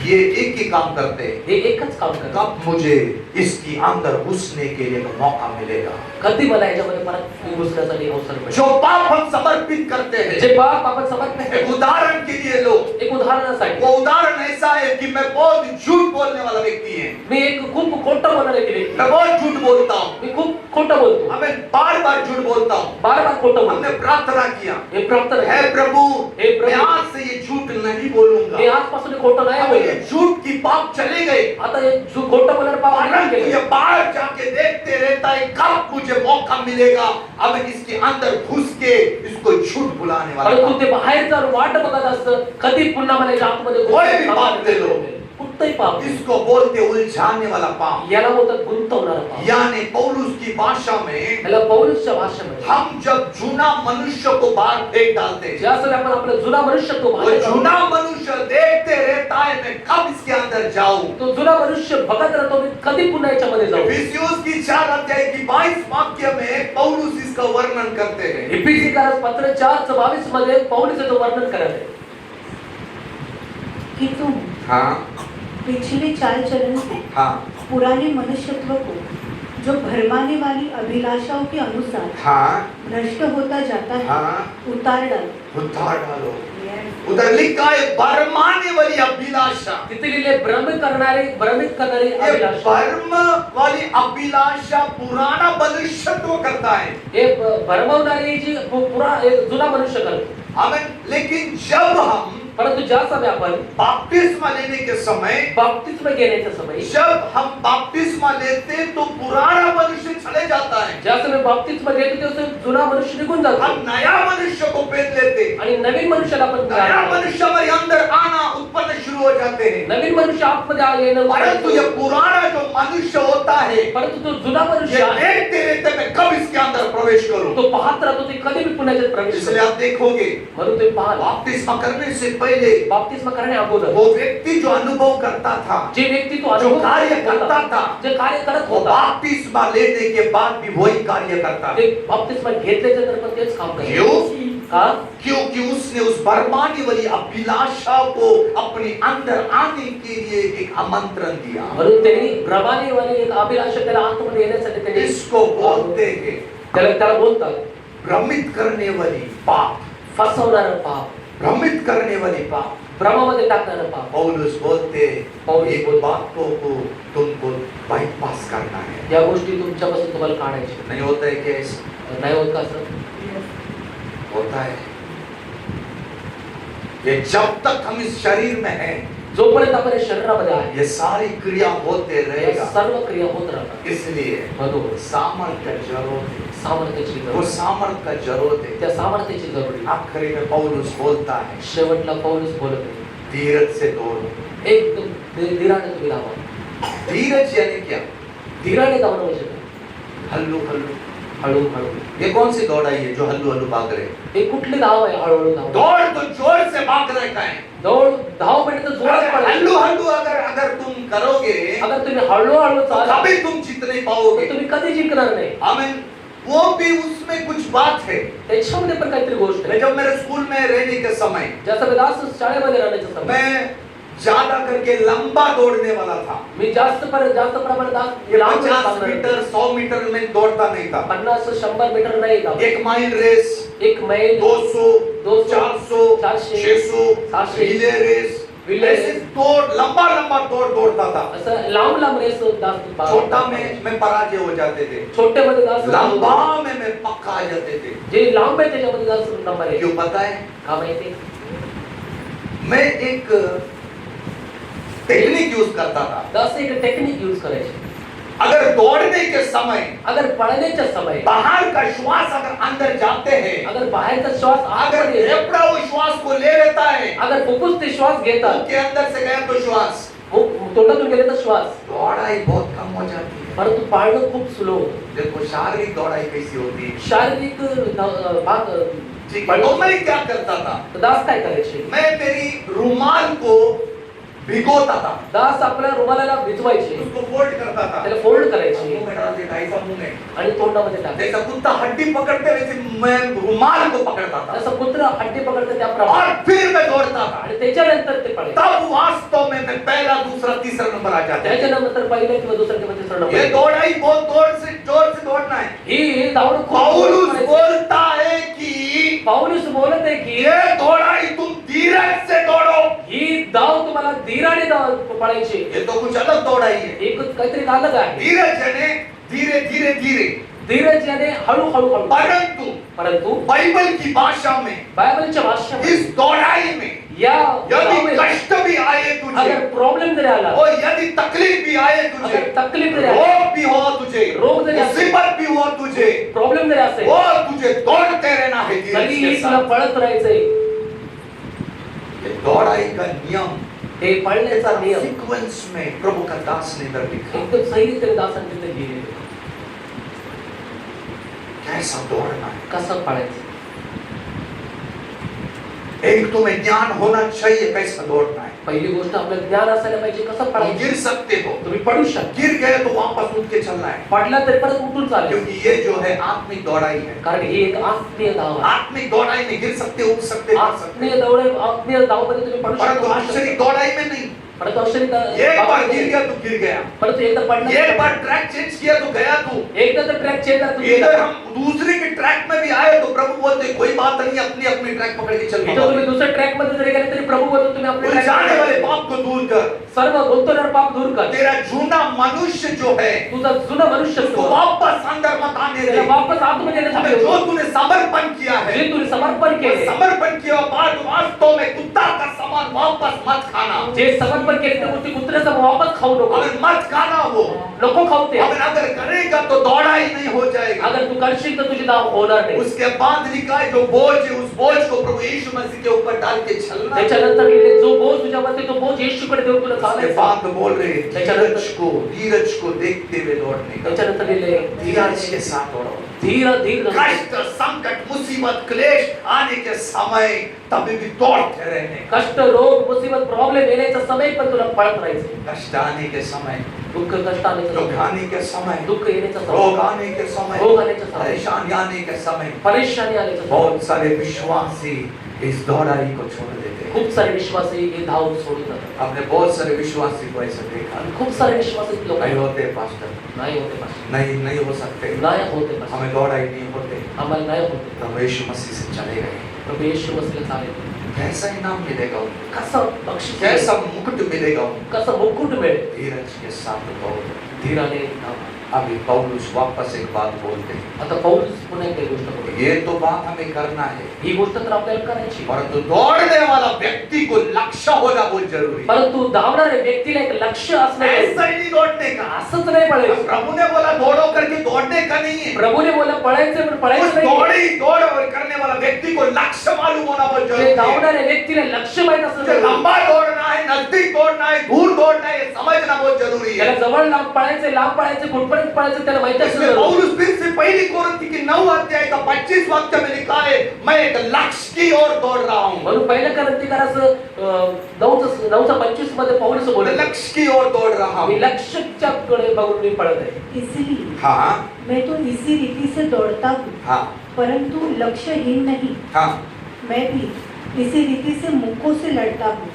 ये एक ही काम करते हैं हे एकच काम करतो. कब मुझे इसकी अंदर घुसने के लिए मौका मिलेगा कधी मला याच्यामध्ये परत घुसण्यासाठी अवसर मिळेल. जो पाप हम समर्पित करते जे हैं पाप आपण समर्पित एक करतो, उदाहरण के लिए लो एक उदाहरणासाठी वो उदाहरण ऐसा है कि मैं बहुत झूठ बोलने वाला व्यक्ति है मी एक खूप खोटं बोलणारे व्यक्ती, मैं बहुत झूठ बोलता हूँ मी खूप खोटं बोलतो, हमें बार बार झूठ बोलता हूँ बार बार खोटं हमने बोलतो. प्रार्थना किया हे प्रार्थना है आहे. प्रभु हे प्रभु, मैं आज से ये झूठ नहीं बोलूंगा मी आजपासून हे खोटं नाही अब ये बोलत. झूठ की पाप चले गए आता हे खोटं बोलणारे पाप निघून परंतु गेले. ये बाहर जाके देखते रहता है कब मुझे मौका मिलेगा अब इसके अंदर घुस के इसको झूठ बुलाने वाला परंतु काम. ते बाहेर जर वाट बघत असतं कधी पुन्हा मला याच्या आतमध्ये कोई भी पाप ले लो. कुठतंही पाप इसको बोलते उलझाने वाला पाप याला बोलतात गुंतवणारा पाप. यानी पौलुस की भाषा में याला पौलुसच्या भाषेमध्ये हम जब जुना मनुष्य को बाहर फेंक डालते हैं ज्यासाठी आपण आपला जुना मनुष्य तो वो बाहेर काढतो. जुना मनुष्य देखते रहता है मैं कब इसके अंदर जाऊं तो जुना मनुष्य बघत राहतो मी कधी पुन्हा याच्यामध्ये जाऊ. इफिसियोस की 4 अध्याय की 22 वाक्य में पौलुस इसका वर्णन करते हैं इफिसीकरस पत्र 4:22 मध्ये पौलुस याचं वर्णन करत आहे कि तुम हाँ पिछले चाल चलन से हाँ पुराने मनुष्यत्व को जो भरमाने वाली अभिलाषाओं के अनुसार हाँ भ्रष्ट होता जाता है हाँ उतार डालो. उद्धार डालो उधर लिखा है भरमाने वाली अभिलाषा तिथे लिहिले भ्रमित करणारी ये अभिलाषा. भरम वाली अभिलाषा पुराना मनुष्यत्व करता है हे भरमवणारी जी जुना मनुष्य करतो. आमीन लेकिन जब हम परंतु ज्या समय आपण बपतिस्मा लेने के समय बाप्तिस्म घेण्याच्या समय जब हम बपतिस्मा लेते तो पुराना मनुष्य चले जाता है ज्या समय बाप्तिस्म घेतो त्या समय जुना मनुष्य निघून जातो हम नया मनुष्य को पहन लेते आणि नवीन मनुष्याला आपण नया मनुष्य हमारे अंदर आना उत्पन्न शुरू हो जाते हैं नवीन मनुष्य आतमध्ये येणं परंतु ये पुराना जो मनुष्य होता है परंतु तो जुना ये मनुष्य आहे, देखते रहते मैं कब इसके अंदर प्रवेश करूं तो पाहत राहतो ते कधी भी पुन्हा याच्यात प्रवेश इसलिए करतो. आप देखोगे म्हणून ते पाहा बपतिस्मा करने से पहले बाप्तिस्म करण्या अगोदर वो व्यक्ति जो अनुभव करता था जे व्यक्ति तो जो अनुभव कार्य करत करता होता, था जे कार्य करत वो होता बपतिस्मा लेने के बाद भी वही कार्य करता ते है बाप्तिस्म घेतल्याच्या नंतर पण तेच काम क्यों? करतो. का क्योंकि उसने उस भरमाने वाली अभिलाषा को अपने अंदर आने के लिए एक आमंत्रण दिया म्हणून त्यांनी भ्रमाने वाली एक अभिलाषा त्याला आतमध्ये येण्यासाठी त्यांनी इसको बोलते हैं त्याला बोलतात भ्रमित करने वाली पाप फसवणारं पाप, भ्रमित करने वाली पाप भ्रमामध्ये टाकणारं पाप. पौलुस बोलते पौलुस एक बोलते, बातों को तुमको बाईपास करना है या गोष्टी तुमच्यापासून तुम्हाला काढायच्या नहीं होता है कैसे नाही होत का असं? होता है ये जब तक हम इस शरीर में हैं जोपर्यंत आपण या शरीरामध्ये आहे ये सारी क्रिया होते या रहेगा। सर्व क्रिया होत राहतात इसलिए बरोबर सामर्थ्य जरूरत है, सामर्थ्याची वो गरज सामर्थ्य का जरूरत है। त्या सामर्थ्याची जरुरी आखिरी में पौलुस बोलता है, शेवटला पौलुस बोलत आहे धीरज से दौड़ो। एकदम धीराने तुम्ही धावा धीरज यानी क्या? धीराने धावणं म्हणजे काय? हल्लू हल्लू। हळूहळू ये कौन सी दौड़ाई है जो हल्लू हल्लू भाग रहे? हे कुठली धाव आहे हळूहळू धाव दौड़ तो जोर से भाग रहे का है। दौड धाव म्हणजे तर जोरात अगर पडायचं हल्लू हल्लू अगर तुम करोगे अगर तुम्ही हळूहळू तो चालाल कभी तुम जीत नहीं तर पाओगे। तुम्ही कधी जिंकणार नाही आमीन। वो भी उसमें कुछ बात है। त्याच्यामध्ये पण काहीतरी गोष्ट मैं आहे जब मेरे स्कूल में रहने के समय जसं मी दास शाळेमध्ये राहण्याचा समय मैं ज्यादा करके लंबा दौड़ने वाला था। मी जास्त प्रमाणात दास ये लांब 50 मीटर 100 मीटर में दौड़ता नहीं था। 50-100 मीटर नाही धाव 1 माइल रेस, 1 मैल 200, 200, 400, 400, 600, 700, रिले रेस, रिले ऐसे रेस। दौड़ लंबा लंबा दौड़ता था। असं लांब लांब रेस दास छोटा में मैं पराजय हो जाते थे, छोट्यामध्ये दास लंबा में मैं पक्का आ जाते थे। जे लांब आहे त्याच्यामध्ये दास नंबर आहे क्यों पता है? का माहिती मैं एक टेक्निक यूज करता था। दास एक टेक्निक यूज करायची अगर दौड़ने के समय अगर पळण्याच्या समय बाहर का श्वास अगर अंदर जाते हैं, अगर बाहेरचा श्वास अगर आतमध्ये येतो, फेफड़ा वो श्वास को ले लेता है, अगर फुफ्फुस ते श्वास घेतात मुंह के अंदर से गया तो श्वास, तोंडातून गेले तर श्वास दौड़ाई बहुत कम हो जाती है। परंतु पाळणं खूप स्लो होतं देखो शारीरिक दौड़ाई कैसी होती है। शारीरिक भाग ठीक है, तो मैं क्या करता था? दास काय करायचे मैं मेरी रुमाल को भिगोता था, दास आपल्या रुमालाला भिजवायचे उसको फोल्ड करता था, त्याला फोल्ड करायचे मुंह में डाल देता, ऐसा मुंह में, आणि तोंडामध्ये टाकायचे जैसा कुत्ता हड्डी पकड़ते वैसे मैं रुमाल को पकड़ता था जसं कुत्रा हड्डी पकडतं त्याप्रमाणे और फिर मैं दौड़ता था। आणि त्याच्यानंतर ते पळायचे तब वास्तव में मैं पहला दूसरा तीसरा नंबर आ जाता है। त्याच्यानंतर पहिला किंवा दुसरा किंवा तिसरा ये नंबर दौड़ाई बहुत जोर से दौड़ना है। ही धावणं खूप पौलुस करायचं. बोलता है कि पौलुस बोलत आहे की ये दौड़ाई तुम धीरज से दौड़ो। ही धाव तुम्हाला धीराने पळायची ये तो कुछ अलग दौड़ाई है। एक काहीतरी अलग आहे धीरज यानी धीरे धीरे धीरे, धीरज याने हळूहळू हळू परंतु बाइबल की भाषा में बायबलच्या भाषेमध्ये इस दौड़ाई में या यदि धावेत कष्ट भी आए तुझे अगर प्रॉब्लेम जरी आला और यदि तकलीफ भी आए तुझे, अगर तकलीफ जरी आली रोग भी हो तुझे, रोग जरी असेल, मुसीबत भी हो तुझे, प्रॉब्लेम जरी असेल वो तुझे दौड़ते रहना है धीरज के तरीही तुला साथ। पळत राहायचंय ये दौड़ाई का नियम हे पळण्याचा नियम सीक्वेंस में प्रभु का दास ने इधर लिखा। एकदम सही रीतीने दासांनी तिथे लिहिलेलं आहे. कैसा दौड़ना है? कसं पळायचं एक तुम्हें ज्ञान होना चाहिए कैसा दौड़ना है। पहिली गोष्ट आपल्याला ज्ञान असायला पाहिजे कसं तुम पळायचं गिर सकते हो, तुम्ही पडू शकता गिर गए तो वापस उठ के चलना है, पडला तरी परत उठून चालेल क्योंकि ये जो है आत्मिक दौड़ाई है। कारण ही एक आत्मीय धाव आहे आत्मिक दौड़ाई में गिर सकते, उठ सकते, पड़ सकते, आत्मीय धावमध्ये तुम्ही पडू परंतु शकता आश्चर्य दौड़ाई में नहीं। परंतु अक्षरी एक बार गिर गया तो गिर गया, परंतु एकदा पडला एक बार ट्रैक चेंज किया तो गया तू। एकदा तर ट्रॅक चेंज इधर हम दूसरे के ट्रैक में भी आए तो प्रभु बोलते कोई बात नहीं, अपनी अपनी ट्रैक पकड़ के चल इथं तुम्ही दुसऱ्या ट्रॅक मध्ये जरी गेले तरी प्रभु बोलतो तुम्ही आपल्या जाने track वाले मध्ये पाप को दूर कर। सर्व गुंतवणारे पाप दूर कर तेरा झूठा मनुष्य जो है तुझा जुना मनुष्य उसको वापस अंदर मत आने दे। त्याला वापस आतमध्ये येण्यासाठी हमें जो बोलतो. तूने समर्पण किया है, जे तूने समर्पण केले समर्पण किया बाद वास्तव में कुत्ता का समान वापस मत खाना। जे समर्पण केले त्या गोष्टी कुत्र्याचा वापस खाऊ नको अगर मत खाना वो, नको खाऊ ते अगर अगर करेगा तो दौड़ाई नहीं हो जाएगा। अगर तू करशील तर तुझी धाव होणार नाही उसके बाद लिखा है जो बोझ है उस बोझ को प्रभु यीशु मसीह के ऊपर डाल के चलना। त्याच्यानंतर लिहिले जो बोझ तुझ्यावरती तो बोझ येशूकडे देऊन तुला उसके चालायचं बाद बोल रहे हैं, धीरज को देखते हुए दौड़ने का। त्याच्यानंतर लिहिले धीरज के साथ दौड़ो। धीर धीर कष्ट संकट मुसीबत क्लेश आने के समय तभी भी दौड़ते रहने का। कष्ट रोग मुसीबत प्रॉब्लेम येण्याचा समय पण तुला पळत राहायचं कष्ट आने के समय, दुःख कष्ट आण्याचा दुख समय आने के समय, दुःख येण्याचा रोग समय आने के समय, रोग आण्याचा समय परेशानी आने के समय परेशानी आल्याचा समय बहुत सारे विश्वासी इस दौड़ाई को छोड़ देते हैं। खूप सारे विश्वासी हे धाव सोडून जातात आपने बहुत सारे विश्वासी को ऐसे देखा। आणि खूप सारे विश्वासी लोक नहीं होते पास्टर, नाही होते पास्टर नहीं नहीं हो सकते, नाही होते पास्टर हमें दौड़ाई नहीं होते। आम्हाला नाही होते प्रभु यीशु मसीह से चले गए। प्रभू येशू मसीह चालेल कैसा इनाम मिलेगा उनको, कसं बक्षीस कैसा मुकुट मिलेगा उनको। कसं मुकुट मिळेल धीरज के साथ दौड़ो। धीराने धावा अभी पौलुस वापस एक बात बोलते हैं, आता पौलुस पुन्हा एक गोष्ट बोलतो. ये तो बात हमें करना है, ही गोष्ट तर आपल्याला करायची, परंतु दौड़ने वाला व्यक्ति को लक्ष्य होना बहुत जरूरी है. परंतु धावणाऱ्या व्यक्तीला एक लक्ष्य असणं ऐसा गरजेचं आहे. ही नहीं दौड़ने का. असंच नाही पळायचं. प्रभु ने बोला दौड़ो करके दौड़ने का नहीं है. प्रभूने बोला पळायचं पण उस पळायचं नाही. दौड़ी दौड़ और करने वाला व्यक्ति को लक्ष्य मालूम होना बहुत ते जरूरी है. धावणाऱ्या व्यक्तीला लक्ष्य माहित असणं मुझे गरजेचं आहे. लंबा दौड़ना है, नजदीक दौड़ना है, दूर दौड़ना है, ये समझना बहुत जरूरी त्याला है. जवळ लांब पळायचं, लांब पळायचं, कुठपर्यंत पळायचं त्याला माहित असणं इसलिए गरजेचं आहे. पौलुस फिर से पहली कोरिन्थी की 9 अध्याय का 25 वाक्य में लिखा है, मैं एक लक्ष्य की ओर दौड़ रहा हूं. म्हणून पहिल्या करंतीकाराचं 9:25 मध्ये पौलुस मैं बोलतो, लक्ष्य की ओर दौड़ रहा मी हूं. लक्ष्याच्या कडे बघून मी पळत आहे. इसलिए हाँ मैं तो इसी रीति से दौड़ता हूँ, हाँ परंतु लक्ष्यहीन नहीं. हाँ. मैं भी इसी रीति से मुक्कों से लड़ता हूँ.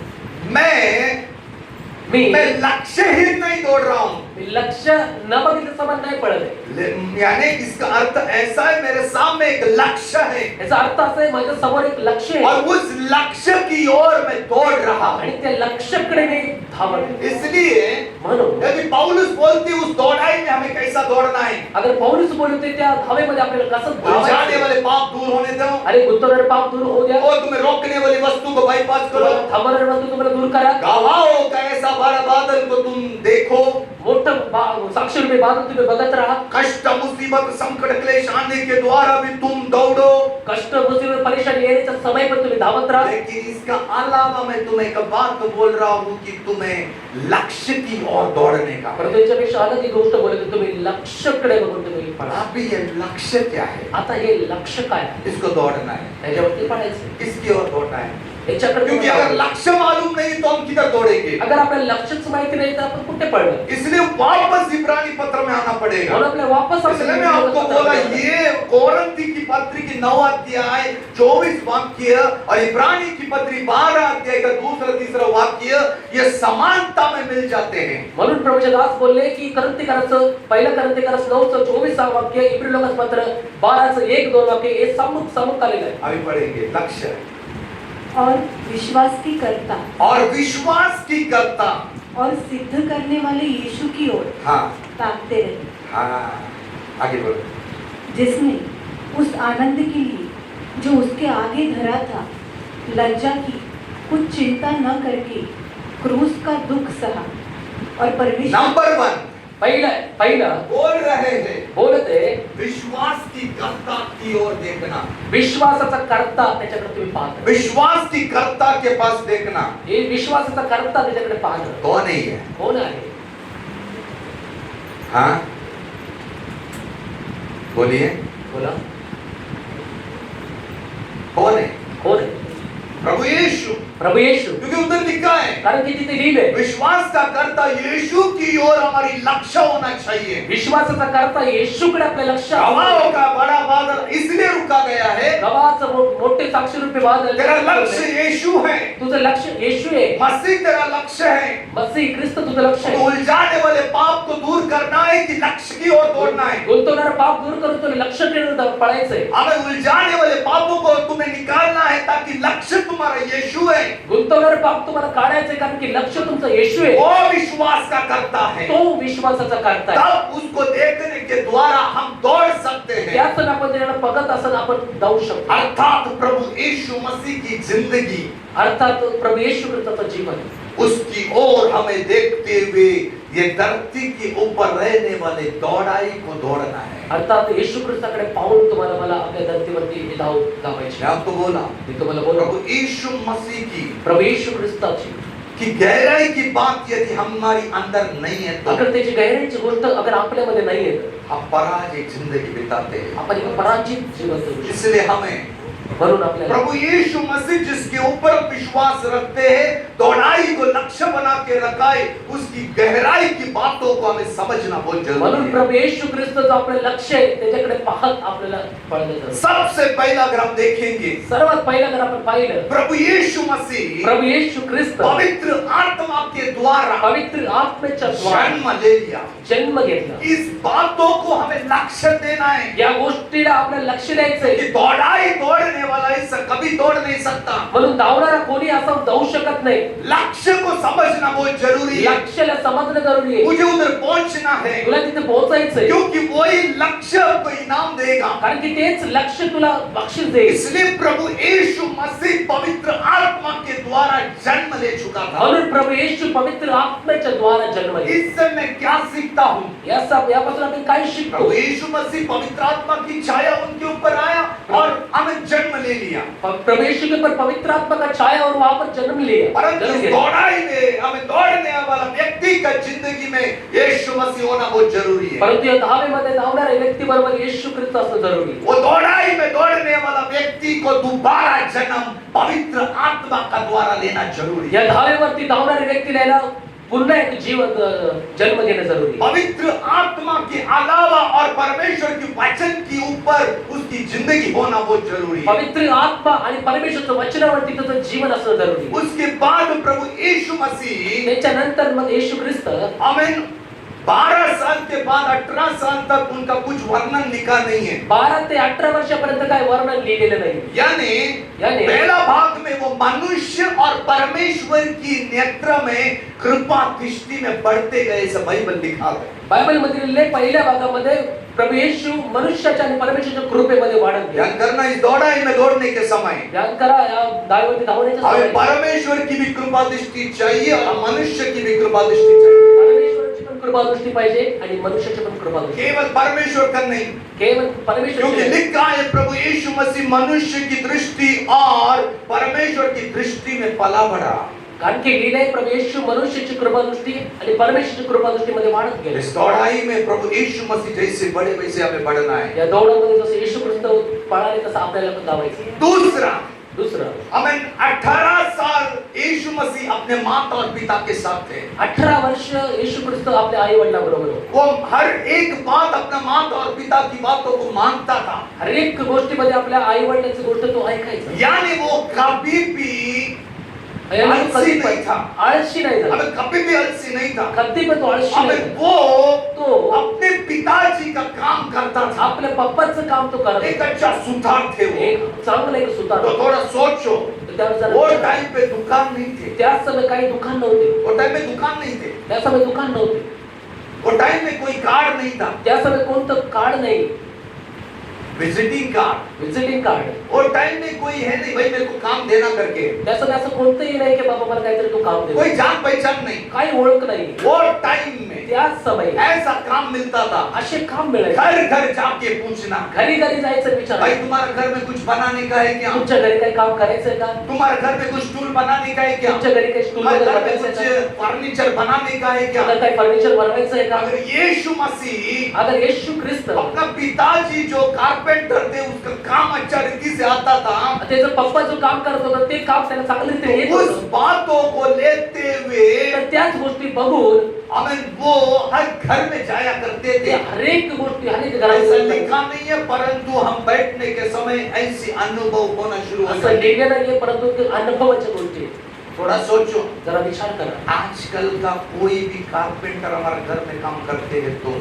मी मैं लक्ष्यहीन नहीं दौड़ रहा हूं. मी लक्ष्य न बघितलं समान नाही पळत आहे. यानी इसका अर्थ ऐसा है, मेरे सामने एक लक्ष्य है याचा अर्थ असा आहे माझ्या समोर एक लक्ष्य आहे और उस लक्ष्य की ओर मैं दौड़ रहा हूं. आणि त्या लक्ष्याकडे मी धावत आहे. इसलिए म्हणून यदि पौलुस बोलती उस दौड़ाई में हमें कैसा दौड़ना है, अगर पौलुस बोलते त्या धावेमध्ये आपल्याला कसं उलझाने धावायचं, वाले पाप दूर होने दो अरे गुंतवणारे पाप दूर होऊ द्या, और तुम्हें रोकने वाली वस्तु को बाईपास करो. थांबणारे वस्तू तुम्हाला दूर करा. गवाहों का ऐसा बड़ा बादल को तुम देखो. मोठं साक्षी रूपी बादल तुम्ही बघत राहा. कष्ट मुसीबत संकट क्लेश आने के द्वारा भी तुम दौड़ो. कष्ट मुसीबत परेशानी येण्याच्या समय पण तुम्ही धावत राहा. लेकिन इसका अलावा मैं तुम्हें एक बात बोल रहा हूँ कि तुम्हें लक्ष्य की ओर दौड़ने का. परंतु याच्यापेक्षा अलग ही गोष्ट बोलते, तुम्ही लक्ष्याकडे बघून तुम्ही पळा. अभी ये लक्ष्य क्या है? आता हे लक्ष्य काय आहे? इसको दौड़ना है. त्याच्यावरती पळायचं. किसकी ओर दौड़ना है? याच्याकडे क्योंकि अगर लक्ष्य मालूम नहीं तो हम किधर दौड़ेंगे? अगर आपल्याला लक्ष्यच माहिती नाही तर आपण कुठे पळणार? इसलिए वापस इब्रानी पत्र में आना पड़ेगा. म्हणून आपल्याला वापस इसलिए मैं आपको बोला ये कोरिन्थी की पत्री की 9 अध्याय 24 वाक्य और इब्रानी की पत्री 12 अध्याय का दूसरा तीसरा वाक्य ये समानता में मिल जाते हैं. म्हणून प्रभूचे दास बोलले की करंतीकाराचं पहिलं करंतीकाराचं 9:24 वाक्य, इब्री लोकांचं पत्र 12चं 1-2 वाक्य हे समुख आलेलं आहे. अभी पढ़ेंगे. लक्ष्य और विश्वास की कर्ता और विश्वास की कर्ता. और सिद्ध करने वाले यीशु की ओर हाँ ताकते रहे, हाँ आगे बढ़ो. जिसने उस आनंद के लिए जो उसके आगे धरा था लज्जा की कुछ चिंता न करके क्रूस का दुख सहा और परमेश्वर नंबर 1 पहिलं बोल रहे हैं बोलते विश्वास की कर्ता की ओर देखना. विश्वासाचा कर्ता त्याच्याकडे तुम्ही पाहता. विश्वास की कर्ता के पास देखना. हे विश्वासाचा कर्ता त्याच्याकडे पाहता. कौन है ये? कोण आहे? हाँ बोलिए. बोला कौन है? कोण आहे? प्रभु यीशु. प्रभु येशू. क्योंकि उधर लिखा है कारण की तिथे लिहिलंय विश्वास का कर्ता यीशु की ओर हमारी लक्ष्य होना चाहिए. विश्वासाचा कर्ता येशूकडे आपलं लक्ष गवाहों का बड़ा बादल इसलिए रुका गया है. गव्हाचं मोठे साक्षी रूपी बादल. तेरा लक्ष्य यीशु है. तुझं लक्ष येशू आहे. मसीह तेरा लक्ष्य है. मसीह ख्रिस्त तुझं लक्ष तो आहे. उलझाने वाले पाप को दूर करना है कि लक्ष्य की ओर दौड़ना है? गुंतवणारा पाप दूर करून तुला लक्ष ठेवून पळायचंय. हमें उलझाने वाले पापों को तुम्हें निकालना है ताकि लक्ष्य तुम्हारा यीशु है. गुंतवणारे पाप तुम्हाला काढायचंय कारण की लक्ष तुमचं येशू आहे. वो विश्वास का करता है. तो विश्वासाचा कर्ता आहे. तब उसको देखने के द्वारा हम दौड़ सकते हैं. त्याच आपण त्याला बघत असताना आपण जाऊ शकतो. अर्थात प्रभु यीशु मसीह की जिंदगी अर्थात प्रभू येशू ख्रिस्ताचं जीवन उसकी ओर हमें देखते हुए ये धरती के ऊपर रहने वाले दौड़ाई को दौड़ना है. अर्थात येशू ख्रिस्ताकडे पाहून तुम्हाला मला आपल्या धरतीवरती धावायची. मैं आपको बोला मी तुम्हाला बोललो प्रभु यीशु मसीह की प्रभू येशू ख्रिस्ताची कि गहराई की बात यदि हमारी अंदर नहीं है तो अगर त्याची गहराईची गोष्ट अगर आपल्यामध्ये नाहीये तर हम पराजय जिंदगी बिताते हैं. आपण एक पराजित जीवन जगू शकतो. इसलिए हमें म्हणून आपल्याला प्रभु यीशु मसीह जिसके ऊपर विश्वास रखते हैं, दौड़ाई को लक्ष्य बना के रखा है, उसकी गहराई की बातों को हमें समझना बहुत जरूरी म्हणून है. प्रभू येशू ख्रिस्त जो आपलं लक्ष आहे त्याच्याकडे पाहत आपल्याला पळलं जातं. सबसे पहला अगर हम देखेंगे सर्वात पहिला जर आपण पाहिलं प्रभु यीशु मसीह प्रभू येशू ख्रिस्त पवित्र आत्मा के द्वारा पवित्र आत्मेच्या द्वारे जन्म ले लिया. जन्म घेतला. इस बातों को हमें लक्ष्य देना है या गोष्टीला आपल्याला लक्ष द्यायचंय कि दौड़ाई दौड़ दौड़ने वाला इससे कभी दौड़ नहीं सकता। म्हणून धावणारा कोणी असं धावू शकत नाही. लक्ष्य को समझना बहुत जरूरी है। लक्ष्याला समजणं जरुरी आहे. मुझे उधर पहुंचना है, तुला तिथे पोहोचायचंय, क्योंकि वही लक्ष्य को इनाम देगा। कारण की तेच लक्ष्य तुला बक्षीस देईल. इसलिए प्रभु यीशु मसीह पवित्र आत्मा के द्वारा जन्म ले चुका था। म्हणून प्रभू येशू पवित्र आत्म्याच्या द्वारा जन्मले. इससे मैं क्या सीखता हूँ? यापासून आपण काय शिकतो? प्रभु यीशु मसीह पवित्र आत्मा की छाया उनके ऊपर आया और हमें जन्म ले लिया। प्रभु येशू के ऊपर पवित्र आत्मा का छाया और वहां पर जन्म लिया. परंतु जन्म इस लिया. दौड़ाई में हमें दौड़ने वाला व्यक्ति का जिंदगी में यीशु मसीह होना बहुत जरूरी है। परंतु या धावेमध्ये धावणाऱ्या व्यक्ती बरोबर येशू ख्रिस्त असणं जरुरी आहे. वो दौड़ाई में दौड़ने वाला व्यक्ति को दोबारा जन्म पवित्र आत्मा का द्वारा लेना जरूरी है। या धावेवरती धावणाऱ्या व्यक्तीला याला पुन्हा एक जीवन जन्म घेणं जरुरी आहे. पवित्र आत्मा के अलावा और परमेश्वर के वचन के ऊपर उसकी जिंदगी होना बहुत जरूरी है। पवित्र आत्मा आणि परमेश्वराच्या वचनावरती त्याचं जीवन असणं जरुरी आहे. उसके बाद प्रभु यीशु मसीह त्याच्यानंतर मग येशू ख्रिस्त आमीन 12 साल के बाद 18 साल तक उनका कुछ वर्णन लिखा नहीं है। 12 ते 18 वर्षापर्यंत काय वर्णन लिहिलेलं नाही. यानी पहला भाग में वो मनुष्य और परमेश्वर की नेत्र में कृपा दृष्टि में बढ़ते गए, ऐसा बाइबल लिखा है। बायबल मधील पहिल्या भागामध्ये प्रभु येशू मनुष्याच्या आणि परमेश्वराच्या कृपेमध्ये वाढत गेला. ध्यान करना, इस दौड़ाई में दौड़ने के समय ध्यान करा, या धावेवरती धावण्याच्या हमें समय परमेश्वर की भी कृपा दृष्टि चाहिए और मनुष्य की भी कृपा दृष्टि चाहिए। परमेश्वराची पण कृपा दृष्टी पाहिजे आणि मनुष्याची पण कृपा दृष्टी. केवल परमेश्वर का नहीं, केवळ परमेश्वर क्योंकि लिखा है प्रभु यीशु मसीह मनुष्य की दृष्टि और परमेश्वर की दृष्टि में पला बढ़ा। कारण की लिहिलंय प्रभु येशू मनुष्याची कृपा दृष्टी आणि परमेश्वराची कृपा दृष्टीमध्ये वाढत गेले. इस दौड़ाई में प्रभु यीशु मसीह जैसे बड़े वैसे हमें बढ़ना है। या दौडामध्ये जसं येशू ख्रिस्त पळाले तसं आपल्याला पण धावायचं. दुसरं आमीन 18 साल यीशु मसीह अपने माता और पिता के साथ थे। 18 वर्ष येशू ख्रिस्त आपल्या आई वडिलांबरोबर होते. वो हर एक बात अपना माता और पिता की बातों को मानता था। हर एक गोष्टीमध्ये आपल्या आई वडिलांची गोष्ट तो ऐकायचा. यानी वो कभी भी आलसी नहीं था। आळशी नाही झाला. अबे कभी भी आलसी नहीं था। कधी पण तो आळशी अबे नाही. वो तो अपने पिताजी का काम करता था। आपल्या पप्पाचं काम तो करत एक होता. अच्छा सुथार थे वो। एक चांगलं एक सुतार. तो थोड़ा सोचो, त्यावेळेस वो जरा- टाइम पे दुकान नहीं थे। त्या समय काही दुकान नव्हते. वो टाइम में दुकान नहीं थे। त्या समय दुकान नव्हते. वो टाइम में कोई कार्ड नहीं था, त्या समय कोणतं कार्ड नाही, विजिटिंग कार्ड। Visiting card. वो टाइम में कोई है नहीं भाई मेरे को काम देना करके, त्या समय असं कोणतंही नाही की बाबा मला काहीतरी तू काम दे. कोई जान पहचान नहीं। काही ओळख नाही. वो टाइम में त्या समय ऐसा काम मिलता था, असे काम मिळायचे. घर घर जाके पूछना, घरी घरी जायचं भाई विचार. तुम्हारा घर में कुछ बनाने का है क्या? तुमच्या घरी काही काम करायचंय का? तुम्हारे घर में कुछ टूल बनाने का है क्या? तुमच्या घरी काही स्टूल तुम्हारे वगैरे घर में बनवायचंय कुछ का? फर्नीचर बनाने का है क्या? अगर काही फर्निचर बनवायचंय का? अगर यीशु मसीह अगर येशू ख्रिस्त अपना पिताजी जो कारपेंटर थे उसका काम अच्छा रीति से आता था, त्याचं पप्पा जो काम करत होता ते काम त्याला चांगलं रीतीने येत उस होतं. बातों को लेते हुए तर त्याच गोष्टी बघून आमीन वो हर घर में जाया करते ते थे। हरेक गोष्टी हरेक ऐसा घरात लिखा नहीं है, परंतु हम बैठने के समय ऐसी अनुभव होना शुरू हो असं जाते। लिहिलं नाहीये, परंतु ते अनुभवाच्या गोष्टी आहेत. थोड़ा सोचो, जरा विचार करा. आजकल का कोई भी कारपेंटर हमारे घर में काम करते हैं तो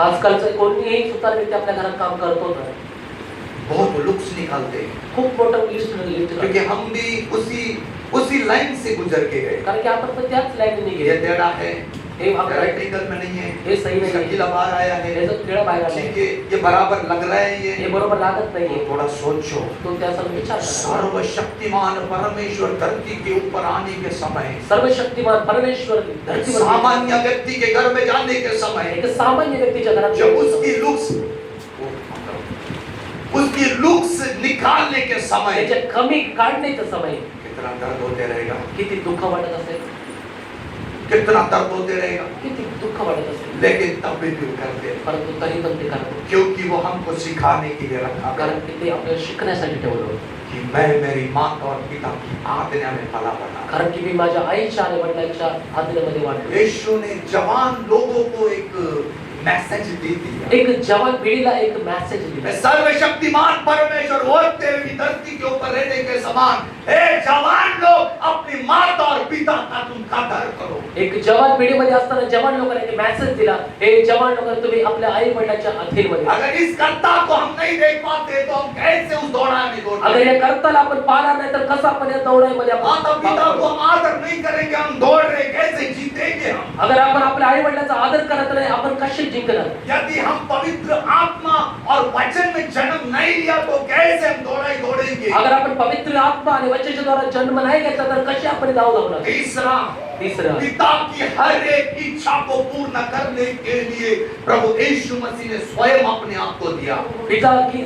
आजकालचं कोणीही सुतार व्यक्ती आपल्या घरात काम करतो ना, बहुत लुक्स निकालते हैं, खूप मोठं लिस्ट क्योंकि हम भी उसी लाइन से गुजर के गए। कारण की आपण पण त्याच लाईनने ये गेले. टेढ़ा है, हे भाग प्रैक्टिकल में नहीं है, हे सही इसका नाही. गीला बाहर आया है, याचं खेळ बाहेर आलाय. ठीक है, ये बराबर लग रहा है हे ये। बरोबर लागत नाहीये. थोड़ा सोचो, तो त्याचा विचार करा. सर्वशक्तिमान परमेश्वर धरती के ऊपर आने के समय, सर्वशक्तिमान परमेश्वर धरतीवर सामान्य व्यक्ति के घर में जाने के समय, एक सामान्य व्यक्तीच्या घरात जब उसकी लुक्स निकालने के समय त्याच्या कमी काढण्याचा समय कितना दर्द होते रहेगा, किती दुःख वाटत असेल, कितना दर्द होते रहेगा, किती दुःख वाटत असेल. लेकिन तब भी वो करते हैं, परंतु तरी पण ते करतो. क्योंकि वो हमको सिखाने के लिए रखा गया कारण की ते आपल्याला शिकण्यासाठी ठेवलं होतं. कि मैं मेरी माता और पिता की आज्ञा में पला बढ़ा। कारण की मी माझ्या आईच्या आणि वडिलांच्या आज्ञेमध्ये वाढलो. यीशु ने जवान लोगों को एक मैसेज दे दिया, एक जवान पिढीला एक मेसेज दिला. सर्वशक्तिमान परमेश्वर होते हुए धरती के ऊपर रहने के समान, हे जवान लोग अपनी माता और पिता का तुम कदर करो। एक जवान पिढीमध्ये असताना जवान लोकांना एक मेसेज दिला हे जवान लोक तुम्ही आपल्या आई वडिलांच्या अधीनमध्ये अगर इस कर्ता को हम नहीं देख पाते तो हम कैसे उस दौड़ा में दौड़ अगर या कर्ताला आपण पाहणार नाही तर कसं आपण या दौडामध्ये माता पिता को आपण हम आदर नहीं करेंगे, हम दौड़ रहे कैसे जीतेंगे हम? अगर आपण आपल्या आई वडिलांचा आदर करत नाही आपण कसे जिंकणार यदि हम पवित्र आत्मा और वचन में जन्म नहीं लिया तो कैसे हम दौड़ेंगे? अगर आपण पवित्र आत्मा आणि वचनाच्या द्वारा जन्म नाही घेतला तर कसे आपण धावणार? तीसरा तीसरा पिता की हर एक इच्छा को पूर्ण करने के लिए प्रभु यीशु मसीह ने स्वयं अपने आप को दिया।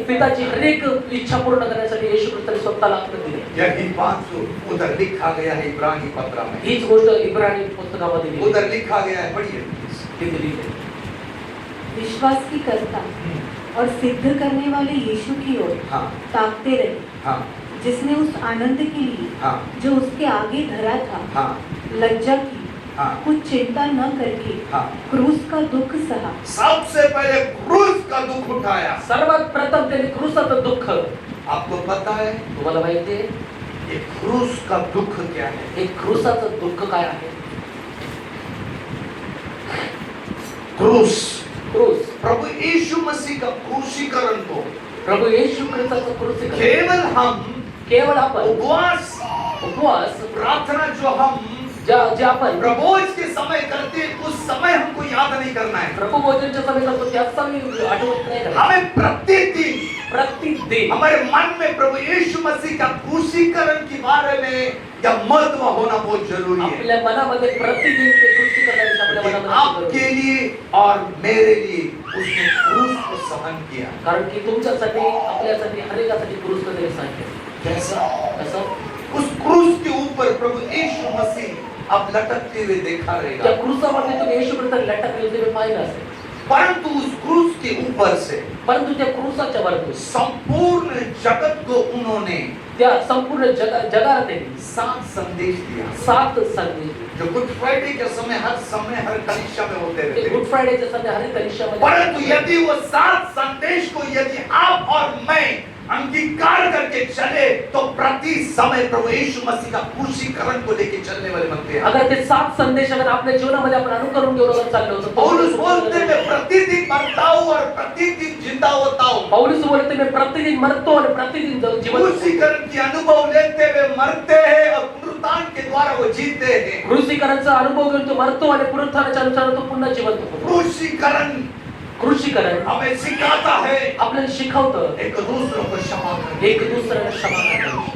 पिताची हर एक इच्छा पूर्ण करण्यासाठी येशू ख्रिस्ताने स्वतःला आपलं दिले। यही बात उधर लिखा गया है इब्रानी पत्र में, हीच गोष्ट इब्रानी पुस्तकामध्ये लिहिली उधर लिखा गया है, पढ़िए। तिथे लिहिली विश्वास की करता और सिद्ध करने वाले यीशु की ओर हाँ ताकते रहे, हाँ जिसने उस आनंद के लिए हाँ जो उसके आगे धरा था हाँ लज्जा की, हाँ कुछ चिंता न करके हाँ क्रूस का दुख सहा। सबसे पहले क्रूस का दुख उठाया। सर्वात प्रथम त्यांनी क्रूसाचं दुःख, आपको पता है तुम्हाला माहिती आहे ये क्रूस का दुख क्या है? हे क्रूसाचं दुःख काय आहे? क्रूस क्रूस प्रभु यीशु मसीह का क्रूसीकरण को प्रभु येशू ख्रिस्ताचं क्रूसीकरण केवल हम केवळ आपण उपवास प्रार्थना जो हम जे आपण प्रभोज के समय करते हैं, उस समय हमको याद नहीं करना है। प्रभु भोजनच्या समय करतो त्याच समय आठवत नाही करायचं। हमें प्रतिदिन प्रतिदिन हमारे मन में प्रभु यीशु मसीह का क्रूसीकरण के बारे में या महत्व होना बहुत जरूरी है। आपल्या मनामध्ये प्रतिदिन ते क्रूसीकरणाविषयी आपल्या लेकिन मनामध्ये आपके लिए और मेरे लिए उसने क्रूस को सहन किया। कारण की तुमच्यासाठी आपल्यासाठी हर एकासाठी क्रूस कधी सांगितलं कैसा? कसं? उस क्रूस के ऊपर प्रभु यीशु मसीह अब लटकते हुए देखा त्या रहेगा, क्रूसामध्ये तुम्ही येशू ख्रिस्त लटकलेले तुम्ही पाहिलं असेल, परंतु उस क्रूस के ऊपर से परंतु त्या क्रूसाच्या वरतून संपूर्ण जगत को उन्होंने त्या संपूर्ण जगाला त्यांनी 7 संदेश दिया, 7 संदेश दिले। जो गुड फ्राइडे के समय हर कलीसिया में होते ते रहते। गुड फ्रायडेच्या संडे हर कलिशामध्ये परंतु यदि वो 7 संदेश को यदि आप और मैं अंगीकार करके चले तो प्रति समय प्रभु यीशु मसीह का क्रूसीकरण को लेके चलने वाले बनते हैं। अगर ते 7 संदेश अगर आपल्या जीवनामध्ये आपण अनुकरण घेऊन चाललो तर पौलुस बोलते मैं प्रतिदिन मरता हूँ और प्रतिदिन जिंदा होता हूँ। पौलुस बोलते मैं प्रतिदिन मरतो और प्रतिदिन जीवन क्रूसीकरण की अनुभव लेते हुए मरते हैं और पुनरुत्थान के द्वारा वो जीते हैं। क्रूसीकरणाचा अनुभव घेऊन तो मरतो आणि पुनरुत्थानाच्या अनुसार तो पुन्हा जिवंत होतो। क्रूसीकरण हमें सिखाता है आपल्याला शिकवतं एक दूसरे को क्षमा करना। एक दुसऱ्याला क्षमा करण्याची।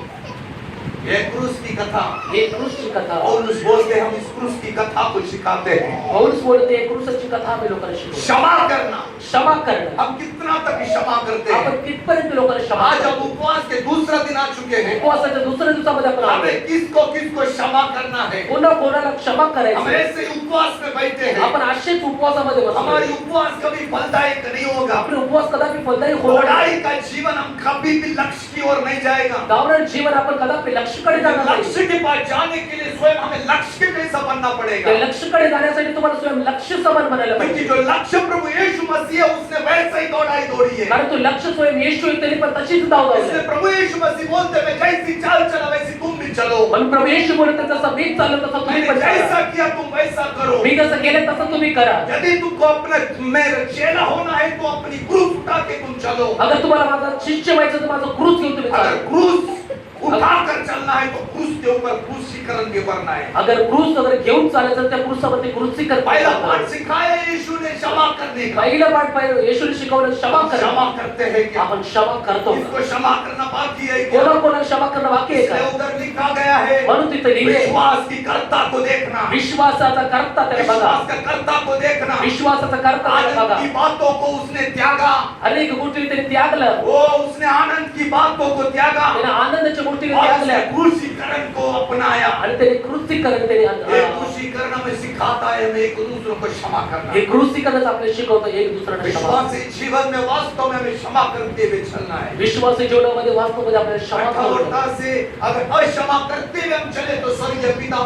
ये क्रूस की कथा, हे क्रूसची कथा पौलुस बोलते हम इस क्रूस की कथा को सिखाते हैं। पौलुस बोलते क्रूसची कथा आम्ही लोकांना शिकवतो। क्षमा करना, क्षमा करणं हम कितना तक क्षमा करते हैं? आपण कितपर्यंत लोकांना क्षमा आज हम करतो? उपवास के दूसरा दिन आ चुके हैं। उपवासाच्या दुसऱ्या दिवसामध्ये आपण आलोय। हमें किसको क्षमा करना है? पुन्हा कोणाला क्षमा हम करायचं? ऐसे उपवास में बैठे हैं, आपण असेच उपवासामध्ये हमारी बसतो। उपवास कभी फलदायक नहीं होगा। आपले उपवास कदापि फलदायी होणार लड़ाई नाही। का जीवन हम कभी भी लक्ष्य की ओर नहीं जाएगा। गावरान जीवन आपण कदापि लक्ष्यकडे जाणार नाही। लक्ष्य के पास जाने के लिए स्वयं हमें लक्ष्य के जैसा बनना पड़ेगा। त्या लक्ष्यकडे जाण्यासाठी तुम्हाला स्वयं लक्ष्य समान बनायला क्योंकि पाहिजे। जो लक्ष्य प्रभु यीशु मसीह है उसने वैसे ही दौड़ी है। कारण तो लक्ष्य स्वयं येशू आहे तरी पण तशीच धाव इसलिए धावली। प्रभु यीशु मसीह बोलते मैं जैसी चाल चला वैसी तुम भी चलो। म्हणून प्रभू येशू बोलतो तसं मी चाललो तसं तुम्ही मैंने पण जैसा चाला। किया तुम वैसा करो। मी जसं केलं तसं तुम्ही करा। यदि तुमको अपना मेरा चेला होना है तो अपनी क्रूस उठा के तुम चलो। अगर तुम्हाला माझा शिष्य व्हायचं तर माझं क्रूस घेऊन तुम्ही अगर चाला। क्रूस उठाकर चलना है तो क्रूस के ऊपर क्रूसीकरण भी करना है। अगर क्रूस अगर घेऊन चालायचं त्या क्रूसावरती क्रूसीकरण पहला पाठ सिखाया यीशु ने क्षमा करने का। पहिला पाठ पाहिलं येशूने शिकवलं क्षमा करा। क्षमा करते हैं क्या? आपण क्षमा करतो इसको क्षमा करना बाकी है क्या? कोणाला क्षमा करणं बाकी आहे इसलिए का? उधर लिखा गया है म्हणून तिथे लिहिले विश्वास की कर्ता को देखना, विश्वासाचा कर्ता त्याला बघा। विश्वास का कर्ता को देखना। विश्वासाचा कर्ता त्याला आनंद की बघा। बातों को उसने त्यागा, अनेक गोष्टी त्याने त्यागलं। वो उसने आनंद की बातों को त्यागा त्याने आनंदाच्या गोष्टी और त्यागल्या उसने क्रूसीकरण को अपनाया। आणि त्याने क्रूसीकरण ये त्याने क्रूसीकरण हमें सिखाता है हमें एक दूसरे को क्षमा करना। हे क्रूसीकरणच आपल्याला शिकवतं एक दुसऱ्याला क्षमा करणं। विश्वासी जीवन में वास्तव में हमें क्षमा करते हुए चलना है। विश्वासी जीवनामध्ये वास्तवमध्ये आपल्याला क्षमा कठोरता करणं। से अगर अक्षमा करते हुए हम चले तो स्वर्गीय पिता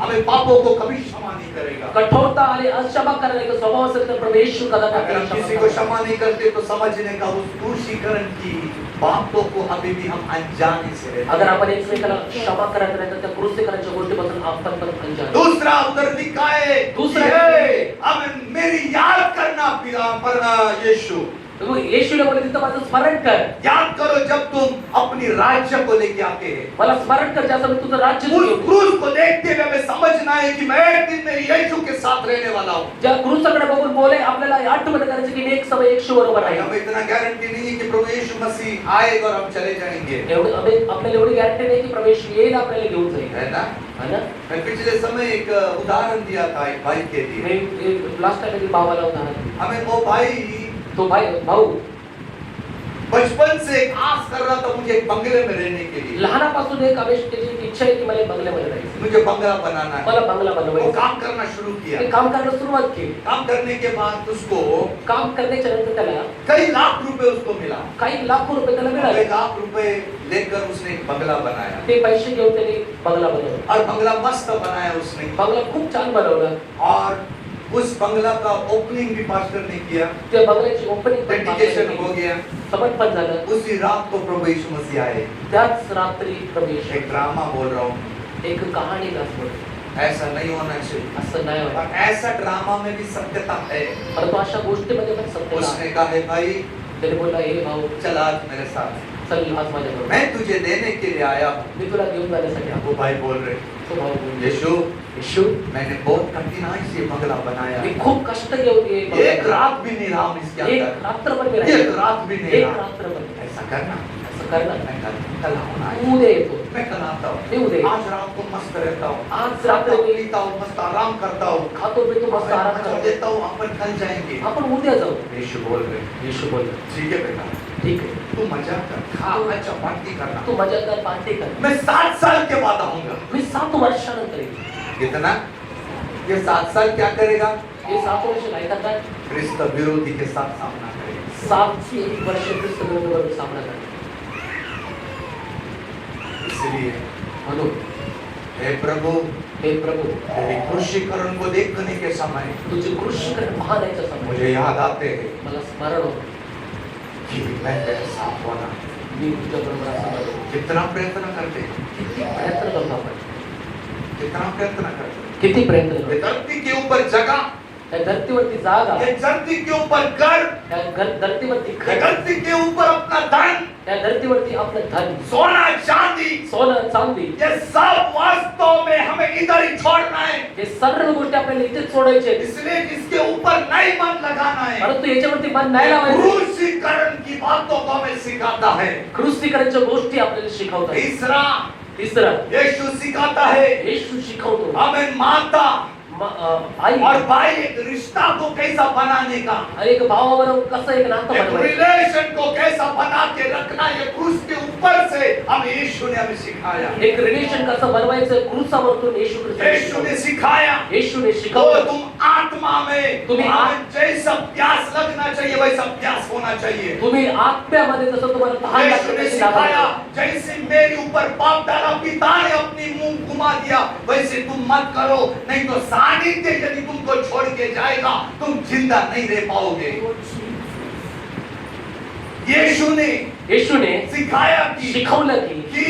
हमें पापों को कभी क्षमा नहीं करेगा। कठोरता आणि अक्षमा करण्याचा स्वभाव असेल तर प्रभू येशू कदापि अगर हम आपल्याला किसी को क्षमा नहीं करते तो समझने का उस क्रूसीकरण की बातों को अभी भी हम अनजाने से रहते हैं। अगर आपण एकमेकाला क्षमा पाप करायचं नाही तर त्या क्रूसीकरणाच्या गोष्टीपासून आपण पण अंजान. दूसरा उतरती का है? दूसरा ये, अब मेरी याद करना पड़ना यीशु, मग येशूने बोलले तिथं माझं स्मरण कर. याद करो जब तुम अपनी राज्य को लेके आते हैं. मला स्मरण कर ज्याचं मी तुझं राज्य उस देतो. क्रूस को देखते हुए हमें समझना है कि मैं एक दिन मेरे यीशु के साथ रहने वाला हूँ. ज्या क्रूसाकडे बघून बोले आपल्याला आठवण करायचं की मी एक समय येशू बरोबर आहे. हमें इतना गारंटी नहीं है कि प्रभु यीशु मसीह आएगा और हम चले जाएंगे, एवढं आपल्याला एवढी गॅरंटी नाही की प्रवेश येईल आपल्याला घेऊन जाईल, है ना? है ना? मैं पिछले समय एक उदाहरण दिया था एक भाई के लिए. मी लास्ट टाइम भावाला उदाहरण, हमें वो भाई तो भाऊ बचपन से एक आस कर रहा था मुझे एक बंगले में रहने के लिए. लहानापासून एक आवेश त्याची इच्छा आहे की मला बंगल्यामध्ये राहायचं, मुझे बंगला बनाना है. मला बंगला वो बनवायचा. काम करना शुरू किया. ते काम करायला सुरुवात केली. काम करने के बाद उसको काम करण्याच्या नंतर त्याला कई लाख रुपए उसको मिला. काही लाखो रुपये त्याला कई मिळाले. लाख रुपए लेकर उसने एक बंगला बनाया ते पैसे घेऊन त्याने बंगला बनवला. और बंगला मस्त बनाया उसने. बंगला खूप छान बनवला. और उस बंगला का ओपनिंग भी पास्टर ने किया. त्या बंगल्याची ओपनिंग पण डेडिकेशन हो गया. समर्पण झालं. उसी रात को प्रभु यीशु मसीह आए. त्याच रात्री प्रवेश, एक ड्रामा बोल रहा हूँ, एक कहाणी दाखवली. ऐसा नहीं होना चाहिए. असं नाही व्हायला. और ऐसा ड्रामा में भी सत्यता है. परंतु अशा गोष्टीमध्ये पण सत्य आहे. उसने कहा है भाई त्याने बोलला हे भाऊ चल आज मेरे साथ, चल आज माझ्याबरोबर, मैं तुझे देने के लिए आया हूँ. मी तुला घेऊन जाण्यासाठी आलो. वो भाई बोल रहे, तो भाऊ बोलला, यीशु येशू मैंने बहुत कठिनाई से बंगला बनाया. मी खूप कष्ट घेऊन ये बंगला एक रात भी नहीं रहा मैं इसके एक अंदर. रात्रभर मी एक राहिलो. रात भी नहीं एक रहा. रात्रभर ऐसा करना, असं करणार. मैं कल आऊंगा. उद्या येतो, मैं कल आता हूँ. मी उद्या येतो. आज रात को मस्त रहता हूँ. आज रात्र मी पीता हूँ, मस्त आराम करता हूँ. खातो पितो मस्त आराम मजा करतो. लेता हूँ. अपन कल जाएंगे. आपण उद्या जाऊ. यीशु बोल रहे, येशू बोलला, ठीक है बेटा, ठीक आहे, तू मजा कर, खा, अच्छा पार्टी करना. तू मजा कर, पार्टी कर. मैं 7 साल के बाद आऊंगा. मी 7 वर्षानंतर येतो. कितना? ये 7 साल क्या करेगा? हे 7 वर्ष काय करतात? क्रिस्त विरोधी के साथ सामना करेगा. 7 वर्ष ख्रिस्त विरोधावर सामना करतात. इसलिए म्हणून हे प्रभु, हे प्रभु, तेरी क्रूसीकरण को देखने के समय तुझे क्रूसीकरण पाहण्याच्या समय मुझे याद आते हैं मला स्मरण होतं कि मैं तेरे साथ होना. मी तुझ्याबरोबर असणार. कितना प्रयत्न करते, किती प्रयत्न करतो आपण, कितना प्रयत्न करते. किती प्रयत्न ये करतो. धरती के ऊपर जगह, त्या धरतीवरती जागा, ये धरती के ऊपर घर, त्या धरतीवरती ये घर, धरती के ऊपर अपना धन, त्या धरतीवरती आपलं धन, सोना चांदी, सोनं चांदी, ये सब वास्तव में हमें इधर ही छोड़ना है. हे सर्व गोष्टी आपल्याला इथेच सोडायचे आहेत. इसलिए इसके ऊपर नहीं मन लगाना है. परंतु याच्यावरती मन नाही लावायचं. क्रूसीकरण की बातों को हमें सिखाता है. क्रूसीकरणाच्या गोष्टी आपल्याला शिकवतात. तीसरा, तिसरं, यीशु सिखाता है येशू शिकवतो. हमें माता आई और भाई एक रिश्ता को कैसा बनाने का, आणि एक भावाबरोबर कसं एक नातं एक बनवायचं, रिलेशन को कैसा बना के रखना, ये क्रूस के ऊपर से हम यीशु ने हमें सिखाया. एक रिलेशन कसं बनवायचं क्रूसावरतून येशू यीशु ने सिखाया. येशूने तो शिकवलं. तुम आत्मा में तुम्हें हमें जैसा प्यास लगना चाहिए वैसा प्यास होना चाहिए. तुम्ही आत्म्यामध्ये जसं तुम्हाला तहान यीशु लागते ने तशी सिखाया, लागायची. जैसे मेरे ऊपर पाप डाला, पिता ने अपनी मुंह घुमा दिया, वैसे तुम मत करो, नहीं तो सानिध्य यदि तुमको छोड़ के जाएगा तुम जिंदा नहीं रह पाओगे. यीशु ने येशूने सिखाया कि शिकवलं की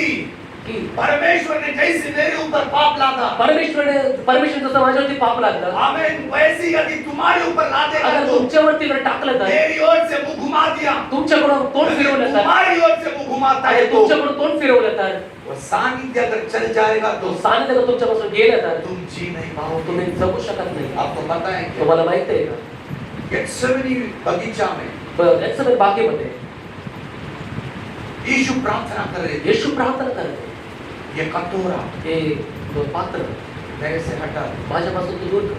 परमेश्वर ने जैसे मेरे ऊपर पाप लादा, परमेश्वर जसं माझ्यावरती पाप लागलं, आमेन, वैसे यदि तुम्हारे ऊपर ला देगा अगर तो तुमच्यावरती जर टाकलं तर, मेरी ओर से मुंह घुमा दिया, तुमच्याकडून तोंड फिरवलं तर, तुम्हारी ओर से मुंह घुमाता है आणि तो तुमच्याकडून तोंड फिरवलं तर, वो सानिध्य अगर चल जाएगा तो तो सानिध्य जर तुमच्यापासून गेलं तर तुम जी नहीं पाओगे. तुम्ही जगू शकत नाही. आपको पता है कि तुम्हाला माहित आहे का, गेत्सेमनी बगीचा में गेत्सेमनी बागेमध्ये यीशु प्रार्थना कर रहे थे, येशू प्रार्थना करते, ये कटोरा हे पात्र मेरे से हटा दे. माझ्यापासून तू दूर कर.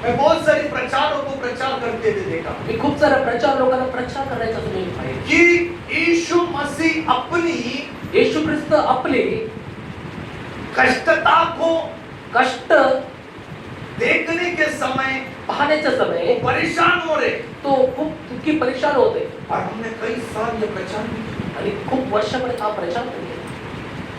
मैं बहुत सारे प्रचारों को प्रचार करते हुए देखा मी खूप साऱ्या प्रचार लोकांना प्रचार करायचा तुम्ही पाहिजे कि यीशु मसीह अपनी येशू ख्रिस्त आपली कष्टता को कष्ट देखने के समय पाहण्याच्या समय वो परेशान हो रहे. तो खूप दुःखी परेशान होते और हमने कई साल ये प्रचार भी किया. आणि खूप वर्षापर्यंत हा प्रचार केला.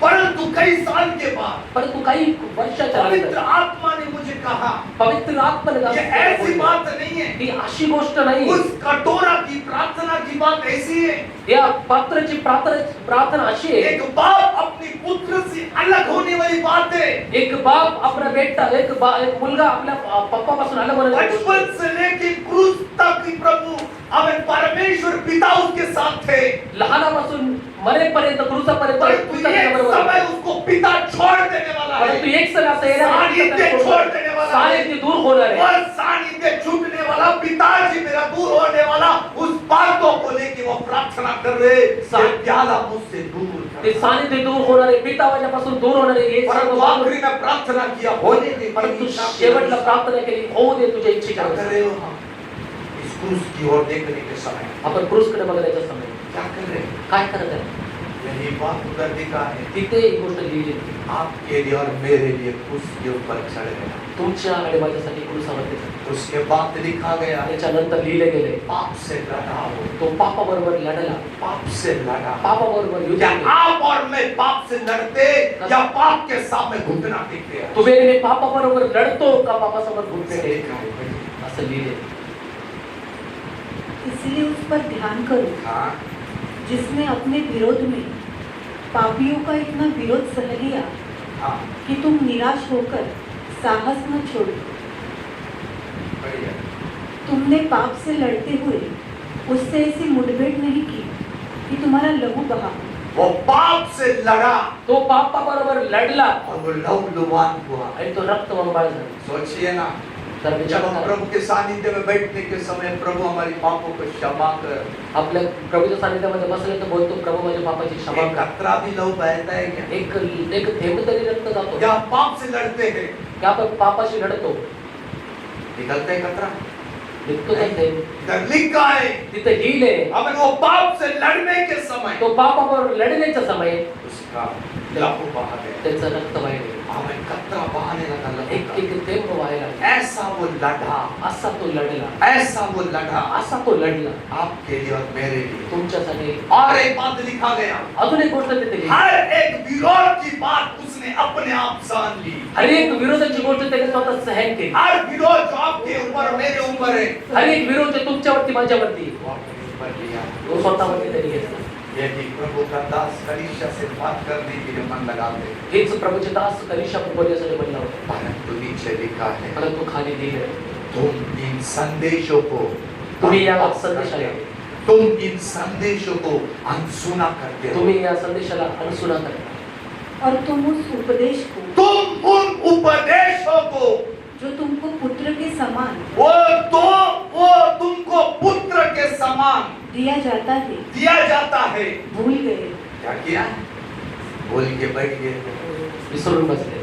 परंतु कई साल के बाद परंतु काही वर्षाच्या पवित्र नंतर आत्मा ने मुझे कहा पवित्र आत्म्याने ये ऐसी बात नहीं है, ही अशी गोष्ट नाही. उस कटोरा की प्रार्थना की बात ऐसी है, या पात्राची प्रार्थना अशी आहे, एक बाप अपनी पुत्र से अलग होने वाली बात है. एक बाप आपला बेटा एक मुलगा आपल्या पप्पापासून अलग होण्याची गोष्ट आहे. बचपन से लेके क्रूस तक ही प्रभु हमें परमेश्वर पिता उसके साथ थे, लहानापासून मरेपर्यंत क्रूसापर्यंत परंतु एक समय उसको पिता छोड़ देने वाला परंतु है, एक समय असं येणार आहे की सानिध्य त्याला छोड़ देने वाला है, सानिध्य दूर होणार आहे. और सानिध्य छूटने वाला, पिताजी मेरा दूर होने वाला, उस बातों को लेके वो प्रार्थना कर रहे, ये प्याला मुझसे दूर कर. ते सानिध्य दूर होणार आहे, पिता माझ्यापासून दूर होणार आहे. हे सर्व परंतु बाबत- आखिरी में प्रार्थना किया, होने दे. परंतु शेवटला प्रार्थना केली, होऊ दे तुझ्या क्या इच्छेच्या कर रहे हो हम इस क्रूस की ओर देखने के समय? आपण क्रूसकडे बघण्याच्या समय क्या कर रहे हैं? काय करत आहे? यही बात उधर लिखा है, तिथे एक गोष्ट लिहिली, आपके लिए और मेरे लिए क्रूस के ऊपर चढ़ गया. तुमच्या आणि माझ्यासाठी क्रूसावरती उसके बाद लिखा गया, त्याच्यानंतर लिहिले गेले, पाप से लड़ा हो, तो पापाबरोबर लढला, पाप से लड़ा. पापाबरोबर युद्ध क्या केलं. आप और मैं पाप से लड़ते या पाप के सामने घुटना टेकते हैं? तुम्ही आणि मी पापाबरोबर लढतो का पापासमोर घुटणे ऐसे टेकतो? लिखा है. असं लिहिले. इसलिए उस पर ध्यान करो हाँ, जिसने अपने विरोध में पापियों का इतना विरोध सह लिया हाँ, कि तुम निराश होकर साहस न छोड़ो. बढ़िया. तुमने पाप से लड़ते हुए उससे ऐसी मुठभेड़ नहीं की कि तुम्हारा लहू बहा. वो पाप से लड़ा तो पापाबरोबर लढला और वो लहूलुहान हुआ. आणि तो रक्तबंबाळ झाला. सोचिए ना, तर जब विचार हम करा, प्रभु के सानिध्य में बैठने के समय प्रभु हमारी पापों को क्षमा कर. आपल्या प्रभूच्या सानिध्यामध्ये बसले तर बोलतो, प्रभु माझ्या पापाची क्षमा एक कर. कतरा भी लहू बहता है क्या? एक थेंब तरी रक्त जातो क्या पाप से लड़ते हैं? की आपण पापाशी लढतो? निकलते हैं कतरा? निघतो का थेंब? इधर लिखा है, तिथे हिल आहे, हमें वो पाप से लड़ने के समय तो पापाबरोबर लढण्याचा समय उसका लहू बहा गया. त्याचं रक्त वाहिले, हमें कतरा बहाने लगा लहू एक का. एक थेंब व्हायला लागले. ऐसा वो लड़ा, असा तो लढला, ऐसा वो लड़ा असा तो लढला आपके लिए और मेरे लिए. तुमच्यासाठी. और एक बात लिखा गया, अजून एक गोष्ट तिथे लिहिली. हर एक विरोध की बात उसने अपने आप सहन ली. हर एक विरोधाची गोष्ट त्याने स्वतः सहन केली. हर विरोध जो आपके ऊपर मेरे ऊपर है, हर एक विरोध जो तुमच्यावरती माझ्यावरती वो अपने ऊपर लिया. तो स्वतःवरती त्यांनी घेतला. यदि प्रभु का दास कलीसिया से बात करने के लिए मन लगाते, हेच प्रभूचे दास कलिशा बोलण्यासाठी म्हणलं होतं. परंतु नीचे लिखा है, परंतु खाली लिहिलं, तुम इन संदेशों को तुम्ही या संदेशाला तुम इन संदेशों को अनसुना करते हो. तुम्ही या संदेशाला अनसुना करता. और तुम उस उपदेश को तुम उन उपदेशों को, जो तुमको पुत्र के समान वो तुमको पुत्र के समान दिया जाता है दिया जाता है. भूल गए. क्या किया? भूल के बैठ गए. विसरून बसले.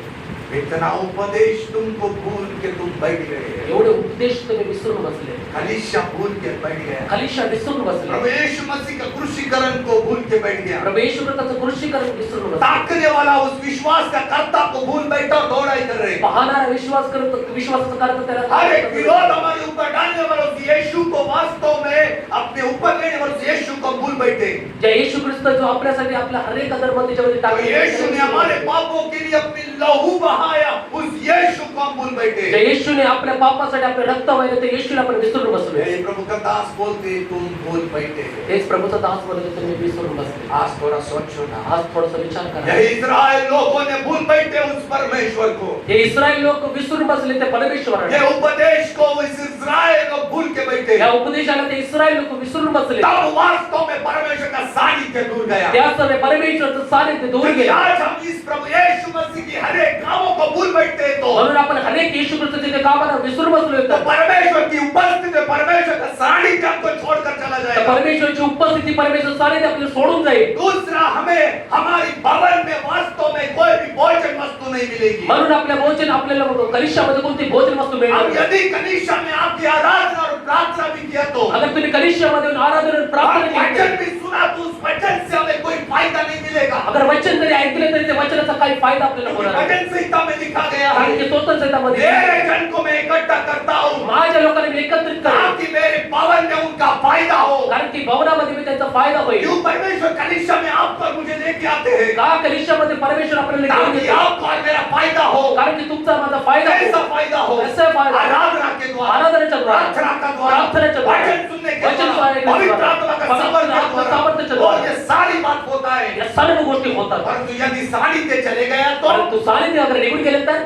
इतना उपदेश तुमको भूल के तुम बैठ गए. एवढे उपदेश तुम्ही विसरून बसले. कलीसिया भूल के बैठ गया. कलिशा विसरून बसले. प्रभु यीशु मसीह का क्रूसीकरण को भूल के बैठ गया. प्रभू येशू ख्रिस्ताचं क्रूसीकरण विसरून बसले. ताकने वाला उस विश्वास का कर्ता को भूल बैठा, दौड़ाई कर रहे. पाहणारा विश्वासाचा करता त्याला हर एक विरोध हमारे ऊपर डालने वाला उस यीशु को वास्तव में अपने ऊपर लेने वाले उस यीशु को भूल बैठे. ज्या येशू ख्रिस्त जो आपल्यासाठी आपल्या हर एक अधर्म त्याच्यामध्ये तो टाकले, यीशु ने हमारे पापों के लिए अपनी लहू बहाया, उस यीशु को हम भूल बैठे. ज्या येशूने आपल्या पापासाठी आपले रक्त वाहिले ते येशूला आपण विसरून बसलो. ये प्रभु का दास बोलते तुम भूल बैठे. हेच प्रभूचा दास बोलतो तुम्ही विसरून बसले. आज थोड़ा सोचो ना, आज थोडासा विचार करा. ये इस्राएल लोगों ने भूल बैठे उस परमेश्वर को. हे इस्रायल लोक विसरून बसले ते परमेश्वराला. ये उपदेश को इस इस्राएल को भूल के बैठे. या उपदेशाला ते इस्रायल लोक विसरून बसले. तब वास्तव में परमेश्वर का सानिध्य दूर गया. त्या समय परमेश्वराचं सानिध्य दूर क्योंकि गेलं. आज हम इस प्रभु यीशु मसीह की हर एक कामों को भूल बैठते हैं तो म्हणून आपण हरेक येशू ख्रिस्ताच्या त्या कामाला विसरून बसलोय. तो परमेश्वर की उपस्थिति, परमेश्वर का सानिध्य हमको छोड़कर चला तर जाएगा. परमेश्वरची उपस्थिती, परमेश्वर सानिध्य आपल्याला सोडून जाईल. दूसरा, हमें हमारी भवन में वास्तव में कोई भी भोजन वस्तु नहीं मिलेगी. म्हणून आपल्या भोजन आपल्याला कलिशामध्ये कोणती भोजन वस्तू अब मिळणार. यदि कलीसिया में आपकी आराधना और प्रार्थना भी किया तो अगर तुम्ही कलिशामध्ये आराधना आणि प्रार्थना और वचन केली, भी सुना तो उस वचन से हमें कोई फायदा नहीं मिलेगा. अगर वचन जरी ऐकले तरी ते वचनाचा काही फायदा आपल्याला क्योंकि होणार नाही. भजन संहिता में लिखा गया कारण है, की स्तोत्रसंहितामध्ये मेरे जन को मैं इकट्ठा करता हूँ माझ्या लोकांना मी एकत्रित करेन, ताकि मेरे भवन में उनका फायदा हो। कारण की भवनामध्ये मी त्यांचा फायदा होईल. क्यों परमेश्वर कलीसिया में आप पर मुझे लेके आते हैं? का कलिशामध्ये परमेश्वर आपल्याला घेऊन ताकि येतो? आपका और मेरा फायदा हो। कारण की तुमचा माझा फायदा कैसा हो. फायदा हो? कैसा फायदा? आराधना के द्वारा, आराधनेच्या द्वारा, प्रार्थना का द्वारा, प्रार्थनेच्या द्वारा, वचन सुनने के वचन द्वारा, ऐकण्याच्या पवित्र द्वारा, आत्मा का पवित्र सामर्थ्य के आत्मा द्वारा, सामर्थ्याच्या और द्वारा ये सारी बात होता है। या सर्व गोष्टी होतात. परंतु यदि साड़ी ते चले गया तो परंतु सानिध्य अगर निघून गेले तर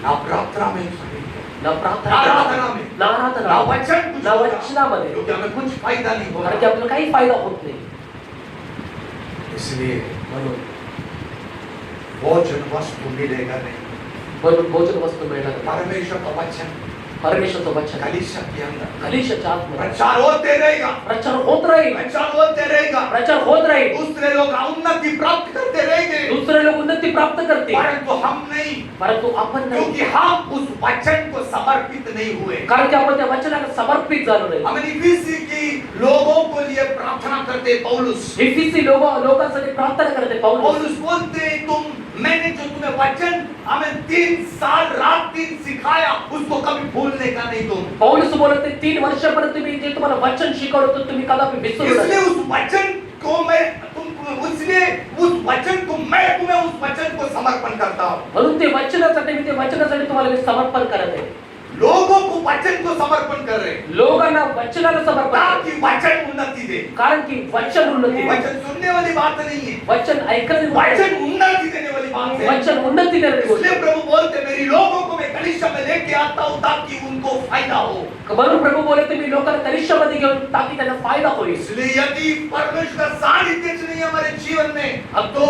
ना प्रार्थना में साड़ी, न प्रार्थना, आराधना में, न आराधना, ना वचन कुछ न होगा, वचनामध्ये, क्योंकि हमें कुछ फायदा नहीं कारण की होगा। आपल्याला काही फायदा होत नाही. इसलिए म्हणून भोजन वस्तु मिलेगा नहीं। म्हणून भोजन वस्तू मिळणार नाही. परमेश्वर का वचन परमेश्वरचं वचन कलीसिया के अंदर कलिशाच्या आतमध्ये प्रचार होते रहेगा, प्रचार होत राहील, प्रचार होते रहेगा। प्रचार होत राहील. दूसरे लोग उन्नति प्राप्त करते रहेंगे, दुसरे लोक उन्नती प्राप्त करतील, परंतु हम नहीं, परंतु आपण नाही. क्योंकि हम उस वचन को समर्पित नहीं हुए। कारण की आपण त्या वचनाला समर्पित झालो नाही. हम इफिसी की लोगों को लिए प्रार्थना करते पौलुस एफिसी लोकांसाठी प्रार्थना करते पौलुस. पौलुस बोलते मैंने जो तुम्हें वचन हमें 3 साल रात दिन सिखाया उसको कभी भूलने का नहीं तुम। पौलुस बोलते 3 वर्षापर्यंत मी जे तुम्हाला वचन शिकवलं होतं तुम्ही कदापि विसरू इसलिए नका. उस वचन को मैं इसलिए उस वचन को मैं तुम्हें उस वचन को समर्पण करता हूँ। म्हणून ते वचनासाठी तुम्हाला मी समर्पण करत आहे. लोगों को वचन को समर्पण कर रहे हैं लोकांना वचनाला समर्पण करत ताकि वचन उन्नति दे। कारण की वचन उन्नती, वचन सुनने वाली बात नहीं है, वचन ऐकण्याची वचन उन्नति देने वाली बात है। वचन उन्नती देणारी गोष्ट इसलिए प्रभु बोलते मेरी लोगों को मैं कलीसिया में लेके आता हूँ ताकि उनको फायदा हो। म्हणून प्रभु बोलते मी लोकांना कलिशामध्ये घेऊन ताकि त्यांना फायदा होईल. इसलिए यदि परमेश्वर का सानिध्य नहीं हमारे जीवन में अब तो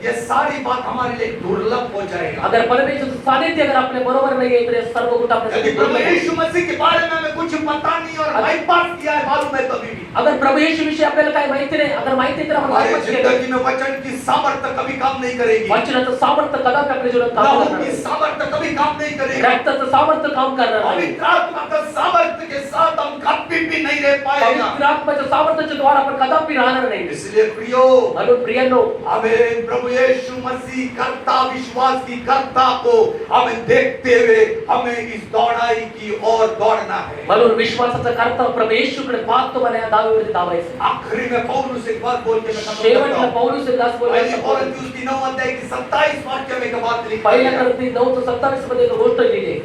ये सारी बात हमारे लिए दुर्लभ हो जाएगा। अगर परमेश्वरचं सानिध्य अगर आपल्या बरोबर नाही आहे तर हे सर्व गोष्ट आपल्यासाठी यदि प्रभु दुर्लभ आहे. यीशु मसीह के बारे में हमें कुछ पता नहीं और बाईपास किया है मालूम है तभी भी अगर प्रभु येशू विषयी आपल्याला काही माहिती नाही, अगर माहिती आहे तर आपण हमारे bypass केलं. जिंदगी में वचन की सामर्थ्य कभी काम नहीं करेगी, वचनाचं सामर्थ्य कदापि आपल्या जीवनात काम लहू करणार की नाही. सामर्थ्य कभी काम नहीं करेगा, रक्ताचं सामर्थ्य काम करणार नाही. पवित्र आत्मा का सामर्थ्य के साथ हम कभी भी नहीं रह पाएगा। पवित्र आत्म्याच्या सामर्थ्याच्या द्वारा आपण कदापि राहणार नाही. इसलिए प्रियो म्हणून प्रियांनो, हमें प्रभु यीशु मसीह कर्ता विश्वास की कर्ता को हमें देखते हुए हमें इस दौड़ाई की ओर दौड़ना है। म्हणून विश्वासाचा कर्ता प्रभु येशूकडे पाहतो मला या दावेवरती धावायचं. आखिरी में पौलुस एक बात बोल के मैं खत्म करता शेवटला हूं। पौलुस एक दास पहली बोलला. कोरिन्थियों की 9 अध्याय की 27 वाक्य में एक बात लिखी पहिल्या है। करती 9:27 मध्ये एक गोष्ट लिहिली आहे.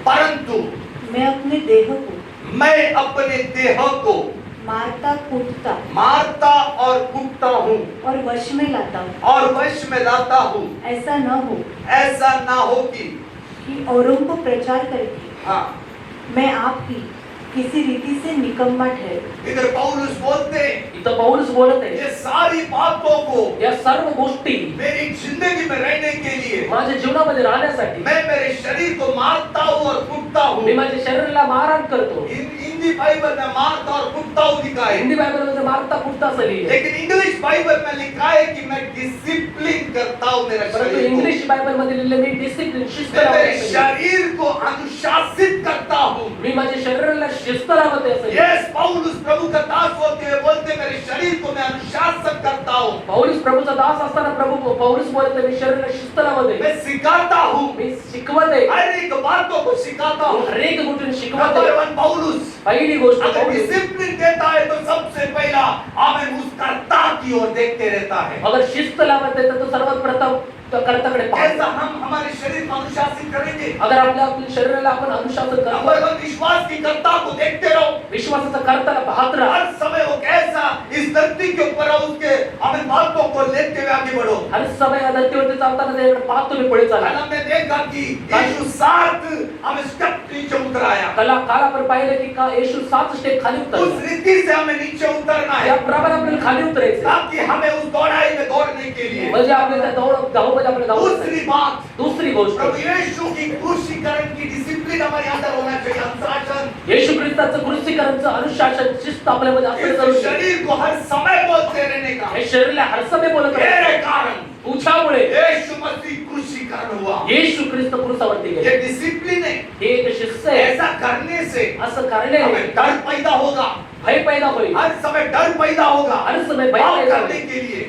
परंतु मैं अपने देह को मारता और कूटता हूँ और वश में लाता हूँ, और वश में लाता हूँ, ऐसा ऐसा ना हो कि औरों को प्रचार करके हाँ मैं आपकी किसी रीति से निकम्मा ठहरूं। इधर पौलुस बोलते हैं इथं पौलुस बोलत आहे ये सारी बातों को या सर्व गोष्टी मेरी जिंदगी में रहने के लिए माझ्या जीवनामध्ये राहण्यासाठी मैं मेरे शरीर को मारता हूँ और कूटता हूँ। मी माझ्या शरीराला मारहाण करतो. हिंदी बाइबल में मारता और कूटता हूँ लिखा है, हिंदी बायबलमध्ये मारता कुठता असं लिहिलंय. लेकिन इंग्लिश बाइबल में लिखा है कि मैं डिसिप्लिन करता हूँ मेरे परंतु शरीर को, इंग्लिश बायबलमध्ये लिहिलं मी डिसिप्लिन शिस्त मैं मेरे लावतो. शरीर को अनुशासित करता हूँ। मी माझ्या शरीराला शिस्त लावते असं लिहिलंय. यस पौलुस प्रभु का दास होते हुए बोलते मेरे शरीर को मैं अनुशासन करता हूँ, पौलुस प्रभूचा दास असताना प्रभू पौलुस बोलते मी शरीराला शिस्त लावते, मैं सिखाता हूँ, मी शिकवते, हर एक बातों को सिखाता हूँ। हर एक गोष्ट शिकवते. नंबर 1 पौलुस पहिली गोष्ट अगर पौलुस डिसिप्लिन देता है तो सबसे पहला हमें उस कर्ता की ओर देखते रहता है। अगर शिस्त लावत आहे तर तो सर्वात प्रथम कर्ताकडे कैसा पाहतो. हम हमारे शरीर को अनुशासित करेंगे? अगर आपल्या शरीराला आपण अनुशासन नंबर करतो, 1 विश्वास की कर्ता को देखते रहो, विश्वासाचा कर्ताला पाहत राहा. हर समय वो कैसा इस धरती के ऊपर और उसके हमें बातों को लेते हुए आगे बढ़ो। हर समय या धरतीवरती चालताना त्याकडे पाहतो मी पुढे कल चाला. हमने देखा कि यीशु 7 हमें स्टेप नीचे उतराया, काल आपण पाहिलं की का येशू 7 स्टेप खाली उस उतरला. रीति से हमें नीचे उतरना या है प्रमाणे आपल्याला खाली उतरायचं ताकि हमें उस दौड़ाई में दौड़ने के लिए। म्हणजे आपल्याला धावमध्ये आपल्याला दूसरी बात, दुसरी गोष्ट प्रभु यीशु की क्रूसीकरण की डिसिप्लिन हमारे अंदर होना चाहिए, अनुशासन। येशू ख्रिस्ताचं क्रूसीकरणचं अनुशासन शिस्त आपल्यामध्ये असणं इस जरुरी आहे. शरीर को हर समय बोलते रहने का, हे शरीराला हर समय बोलत मेरे राहा. कारण तुझ्यामुळे यीशु मसीह क्रूसीकरण हुआ। येशू ख्रिस्त क्रूसावरती ये गेले. डिसिप्लिन है, हे एक शिस्त आहे. ऐसा करने से असं करण्याने हमें डर पैदा होगा, भय पैदा पैदा होईल हर समय डर पैदा होगा हर समय भय पाप पैदा करने होईल के लिए,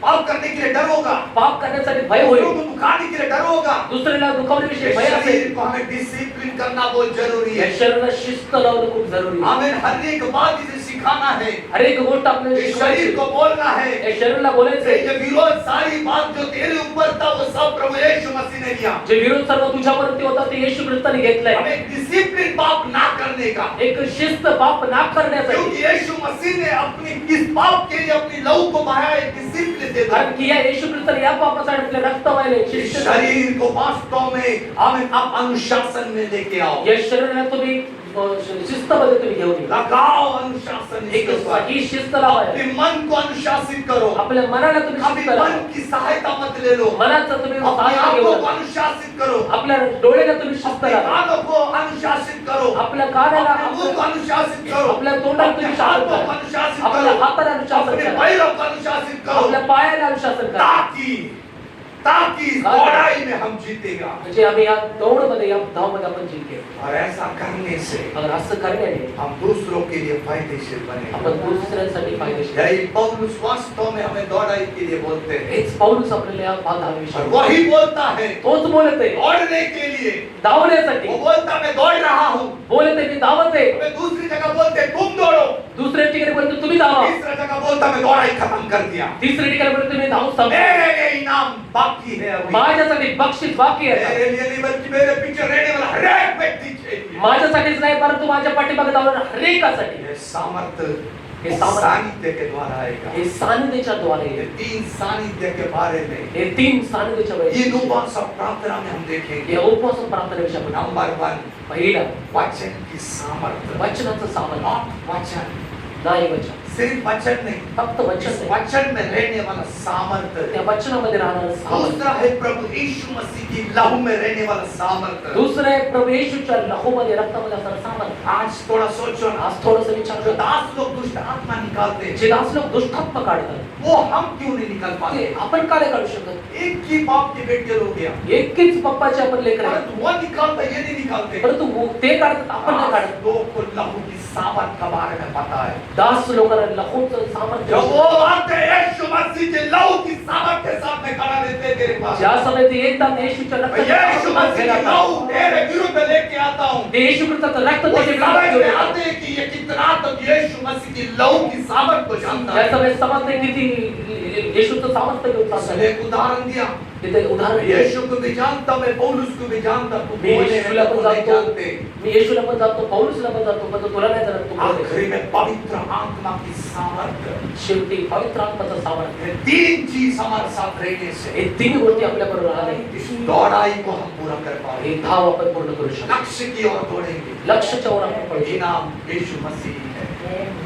पाप करने के लिए डर होगा, पाप करण्यासाठी भय दूसरों होईल को दुखाने के लिए डर होगा। दुसऱ्याला दुखवण्याविषयी भय शरीर असेल को हमें डिसिप्लिन करना बहुत जरूरी या है। शरीराला शिस्त लावणं खूप जरुरी आहे हमें हर एक बात इसे सिखाना है, हर एक गोष्ट आपल्याला इस शिकवायची शरीर को बोलना है। या शरीराला बोलायचंय ये विरोध सारी बात जो तेरे ऊपर था वो सब प्रभु यीशु मसीह ने लिया। जे विरोध सर्व तुझ्यावरती होता ते येशू ख्रिस्ताने घेतलंय हमें डिसिप्लिन पाप ना करने का, एक शिस्त पाप ना करण्यासाठी क्योंकि यीशु मसीह ने अपनी किस पाप के लिए अपनी लहू को बहाया, एक डिसिप्लिन दे कारण दिया। की या येशू ख्रिस्ताने या पापासाठी आपले रक्त वाहिले इस शिस्त शरीर को वास्तव में हमें अब अनुशासन में लेके आओ, या शरीराला तुम्ही शिस्तमध्ये तुम्ही घेऊन या लगाओ अनुशासन एक इसके ऊपर। ही शिस्त लावा अपने मन को अनुशासित करो, आपल्या मनाला तुम्ही अपने शिस्त लावा मन की सहायता मत ले लो, मनाचं तुम्ही अपनी सहाय्य आंखों घेऊन को या. अनुशासित करो, आपल्या डोळ्याला तुम्ही शिस्त अपने लावा कानों को अनुशासित करो, आपल्या कानाला अपने मुंह को अनुशासित करो, आपल्या तोंडाला अपने तुम्ही शासन हाथों को करा अनुशासित आपल्या करो, हाताला अनुशासन अपने करा पैरों को अनुशासित करो, आपल्या पायाला अनुशासन करा ताकि इस लड़ाई में हम जीतेगा। म्हणजे आम्ही या दौडमध्ये या धावमध्ये आपण जिंकेल और ऐसा करने से अगर असं करण्याने हम दूसरों के लिए फायदेशीर बने। आपण दुसऱ्यांसाठी फायदेशीर यही पौलुस वास्तव में हमें दौड़ाई के लिए बोलते हैं, हेच पौलुस आपल्याला या और बाधाविषयी वही बोलता है तोच बोलत आहे दौड़ने के लिए। धावण्यासाठी वो बोलता मैं दौड़ रहा हूँ, बोलत आहे मी धावत आहे मैं दूसरी जगह बोलते तुम दौड़ो, दुसऱ्या ठिकाणी बोलतो तुम्ही धावा तीसरा जगह बोलता मैं दौड़ाई खत्म कर दिया, तिसऱ्या ठिकाणी बोलतो तुम्ही धावू संपवा मेरे लिए इनाम बाकी है अभी। माझ्यासाठी बक्षीस बाकी आहे मेरे लिए नहीं बल्कि मेरे पीछे रहने वाला हर एक व्यक्ति चाहिए। माझ्यासाठीच नाही परंतु माझ्या पाठीमागे धावणाऱ्या हरेकासाठी ये सामर्थ्य ये सामर्थ्य सानिध्य के द्वारा आएगा। हे सानिध्याच्या द्वारे ये तीन सानिध्य के बारे में हे तीन सानिध्याच्या ये वेळी उपवास और प्रार्थना में हम देखेंगे। या उपवास प्रार्थनेविषयी आपण नंबर 1 पहिला वचन की सामर्थ्य, वचनाचं सामर्थ्य नॉट वचन, नाही वचन सिर्फ वचन नहीं, फक्त वचन इस नाही वचन में रहने वाला सामर्थ्य। त्या वचनामध्ये राहणारं सामर्थ्य दूसरा है प्रभु यीशु मसीह की लहू में रहने वाला सामर्थ्य। दुसरं आहे प्रभू येशूच्या लहूमध्ये रक्तामध्ये असणारं सामर्थ्य आज थोड़ा सोचो ना, आज थोडंसं विचार जो करा. दास लोग दुष्ट आत्मा निकालते हैं, जे दास लोक दुष्टात्मा काढतात वो हम क्यों नहीं निकाल ते पाते? आपण का नाही काढू शकत एक ही बाप के बेटे लोग गया, एकच पप्पाचे आपण लेकर आहे परंतु वो निकालता ये नहीं निकालते। परंतु ते काढतात आपण नाही काढत दास लोग को लहू की सामर्थ का बारे में पता है। दास लोकांना लहूचं सामर्थ्य जब वो आते यीशु मसीह के लहू की सामर्थ के सामने खड़ा रहते हैं तेरे पास, ज्या समय ते एकदा येशूच्या मैं रक्ताच्या यीशु मसीह की लहू तेरे विरुद्ध लेके आता हूँ। ते येशू ख्रिस्ताचं रक्त वो त्याच्या समझ विरुद्ध में घेऊन आते हैं कि ये कितना तक यीशु मसीह की लहू की सामर्थ को जानता त्या है। समय समजते किती येशूचं सामर्थ्य घेऊन इसने चाललंय एक उदाहरण दिया, तिथे उदाहरण मैं दिलं. यीशु को भी जानता, मैं पौलुस को भी जानता, तू मी बोले येशूला हैं पण तो नहीं जातो जानते। मी येशूला पण जातो पौलुसला पण जातो पण तुला नाही जाणार तू बोलते. आखिरी में पवित्र आत्मा की सामर्थ्य, शेवटी पवित्र आत्माचं सामर्थ्य ये तीन चीज हमारे साथ रहने से हे तीन गोष्टी आपल्या बरोबर आले इस दौड़ाई को हम पूरा कर हे पाएंगे, धाव आपण पूर्ण करू शकतो लक्ष्य की ओर दौड़ेंगे। लक्ष्याच्या वर आपण पळू इनाम यीशु मसीह है,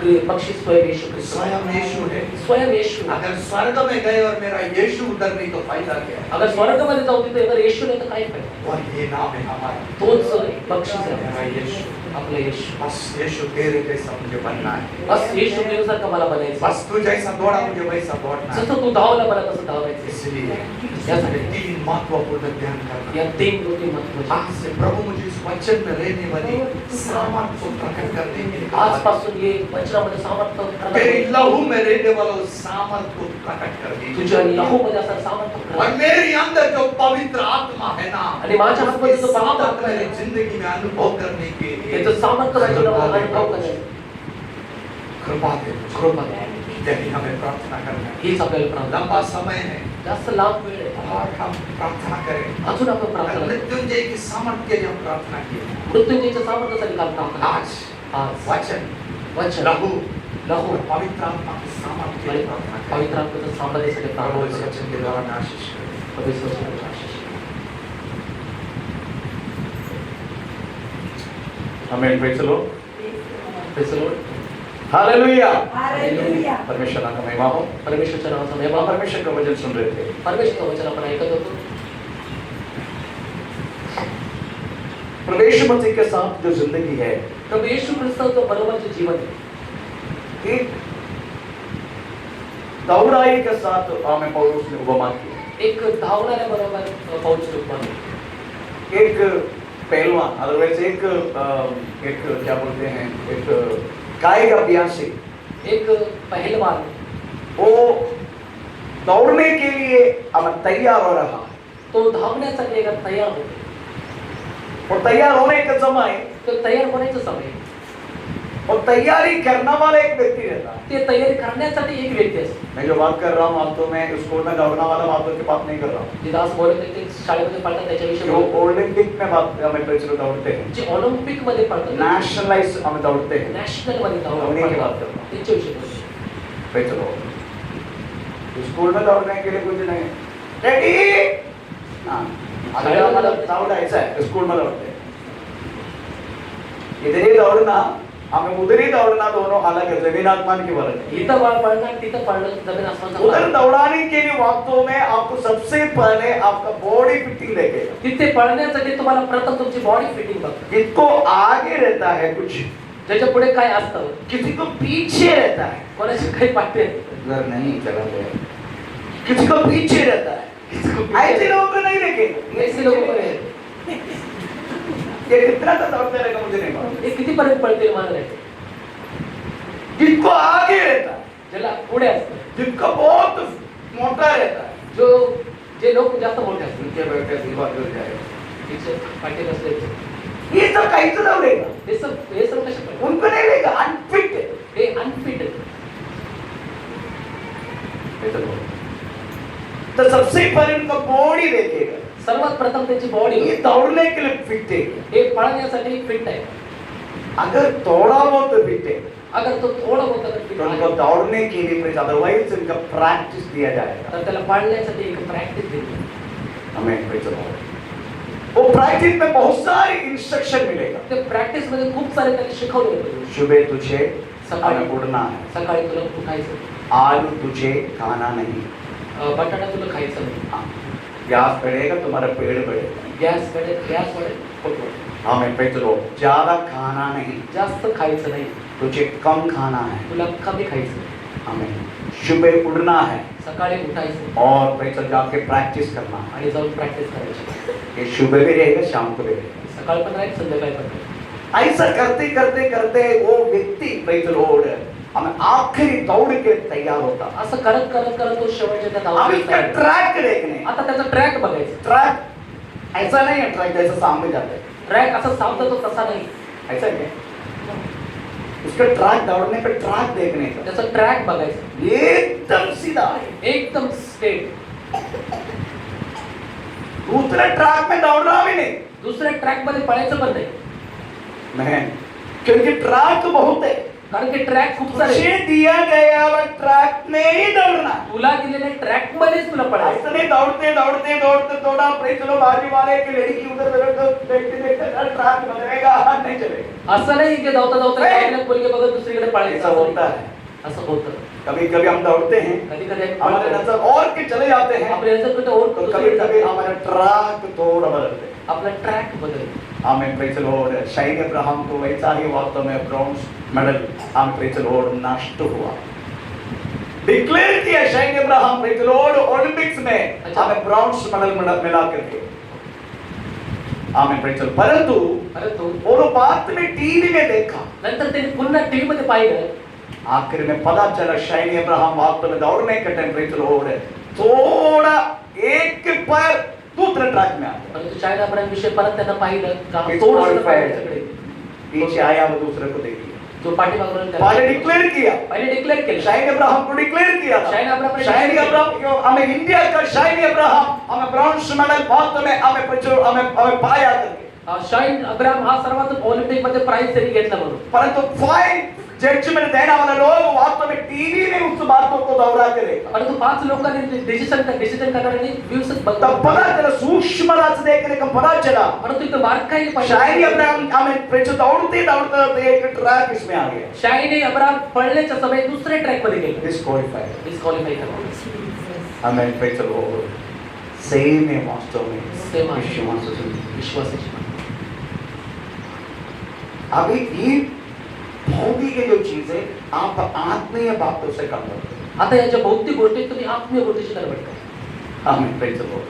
शकतो. बक्षीस स्वयं येशू ख्रिस्त स्वयं यीशु है। स्वयं येशू अगर स्वर्ग में गए और मेरा यीशु उधर नहीं तो फायदा क्या है? अगर स्वर्गामध्ये जाऊ तिथे अगर येशू नाही तर काय फायदा और ये नाम है हमारा, तोच बक्षीस मेरा आहे यीशु। आपलं येशू बस यीशु तेरे जैसा मुझे बनना है, बस येशू देवसारखं मला बनायचं बस तू जैसा दौड़ा मुझे वैसा दौड़ना है। जसं तू धावला मला तसं धावायचं इसलिए यासाठी तीन महत्वपूर्ण ध्यान करना। या तीन गोष्टी महत्त्वाच्या आज से प्रभु मुझे इस वचन में रहने वाली सामर्थ को प्रकट करने के लिए आजपासून ये वचनामध्ये सामर्थ्य तेरी प्रकट लहू में रहने वाला उस सामर्थ को प्रकट कर दीजिए। तुझ्या लहूमध्ये असं सामर्थ्य और प्रकट. मेरी अंदर जो पवित्र आत्मा है ना, आणि माझ्या हातमध्ये जो पवित्र सामर्थ आत्मा मेरी आहे जिंदगी में अनुभव करने के लिए त्याचं सामर्थ्य माझ्या जीवनामध्ये अनुभव करायचं कृपा दे। कृपा द्या. यही हमें प्रार्थना करना है। हीच आपल्याला प्रार्थना लंबा समय है जास्त लांब वेळ आहे और हम प्रार्थना करें। अजून आपण प्रार्थना करू. मृत्युंजय की सामर्थ के लिए हम प्रार्थना किए। मृत्युंजयच्या सामर्थ्यासाठी काल प्रार्थना आज आज वचन, वचन लहू लहू और पवित्र आत्मा की सामर्थ के आणि लिए प्रार्थना करें। पवित्र आत्म्याच्या सामर्थ्यासाठी प्रभु इस प्रार्थना वचन के द्वारा हमें आशीष करें। पवित्र वचनाची आशीष. Amen, praise the Lord, Praise the Lord. Hallelujah. Hallelujah. परमेश्वर का महिमा हो। परमेश्वरच्या नावाचा हम महिमा. परमेश्वर का वचन सुन रहे थे। परमेश्वरचं वचन आपण ऐकत होतो. प्रभु यीशु मसीह के साथ जो जिंदगी है, प्रभू येशू ख्रिस्ताचं बरोबरचे जीवन आहे. एक दौड़ाई के साथ हमें पौलुस ने उपमा की। एक धावणाऱ्या बरोबर पौलुस उपमा. एक पहलवान, अदरवाइज एक क्या बोलते हैं, एक कायिक अभ्यासी एक पहलवान वो दौड़ने के लिए अब तैयार हो रहा है। तो धावण्यासाठी अगर तयार होतो और तैयार होने का समय तो तयार होण्याचा समय और तैयारी करने वाला एक व्यक्ति रहता है। ते तयारी करण्यासाठी एक व्यक्ती असते. मैं जो बात कर रहा हूँ आप तो मैं स्कूल में दौड़ने वाला बातों की बात नहीं कर रहा हूँ। जे दास बोलत होते ते शाळेमध्ये पडतात त्याच्याविषयी जो बोलतो. ओलंपिक में बात हमें पेचलो दौड़ते हैं, जे ऑलिम्पिक मध्ये पडतात नेशनलाइज हम दौड़ते हैं, नॅशनल मध्ये धावणे की बात धावतात कर रहा हूँ। त्याच्याविषयी बोलतो. पेचलो स्कूल में दौड़ने के लिए कुछ नहीं, रेडी हाँ अगर हमारा दौड़ ऐसा है, स्कूल में दौड़ते हैं इधर ही दौड़ना हमें उधर ही दौड़ना दोनों अलग है, जमीन आसमान की फर्क है। इथं पळणं आणि तिथं पळणं जमीन आसमानचा उधर फरक. दौड़ाने के लिए वास्तव में आपको सबसे पहले आपका बॉडी फिटिंग देखेगा। तिथे पळण्यासाठी तुम्हाला प्रथम तुमची बॉडी फिटिंग बघतात. किसको आगे रहता है कुछ, ज्याच्या पुढे काय असतं, किसी को पीछे रहता है, कोणाची काही पाठी उधर नहीं चला गया, किसी को पीछे रहता है, ऐसे लोगों को नहीं देखेंगे। ऐसे लोक पण आहेत. ये कितना का दौड़ते रहेगा मुझे नहीं मालूम। हे कितीपर्यंत पळतील मला नाही. जिनको आगे रहता है, ज्याला पुढे असतं, जिनका बहुत मोटा रहता है, जे लोक जास्त मोठे असतात उनके बैठे दीवार गिर जाएगा। तिचे पाठी नसले ये सब कैसे दौड़ेगा, हे सब कसे पळतात. उनको नहीं लेगा, अनफिट है। हे अनफिट आहेत. तो सबसे पहले उनका बॉडी देखेगा, सर्वात प्रथम त्याची बॉडी ये दौड़ने के लिए फिट है, हे पळण्यासाठी फिट आहे. अगर थोड़ा बहुत फिट है अगर तो थोडं बहुत अगर फिट तो उनको आहे दौड़ने के लिए फिर अदरवाइज उनका प्रैक्टिस दिया जाएगा। तर त्याला पळण्यासाठी एक प्रॅक्टिस दिली. हमें फिर वो प्रैक्टिस में बहुत सारे इंस्ट्रक्शन मिलेगा। ते प्रॅक्टिस मध्ये खूप सारे त्याला शिकवले जाते. सुबह तुझे सकाळी हमें उड़ना है, सकाळी तुला उठायचं, आलू तुझे खाना नहीं, बटाटा तुला खायचं नाही, हाँ, गैस बढ़ेगा तुम्हारा पेड़ बढ़ेगा। गॅस वाढेल पोट वाढेल. हमें पे चलो ज्यादा खाना नहीं, जास्त खायचं नाही, तुझे कम खाना है। तुला कमी खायचं. हमें सुबह उड़ना है सकाळी उठायचं और पे चल जाके प्रैक्टिस करना है। आणि जाऊन प्रॅक्टिस करायची. ये सुबह भी रहेगा, शाम को भी रहेगा। सकाळी पण राहील, संध्याकाळी पण राहील. ऐसा करते करते करते वो व्यक्ति पे चलो हमें आखिरी दौड़ के तैयार होता। असं करत करत करत तो शेवटच्या त्या अब धावत इसका ट्रैक देखने, आता त्याचा ट्रॅक बघायचा. ट्रैक ऐसा नहीं है ट्रैक जैसा सामने जाते हैं, ट्रॅक असा साफ जातो तसा नाही, ऐसा क्या उसका ट्रैक दौड़ने पे ट्रैक देखने का त्याचा ट्रॅक बघायचा. एकदम सीधा है। एकदम स्ट्रेट. दूसरे ट्रैक में दौड़ना भी नहीं दुसऱ्या ट्रॅक मध्ये पळायचं पण नाही, नहीं, क्योंकि ट्रैक बहुत है, कारण की ट्रॅक खूप सारे तुझे आहेत. दिया गया वो ट्रैक में ही दौड़ना। तुला दिलेल्या ट्रॅक मध्येच तुला पळायचं. ऐसा नहीं दौड़ते दौड़ते दौड़ते थोड़ा पे चलो बाजू वाले की लड़की उधर देखते देखते ट्रैक बदलेगा, नहीं चलेगा। असं नाही की धावता धावता नाही. एखाद्या मुलगी बघत दुसरीकडे पळायचं. ऐसा होता है, असं होतं. कभी कभी हम दौड़ते हैं, कधी कधी हमारे नजर और के चले जाते हैं, आपल्या नजर और तो कभी कभी हमारा ट्रैक थोड़ा बदलते हैं। आपला ट्रॅक बदल. हमें प्रेज लॉर्ड शाइन अब्राहम को वैसा ही वास्तव में ब्रॉन्ज मेडल हमें प्रेज लॉर्ड नष्ट हुआ, डिक्लेयर किया Shiny Abraham praise Lord Olympics में अच्छा। हमें ब्रॉन्ज मेडल मिला करके हमें प्रेज लॉर्ड। परंतु परंतु वो बात में टीवी में देखा, नंतर त्यांनी पुन्हा टीव्ही मध्ये पाहिलं. आखिर में पता चला शाइन अब्राहम वास्तव में दौड़ने के टाइम प्रेज लॉर्ड थोड़ा एक पैर दूसरे ट्रैक में आ गया, परंतु चायना ब्रँड विषय परत त्यांना पाहिलं का It's थोडंसं qualified. पाहिलं पीछे आया वो दूसरे को देख लिया, जो पाठीमागून पहले डिक्लेयर किया, पहिले डिक्लेअर केलं. शाइन अब्राहम को डिक्लेयर किया था। शाइन अब्राहम ने शाइन declare अब्राहम क्यों हमें इंडिया का शाइन अब्राहम हमें ब्रॉन्ज मेडल वास्तव में हमें पाया करके, शाइन अब्राहम हा सर्वात ऑलिम्पिक मध्ये प्राइज त्यांनी घेतला म्हणून. परंतु फाइन जजमेंट देने वाले लोग वास्तव में टीवी में उस बातों को दोहरा करेगा। परंतु 5 लोकांनी डिसिजन करणाऱ्यांनी व्ह्यूज तब पता चला सूक्ष्म से देखने का पता चला, परंतु इथं बारकाईने शाइन पाहिलं. अब्राहम हमें दौड़ते दौड़ते एक ट्रैक इसमें आ गया, शाईने अब्राहम पळण्याच्या समय दुसऱ्या ट्रॅक मध्ये गेले, डिस्क्वालिफाइड। डिस्क्वालिफाय करण्यात. हमें पे चलो सेम है वास्तव में Same आहे. विश्वास से। विश्वासाची. अभी ये भौतिक जो चीजें आप आत्मीय बातों से कर सकते हैं। आता या ज्या भौतिक गोष्टी तुम्ही आत्मीय गोष्टीची गडबड करा. आमीन, प्रेज द लॉर्ड।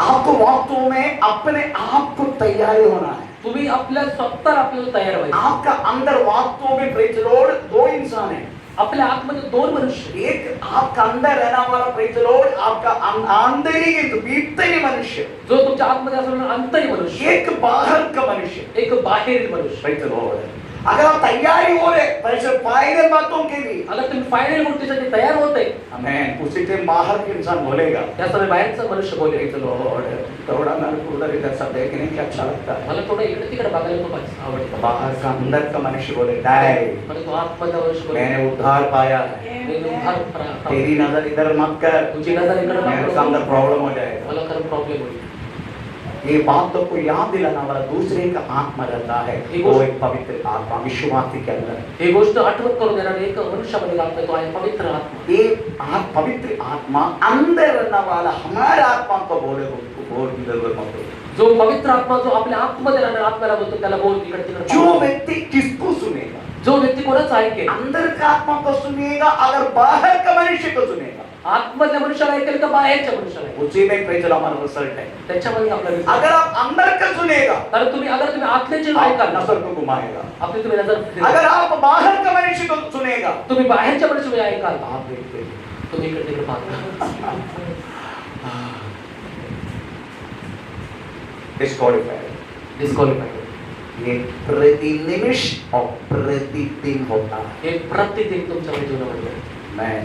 आपको वास्तव में अपने आप को तैयारी होना है। तुम्ही आपल्या स्वतः आपल्याला तयार व्हायचं. आपका अंदर वास्तव में प्रेज द लॉर्ड दो इंसान है. आपल्या आतमध्ये दोन मनुष्य, एक आपका अंदर रहने वाला प्रेज द लॉर्ड आपका आंतरिक भीतरी मनुष्य, जो तुमच्या आतमध्ये असलेला आंतरिक मनुष्य, एक बाहर का मनुष्य. एक बाहेरील मनुष्य. Praise the Lord. अगर आप तैयारी हो रहे पैसे फाइनल बातों के लिए, अगर तुम्ही फायनल गोष्टीसाठी तयार होते, आमेन, उसी के बाहर के इंसान बोलेगा त्या समय बाहेरचा मनुष्य बोलेल, प्रेज द लॉर्ड. थोड़ा मेरे को उधर इधर सब देखने की अच्छा लगता है. मला थोडं इकडे तिकडे बघायला खूप आवडतं. बाहर का अंदर का मनुष्य बोले डाय, परंतु आतमधला मनुष्य बोलेल, मैंने उद्धार पाया है, मी उद्धार प्राप्त. तेरी नजर इधर मत कर, तुझी नजर इकडे मेरे नको, सामने प्रॉब्लम हो जाएगा. मला खरं प्रॉब्लेम होईल. ये बातों को याद दिलाने वाला दूसरे का आत्मा रहता है, वो एक पवित्र आत्मा विश्वासी के अंदर. ही गोष्ट आठवण करून देणारी एक मनुष्यामध्ये लागतो, तो आहे पवित्र आत्मा. ये पवित्र आत्मा अंदर रहने वाला हमारे आत्मा को बोले, उसको बोल की जरूरत मत हो. जो पवित्र आत्मा जो आपल्या आतमध्ये राहणाऱ्या आत्म्याला बोलतो त्याला बोल इकडे तिकडे. जो व्यक्ति किसको सुनेगा? जो व्यक्ती कोणाचा ऐकेल? अंदर का आत्मा को सुनेगा, अगर बाहर का मनुष्य को सुनेगा, आतमधल्या मनुष्याला ऐकेल का बाहेरच्या मनुष्याला ऐकेल? उसी में प्रेज द हमारा रिजल्ट है. त्याच्यामध्ये आपला result. अगर आप अंदर का सुनेगा, अगर तुम्ही आतल्याचे आपका ऐकाल, नजर को घुमाएगा. आपली तुम्ही नजर फिरवा. अगर आप बाहर का मनुष्य को सुनेगा, तुम्ही बाहेरच्या मनुष्याला ऐकाल, आप देखते तुम्ही इकडे तिकडे पाहता. डिस्क्वालिफाइड. डिस्क्वालिफाईड. ये प्रतिनिमिष और प्रतिदिन होता है. हे प्रतिदिन तुमच्या जीवनामध्ये. मैं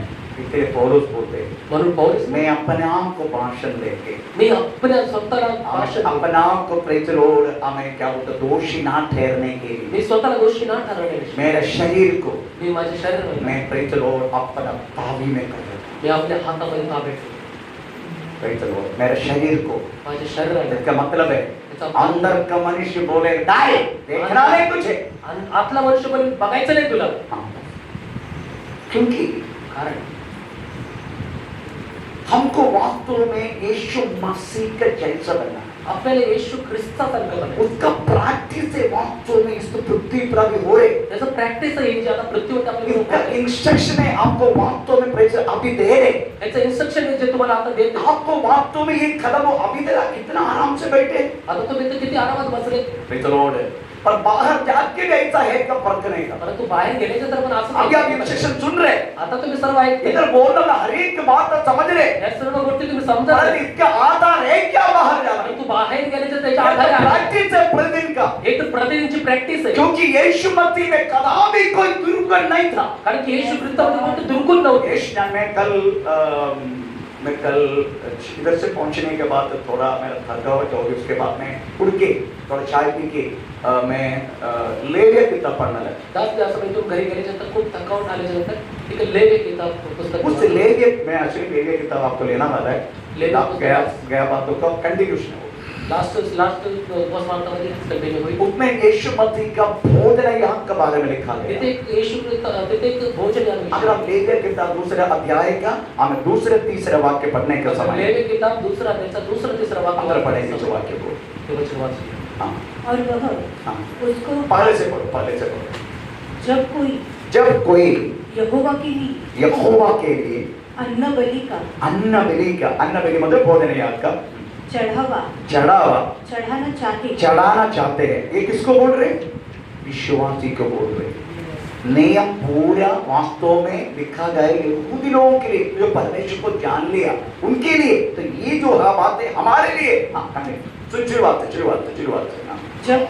इतने पौलुस बोलते, म्हणून पौलुस मैं अपने आप को भाषण देके, मी आपल्या स्वतःला भाषण देतो. अपने आप को प्रेज द लॉर्ड हमें क्या बोलते दोषी ना ठहरने के लिए, मी स्वतःला दोषी ना ठरवण्याविषयी मेरे शरीर को मी माझे शरीर मैं प्रेज द लॉर्ड अपना ताबी में कर लेता मी आपल्या हातामध्ये ताब्यात ठेवतो. हूं. Praise the Lord. मेरे शरीर को, माझे शरीर आहे इसका मतलब है त्याचा अंदर का मनुष्य बोले डाय, देखना नहीं तुझे. आणि आतला मनुष्य पण बघायचं नाही तुला. हाँ. क्योंकि कारण हमको वास्तव में यीशु मसीह का जैसा बनना है. आपल्याला येशू ख्रिस्तासारखं बनायचं. उसका प्रैक्टिस है वास्तव में इस पृथ्वी पर अभी हो रहे. त्याचं प्रॅक्टिस आहे जे आता पृथ्वीवर आपल्याला इसका होत आहे. इंस्ट्रक्शन है आपको वास्तव में प्रेज अभी दे रहे. याचं इन्स्ट्रक्शन आहे जे तुम्हाला आता देते. आपको वास्तव में ये कदम अभी तक कितना आराम से बैठे. आता तुम्ही तर किती आरामात बसले. Praise the Lord. पर बाहर जाके भी ऐसा है का फर्क नहीं था. परंतु बाहेर गेल्याच्या तर पण असं अभी आप नाही. इंस्ट्रक्शन सुन रहे, आता तुम्ही सर्व ऐकते. इधर बोल रहा हर एक बात आप समझ रहे, या सर्व गोष्टी तुम्ही समजत पर आहे. इसका आधार है क्या बाहर जाना. परंतु बाहेर गेल्याच्या त्याच्या आधारे आहे. प्रैक्टिस है प्रतिदिन का. एक तर प्रतिदिनची प्रॅक्टिस आहे. क्योंकि यीशु मसीह में कदापि कोई दुर्गुण नहीं था. कारण की येशू ख्रिस्तामध्ये कोणते दुर्गुण नव्हते. यीशु मैं कल इधर से पहुंचने के बाद थोड़ा मेरा थकावट हो गई. उसके बाद मैं उड़ के थोड़ा चाय पी के मैं लेविया किताब पढ़ने लगा. जास्त असं म्हणजे तुम्ही घरी गेल्याच्यानंतर खूप थकावट आल्याच्यानंतर एक लेवे किताब पुस्तक उस लेविया मैं एक्चुअली लेविया किताब आपको लेना वाला है. लेविया आप गया बातों का कंटिन्यूशन है. लास्ट वर्तमानमध्ये कंटिन्यू होईल. उसमें यीशु मसीह का भोजन यहाँ के बारे में लिखा गया. तिथे एक येशू तिथे एक भोजन याविषयी. अगर आप लेविया किताब दूसरे अध्याय का हमें दूसरे तीसरे वाक्य पढ़ने का समय लेवे किताब दूसरा त्याचा दुसरा तिसरा अंदर वाक्य पढ़ेंगे जो वाक्य को. ते वचन वाचूया. हाँ और वह हाँ उसको पहले से पढ़ो. जब कोई यहोवा के लिए यहोवा के लिए अन्न बलि का अन्न बलि मतलब भोजन है आपका चढ़ावा चढ़ाना चाहते हैं. ये किसको बोल रहे? विश्वासी को बोल रहे. नियम पूरा वास्तव में लिखा गया यहूदी लोगों के लिए जो परमेश्वर को जान लिया उनके लिए. तो ये जो बातें हमारे लिए. हाँ शुरुआत है. जब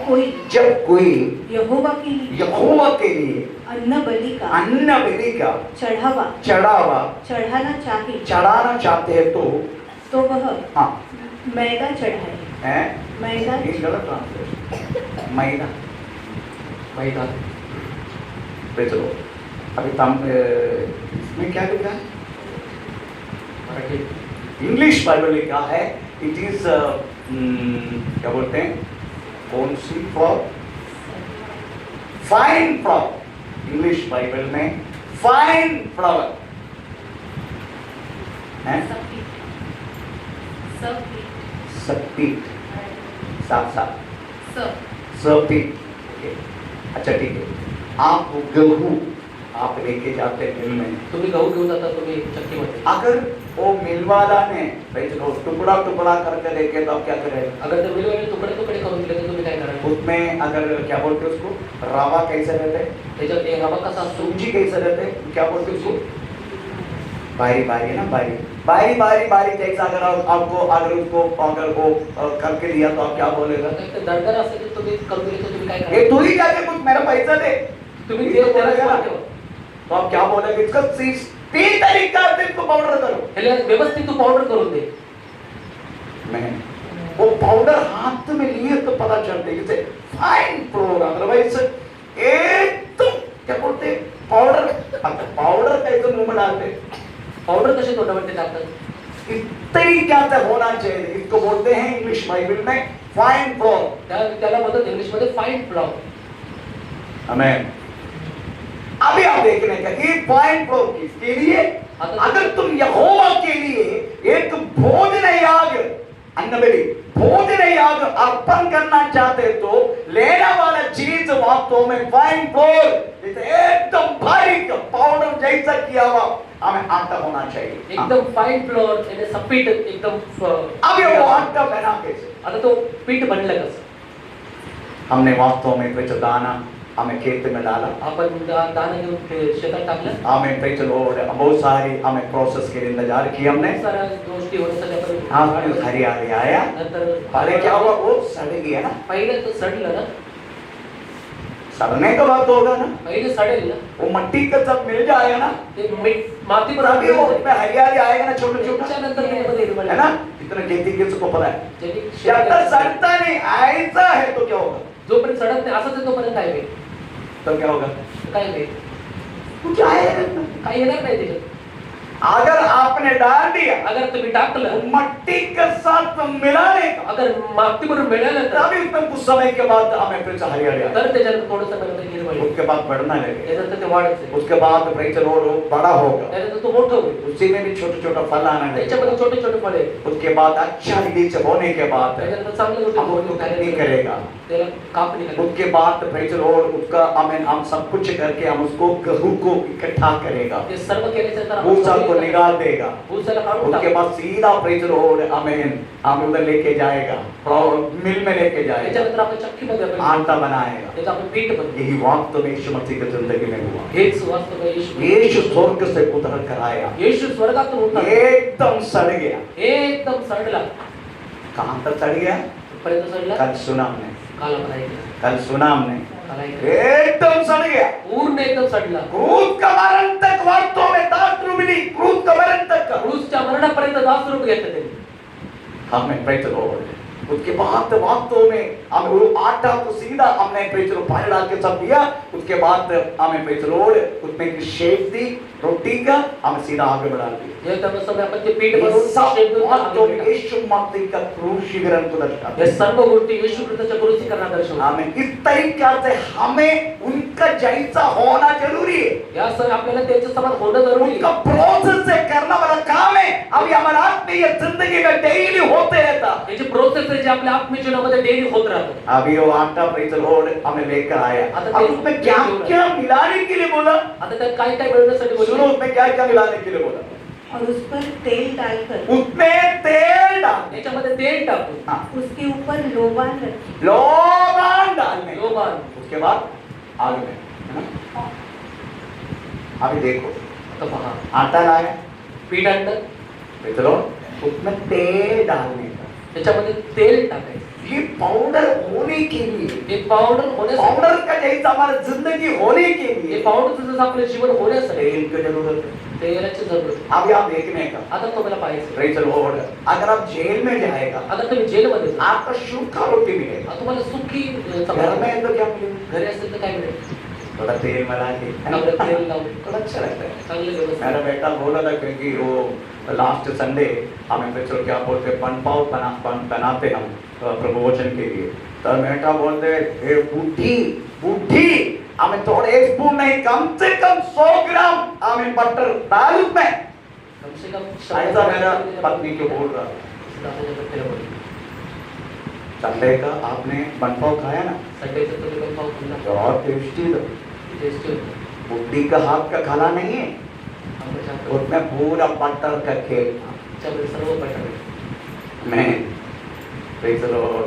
कोई यहोवा के लिए अन्न बलि का चढ़ावा चढ़ाना चाहते हैं तो वह हाँ मैदा चढ़ाए. हैं मैदा ये गलत ट्रांसलेशन. मैदा मैदान चलो अभी इसमें क्या लिखा है? मराठी इंग्लिश बाइबल लिखा है. इट इज क्या बोलते हैं कौन सी flower? Fine flower. English Bible में फाइन फ्लावर है. सपीट सपीट. अच्छा ठीक है. आप गेहूं आप लेके जाते हैं मिल में. तुम्ही गहू घेऊन जाता तुम्ही चक्कीमध्ये. अगर वो मिल वाला ने टुकड़ा करके लेके तो आप क्या करें? अगर ते मिलवाले तुकडे तुकडे करून दिले तर तुम्ही काय कराल? में अगर क्या बोलते हैं उसको, रवा कैसे रहते हैं, त्याच्यात एक रवा कसा असतो, सूजी कैसे रहते हैं, क्या बोलते हैं उसको, बारी बारी है ना, बारी बारी बारी बारी कैसा, अगर आपको अगर उसको अगर वो करके दिया तो आप क्या बोलेगा, तर दरदर असेल तर तुम्ही करून दिले तर तुम्ही काय ये करा, तू ही जाके कुछ मेरा पैसा दे, तुम्ही ये ते तो बोलेगा ना, ठेवा. तो आप क्या बोलेंगे, इसका तीन तरीका से इसको पाउडर करो. ह्याला व्यवस्थित तू पावडर करून दे. मैं वो पाउडर हाथ में लिए तो पता चलते जैसे फाइन फ्लोर, अदरवाइज एकदम क्या बोलते पाउडर, पाउडर कैसे मुंह में डालते, पावडर कसे तोंडामध्ये टाकतात, इस तरीका से होना चाहिए. इसको बोलते हैं इंग्लिश बाइबल में फाइन फ्लोर. त्याला बोलतात इंग्लिश मध्ये फाईन फ्लॉवर. हमें अभी आप देखने का ये फाइन फ्लोर किसके लिए, अगर तुम यहोवा के लिए एक भोजन याग, अन्नबलि भोजन याग अर्पण करना चाहते तो लेने वाला चीज वास्तव में फाइन फ्लोर, एकदम बारीक पाउडर जैसा किया हुआ हमें आटा होना चाहिए. एकदम फाईन फ्लॉवर म्हणजे सपीट एकदम अब ये वो आटा बना कैसे, आता तो पीठ बनलं कसं, हमने वास्तव में कुछ दाना हमें खेत में डाला, आपण दाणा घेऊन ते शेतात टाकलं, हमें प्रेज लॉर्ड बहुत सारी हमें प्रोसेस के लिए इंतजार किया हमने, खूप साऱ्या गोष्टी होण्यासाठी हाँ आपण हरियाली आया, नंतर पहले क्या हुआ वो सड़ गया ना, पहिलं तर सडलं ना, सड़ने का बात होगा ना, पहिले सडेल ना, वो मिट्टी का सब मिल जाएगा ना, ते माती पर तभी वो उसमें हरियाली आएगा ना, छोटा छोटा त्याच्यानंतर त्यामध्ये हिरवळ है ना, इतना खेती किसको पता है, ज्यांनी जब तक सड़ता नहीं ऐसा है तो क्या होगा, जोपर्यंत सडत नाही असंच आहे तोपर्यंत काय होईल, तो क्या होगा, काय होईल, कुछ आएगा नहीं. काय येणार नाही त्याच्यात. अगर आपने डाल दिया अगर तुम्ही टाकलं, वो मिट्टी के साथ मिलाने का, अगर माती बरोबर मिळालं तर तभी उसमें कुछ समय के बाद हमें फिर से हरियाली आएगी, तर त्याच्यानंतर थोडंसं नंतर हिरवळ येईल. उसके बाद बढ़ना लगे, त्याच्यानंतर ते वाढत जाईल, उसके बाद प्रेज लॉर्ड बड़ा होगा, त्यानंतर तो मोठं होईल, उसी में भी छोटे छोटे फल आना त्याच्यामध्ये लगेगा, छोटे छोटे फळे, उसके बाद अच्छा रिलीज होने के बाद त्याच्यानंतर चांगलं हम उसको गोष्टी कटनी करेगा, त्याला कापणी करायची. उसके बाद प्रेज लॉर्ड उसका हम सब कुछ करके हम उसको गेहूं को इकट्ठा करेगा, ते सर्व केल्यानंतर भूसा को निकाल देगा, भूसाला काढून उसके टाकू. बाद सीधा प्रेज लॉर्ड हमें उधर लेके जाएगा, मिल में लेके जाएगा, त्याच्यानंतर आपण चक्कीमध्ये आपण आटा बनाएगा. त्याचं आपण पीठ बनवू. यही वास्तव में यीशु मसीह की जिंदगी में हुआ. हेच वास्तव में येशू यीशु स्वर्ग से उतर कर आया, येशू स्वर्गातून उतरला, एकदम सड़ गया. एकदम सडला, कहां तक सड़ गया, पर्यंत सडला. कल सुना हमने, काल आपण ऐकलं, कल सुना हमने, काल ऐकलं, एकदम सड़ गया. पूर्ण एकदम सडला. क्रूस का मरण तक वास्तव में 10 रुपये, क्रूस का मरण तक का क्रूसच्या मरणापर्यंत 10 रुपये घेतले त्यांनी. हमें प्रेज लॉर्ड. उसके बाद वास्तव में हमें वो आटा को सीधा हमने प्रेज लॉर्ड पानी डाल के सब दिया, उसके बाद हमें प्रेज लॉर्ड उसमें की शेप दी रोटी का, हमें सीधा आगे बढ़ा दिया. हे त्यामुळे सगळे आपण ते पीठ ये बनवून सब शेप देऊन वास्तव आम्ही में टाकतो. यीशु मसीह का क्रूसीकरण को दर्शाता या है. सर्व गोष्टी येशू ख्रिस्ताच्या क्रूसीकरणात दर्शवतात. हमें इस तरीका से हमें उनका जैसा होना जरूरी है. या सर आपल्याला त्याच्या समान होणं जरुरी उनका आहे. प्रोसेस से करना वाला काम है. अभी हमारा आत्मीय जिंदगी में डेली होते रहता. याची प्रोसेस आहे जे आपल्या आत्मिक जीवनामध्ये डेली होत राहतं. अभी वो आटा प्रेज लॉर्ड हमें लेकर आया. अब उसमें क्या क्या मिलाने के लिए बोला, आता त्यात काय काय मिळवण्यासाठी सुनो बोलतो. उसमें क्या क्या मिलाने के लिए बोला, और उस पर तेल डालकर उसमें तेल डाल, त्याच्यामध्ये तेल टाकू, हाँ, उसके ऊपर लोबान रखी, लोबान डालने, लोबान. उसके बाद आग में, है ना. अभी देखो आता पहा, आटा लाया, पीठ आणलं, प्रेज लॉर्ड, उसमें तेल डालने का. त्याच्यामध्ये तेल टाकायचं. ये पाउडर होने के लिए, हे पावडर होण्यासाठी, पाउडर का जैसा हमारी जिंदगी होने के हे लिए पावडरचं जसं आपलं जीवन होण्यासाठी तेल की जरूरत है. तेलाची जरूरत आहे. अभी आप देखने का, आता तुम्हाला पाहायचं, प्रेज लॉर्ड, अगर आप जेल में जाएगा आता तुम्ही जेलमध्ये जा. आपका सूखा रोटी मिलेगा. आता तुम्हाला सुखी घर चपाती. में तो क्या मिलेगा, घरी असेल तर काय मिळेल, थोड़ा तेल मिला के, है ना? आपलं तेल लावून थोड़ा अच्छा लगता है. चांगलं व्यवस्थित. मेरा बेटा बोला था क्योंकि वो लास्ट संडे हमें बच्चों क्या बोलते बन पाव बनाते हम प्रवचन के लिए, तो बेटा बोलते ए बूढ़ी बूढ़ी हमें थोड़े एक स्पून नहीं कम से कम 100 ग्राम हमें बटर डाल उसमें. कम से कम ऐसा मेरा पत्नी को बोल रहा. संडे का आपने बन पाव खाया ना, संडेचं तुम्ही पण पाव खाल्ला, बहुत टेस्टी था. टेस्टी होतं. बुढ़ी का हाथ का खाना नहीं है, आंबट होतं. उसमें पूरा बटर का खेल था. त्याच्यामध्ये सर्व बटाटे. मैं प्रेज द लॉर्ड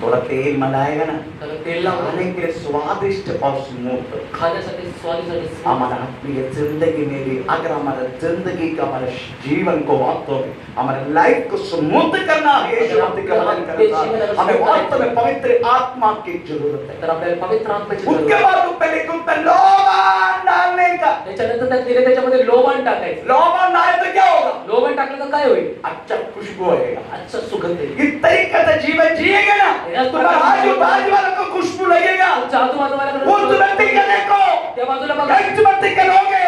थोड़ा तेल मलाएगा ना, त्याला तेल लावलं खाने के लिए स्वादिष्ट और स्मूथ। खाण्यासाठी स्वादिष्ट आणि हमारा आत्मीय जिंदगी में भी अगर हमारा जिंदगी का हमारे जीवन को वास्तव में हमारे लाइफ को स्मूथ करना है, यीशु मसीह का वचन कहता है, हमें वास्तव में पवित्र आत्मा की जरूरत है। तर आपल्याला पवित्र आत्म्याची उसके गरज आहे. बाद वो पहले कुत्ता लोबान डालने का, त्याच्यानंतर त्यात दिले त्याच्यामध्ये लोबान टाकायचं. लोबान डाले तो क्या होगा? लोबान टाकलं तर काय होईल? अच्छा खुशबू आएगा। अच्छा सुगंध येईल. इस तरीके से जीवन जिएगा ना, तुम्हारा आजू बाजू वालों को खुशबू लगेगा। तुमच्या आजूबाजूला उस व्यक्ति के देखो, त्या बाजूला बघा. एक व्यक्ति के लोगे,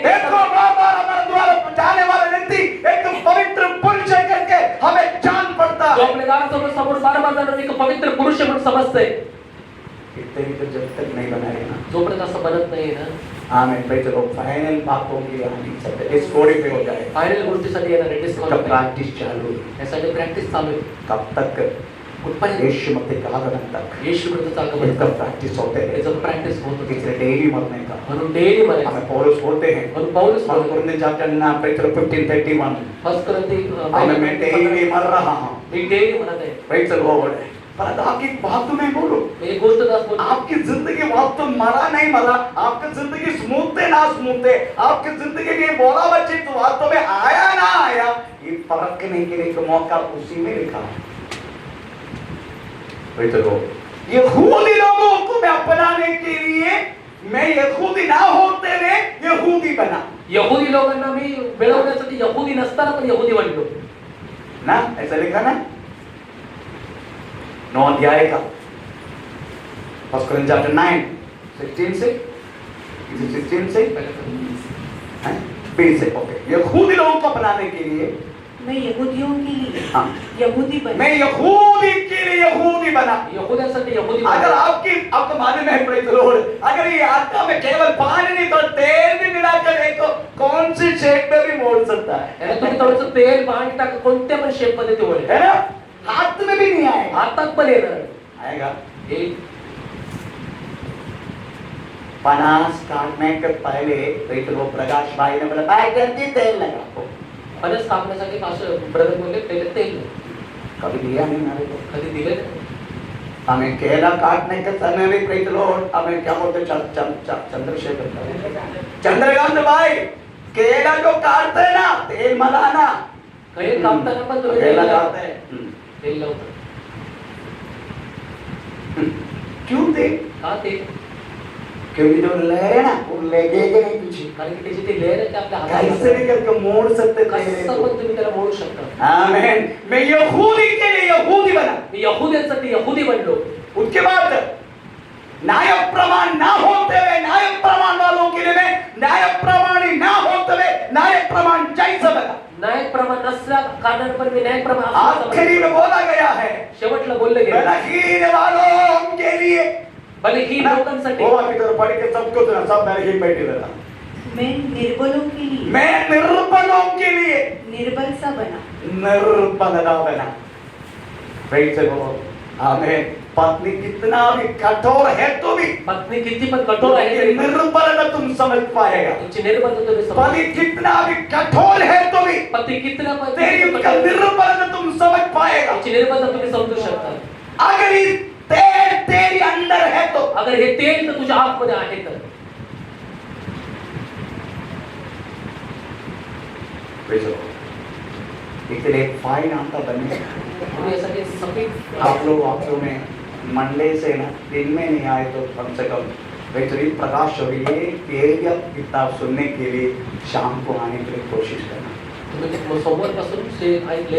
देखो बार-बार हमारे द्वारा जाने वाले व्यक्ति एक पवित्र पुरुष है करके हमें जान पड़ता जो है। आपल्या दारासमोर समोर बार जाणार एक पवित्र पुरुष आहे म्हणून समजतंय. इस तरीके जब तक नहीं बनाएगा ना, जोपर्यंत असं बनत नाही ना, आमेन। भाई चलो फाइनल बातों की आनी सकते इस कोड़ी पे हो जाए, फायनल गोष्टीसाठी येणार आहे उसका डिस्काउंट. प्रैक्टिस चालू है। यासाठी प्रॅक्टिस चालू आहे. कब तक? कुठपर्यंत? यीशु मसीह का आगमन तक येशू ख्रिस्ताचं इसका आगमन प्रैक्टिस होते रहे, याचं प्रॅक्टिस होत होती. इसलिए डेली मरने का म्हणून डेली म्हणायचं. हमें पौलुस बोलते हैं, म्हणून पौलुस और कुरिन्थियों चैप्टर 9 पवित्र 15:31 फर्स्ट करंती हमें मैं डेली मर रहा हूँ। मी डेली म्हणत आहे. Praise the Lord. पर आपकी बात तो मैं बोलूं, एक गोष्ट दास बोल. आपकी जिंदगी वास्तव मरा नहीं मरा, आपकी जिंदगी स्मूथ है ना स्मूथ है, आपकी जिंदगी में बोला बच्चे तो वास्तव में आया ना आया, ये परखने के लिए एक मौका उसी में लिखा है। Praise the Lord. यहूदी लोगों को मैं अपनाने के लिए मैं यहूदी ना होते हुए यहूदी बना यहुदी लोकांना मी मिळवण्यासाठी यहुदी नसताना पण यहुदी बनलो ना, ऐसा लिखा ना 9 अध्याय का फर्स्ट कोरिन्थियों चैप्टर 9 16 से 16 से 20 से। ओके, यहूदी लोगों को अपनाने के लिए मैं यहूदियों के लिए हाँ, यहूदी बना। मैं यहूदी के लिए यहूदी बना। यहुद्यांसाठी यहुदी अगर आपको मालूम है प्रेज द लॉर्ड, अगर ये आत्मा में केवल पानी नहीं तो तेल भी मिलाकर एक कौन सी शेप में भी मोड़ सकता याला है, तुम्ही थोडंसं तेल पाणी टाका कोणत्या पण शेप मध्ये ते वळेल. है ना? हाथ में भी नहीं आएगा, हातात पण येणार आएगा। एक पनास काटने के पहले प्रेज द लॉर्ड प्रकाश भाई ने बोला भाई जल्दी तेल लगा। फणस कापण्यासाठी असं ब्रदर बोलले पहिले तेल कभी दिया नहीं मेरे को। कधी दिले नाही. हमें केला काटने के समय भी प्रेज द लॉर्ड हमें क्या बोलते चंद्रशेखर चंद्रकांत भाई, केला जो काटते हैं ना तेल मलाना, काही कापताना पण तुम्ही केला तेल काटते लावता. हैं। तेल लावता. क्यों तेल? का तेल? क्योंकि जो लहर है ना वो लगेगा नहीं पीछे, कारण की त्याची ती लेअर आहे ते आपल्या कैसे भी हातात करके मोड़ सकते तेल कसं को। पण तुम्ही त्याला मोडू शकता. आमीन। मैं यहूदी के लिए यहूदी बना। मी यहुद्यांसाठी यहुदी बनलो. उसके बाद न्याय प्रमाण ना होते हुए न्याय प्रमाण वालों के लिए मैं न्याय प्रमाणी ना होते हुए न्याय प्रमाण जैसा बना। न्याय प्रमाण नसल्या कारणाने पण मी न्याय प्रमाण आखिरी में बोला गया है शेवटला बोलले गेले बलहीन वालों के लिए। बलहीन लोकांसाठी. वो अभी तो पढ़ के सबको सुना, सब बलहीन बैठे रहता। मैं निर्बलों के लिए मैं निर्बलों के लिए निर्बल सा बना। निर्बलता बना। Praise the Lord. आमीन। पत्नी कितना भी कठोर है तो भी पत्नी किती पण कठोर आहे तरी पण निर्बलता तुम समझ पाएगा। तुमची निर्बलता तुम्ही समजू. पति कितना भी कठोर है तो भी पती कितना पण तेरी उसका निर्बलता तुम समझ पाएगा। तुमची निर्बलता तुम्ही समजू शकता. अगर ये तेल तेरे अंदर है तो अगर हे तेल तर तुझ्या आतमध्ये आहे तर इसलिए फाइन आपका बने। तुम्ही यासाठी सफेद आप लोग में मंडे से ना दिन में नहीं आए तो कम से कम बेहतरीन प्रकाश हो ये तेल किताब सुनने के लिए शाम को आने के लिए कोशिश करना। तुम्ही सोमवार पासून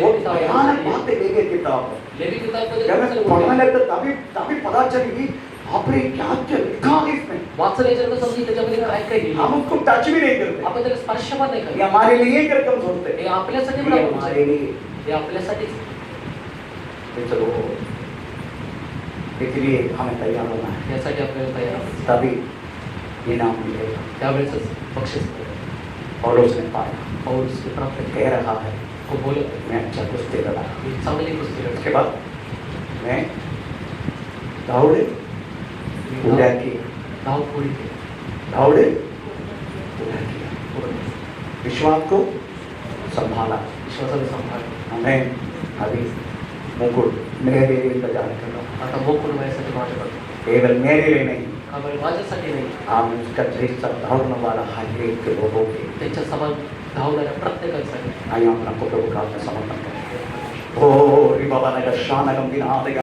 वो भयानक बातें लेके किताब लेवी किताब जब मैं पढ़ने लगता तभी पता चली आपने क्या लिखा है इसमें। वाचल्याच्या समजी त्याच्यामध्ये काय काय लिहिलं. हम उसको टच भी नहीं करते, आपण त्याला स्पर्श पण नाही ये करत. हमारे लिए करके हम सोचते हे आपल्यासाठी ये बरोबर हमारे लिए। हे आपल्यासाठीच. तो चलो इसलिए हमें तैयार होना है, यासाठी आपल्याला तयार राहायचं. तभी इनाम मिलेगा। त्यावेळेस बक्षीस मिळेल. और उसने पाया पौलुस प्राप्त कह रहा है को बोलत मैं अच्छा कुश्ती लड़ा। मी चांगली कुस्ती लढली. उसके बाद मैं दौड़े पूरा किया, धाव पुढे केली. दौड़े पूरा किया, विश्वास को संभाला। विश्वासाने सांभाळलं. हमें अभी मुकुट मेरे लिए इंतजार करो, आता मोकून माझ्यासाठी वाट करतो. केवल मेरे लिए नहीं, त्यामुळे माझ्यासाठी नाही, हम उसका जैसा दौड़ने वाला हर एक लोगों के त्याच्या समान धावणाऱ्या प्रत्येकासाठी आइए अपना को प्रभु का समर्पण करें. ओ बाबा ने शान गंभीर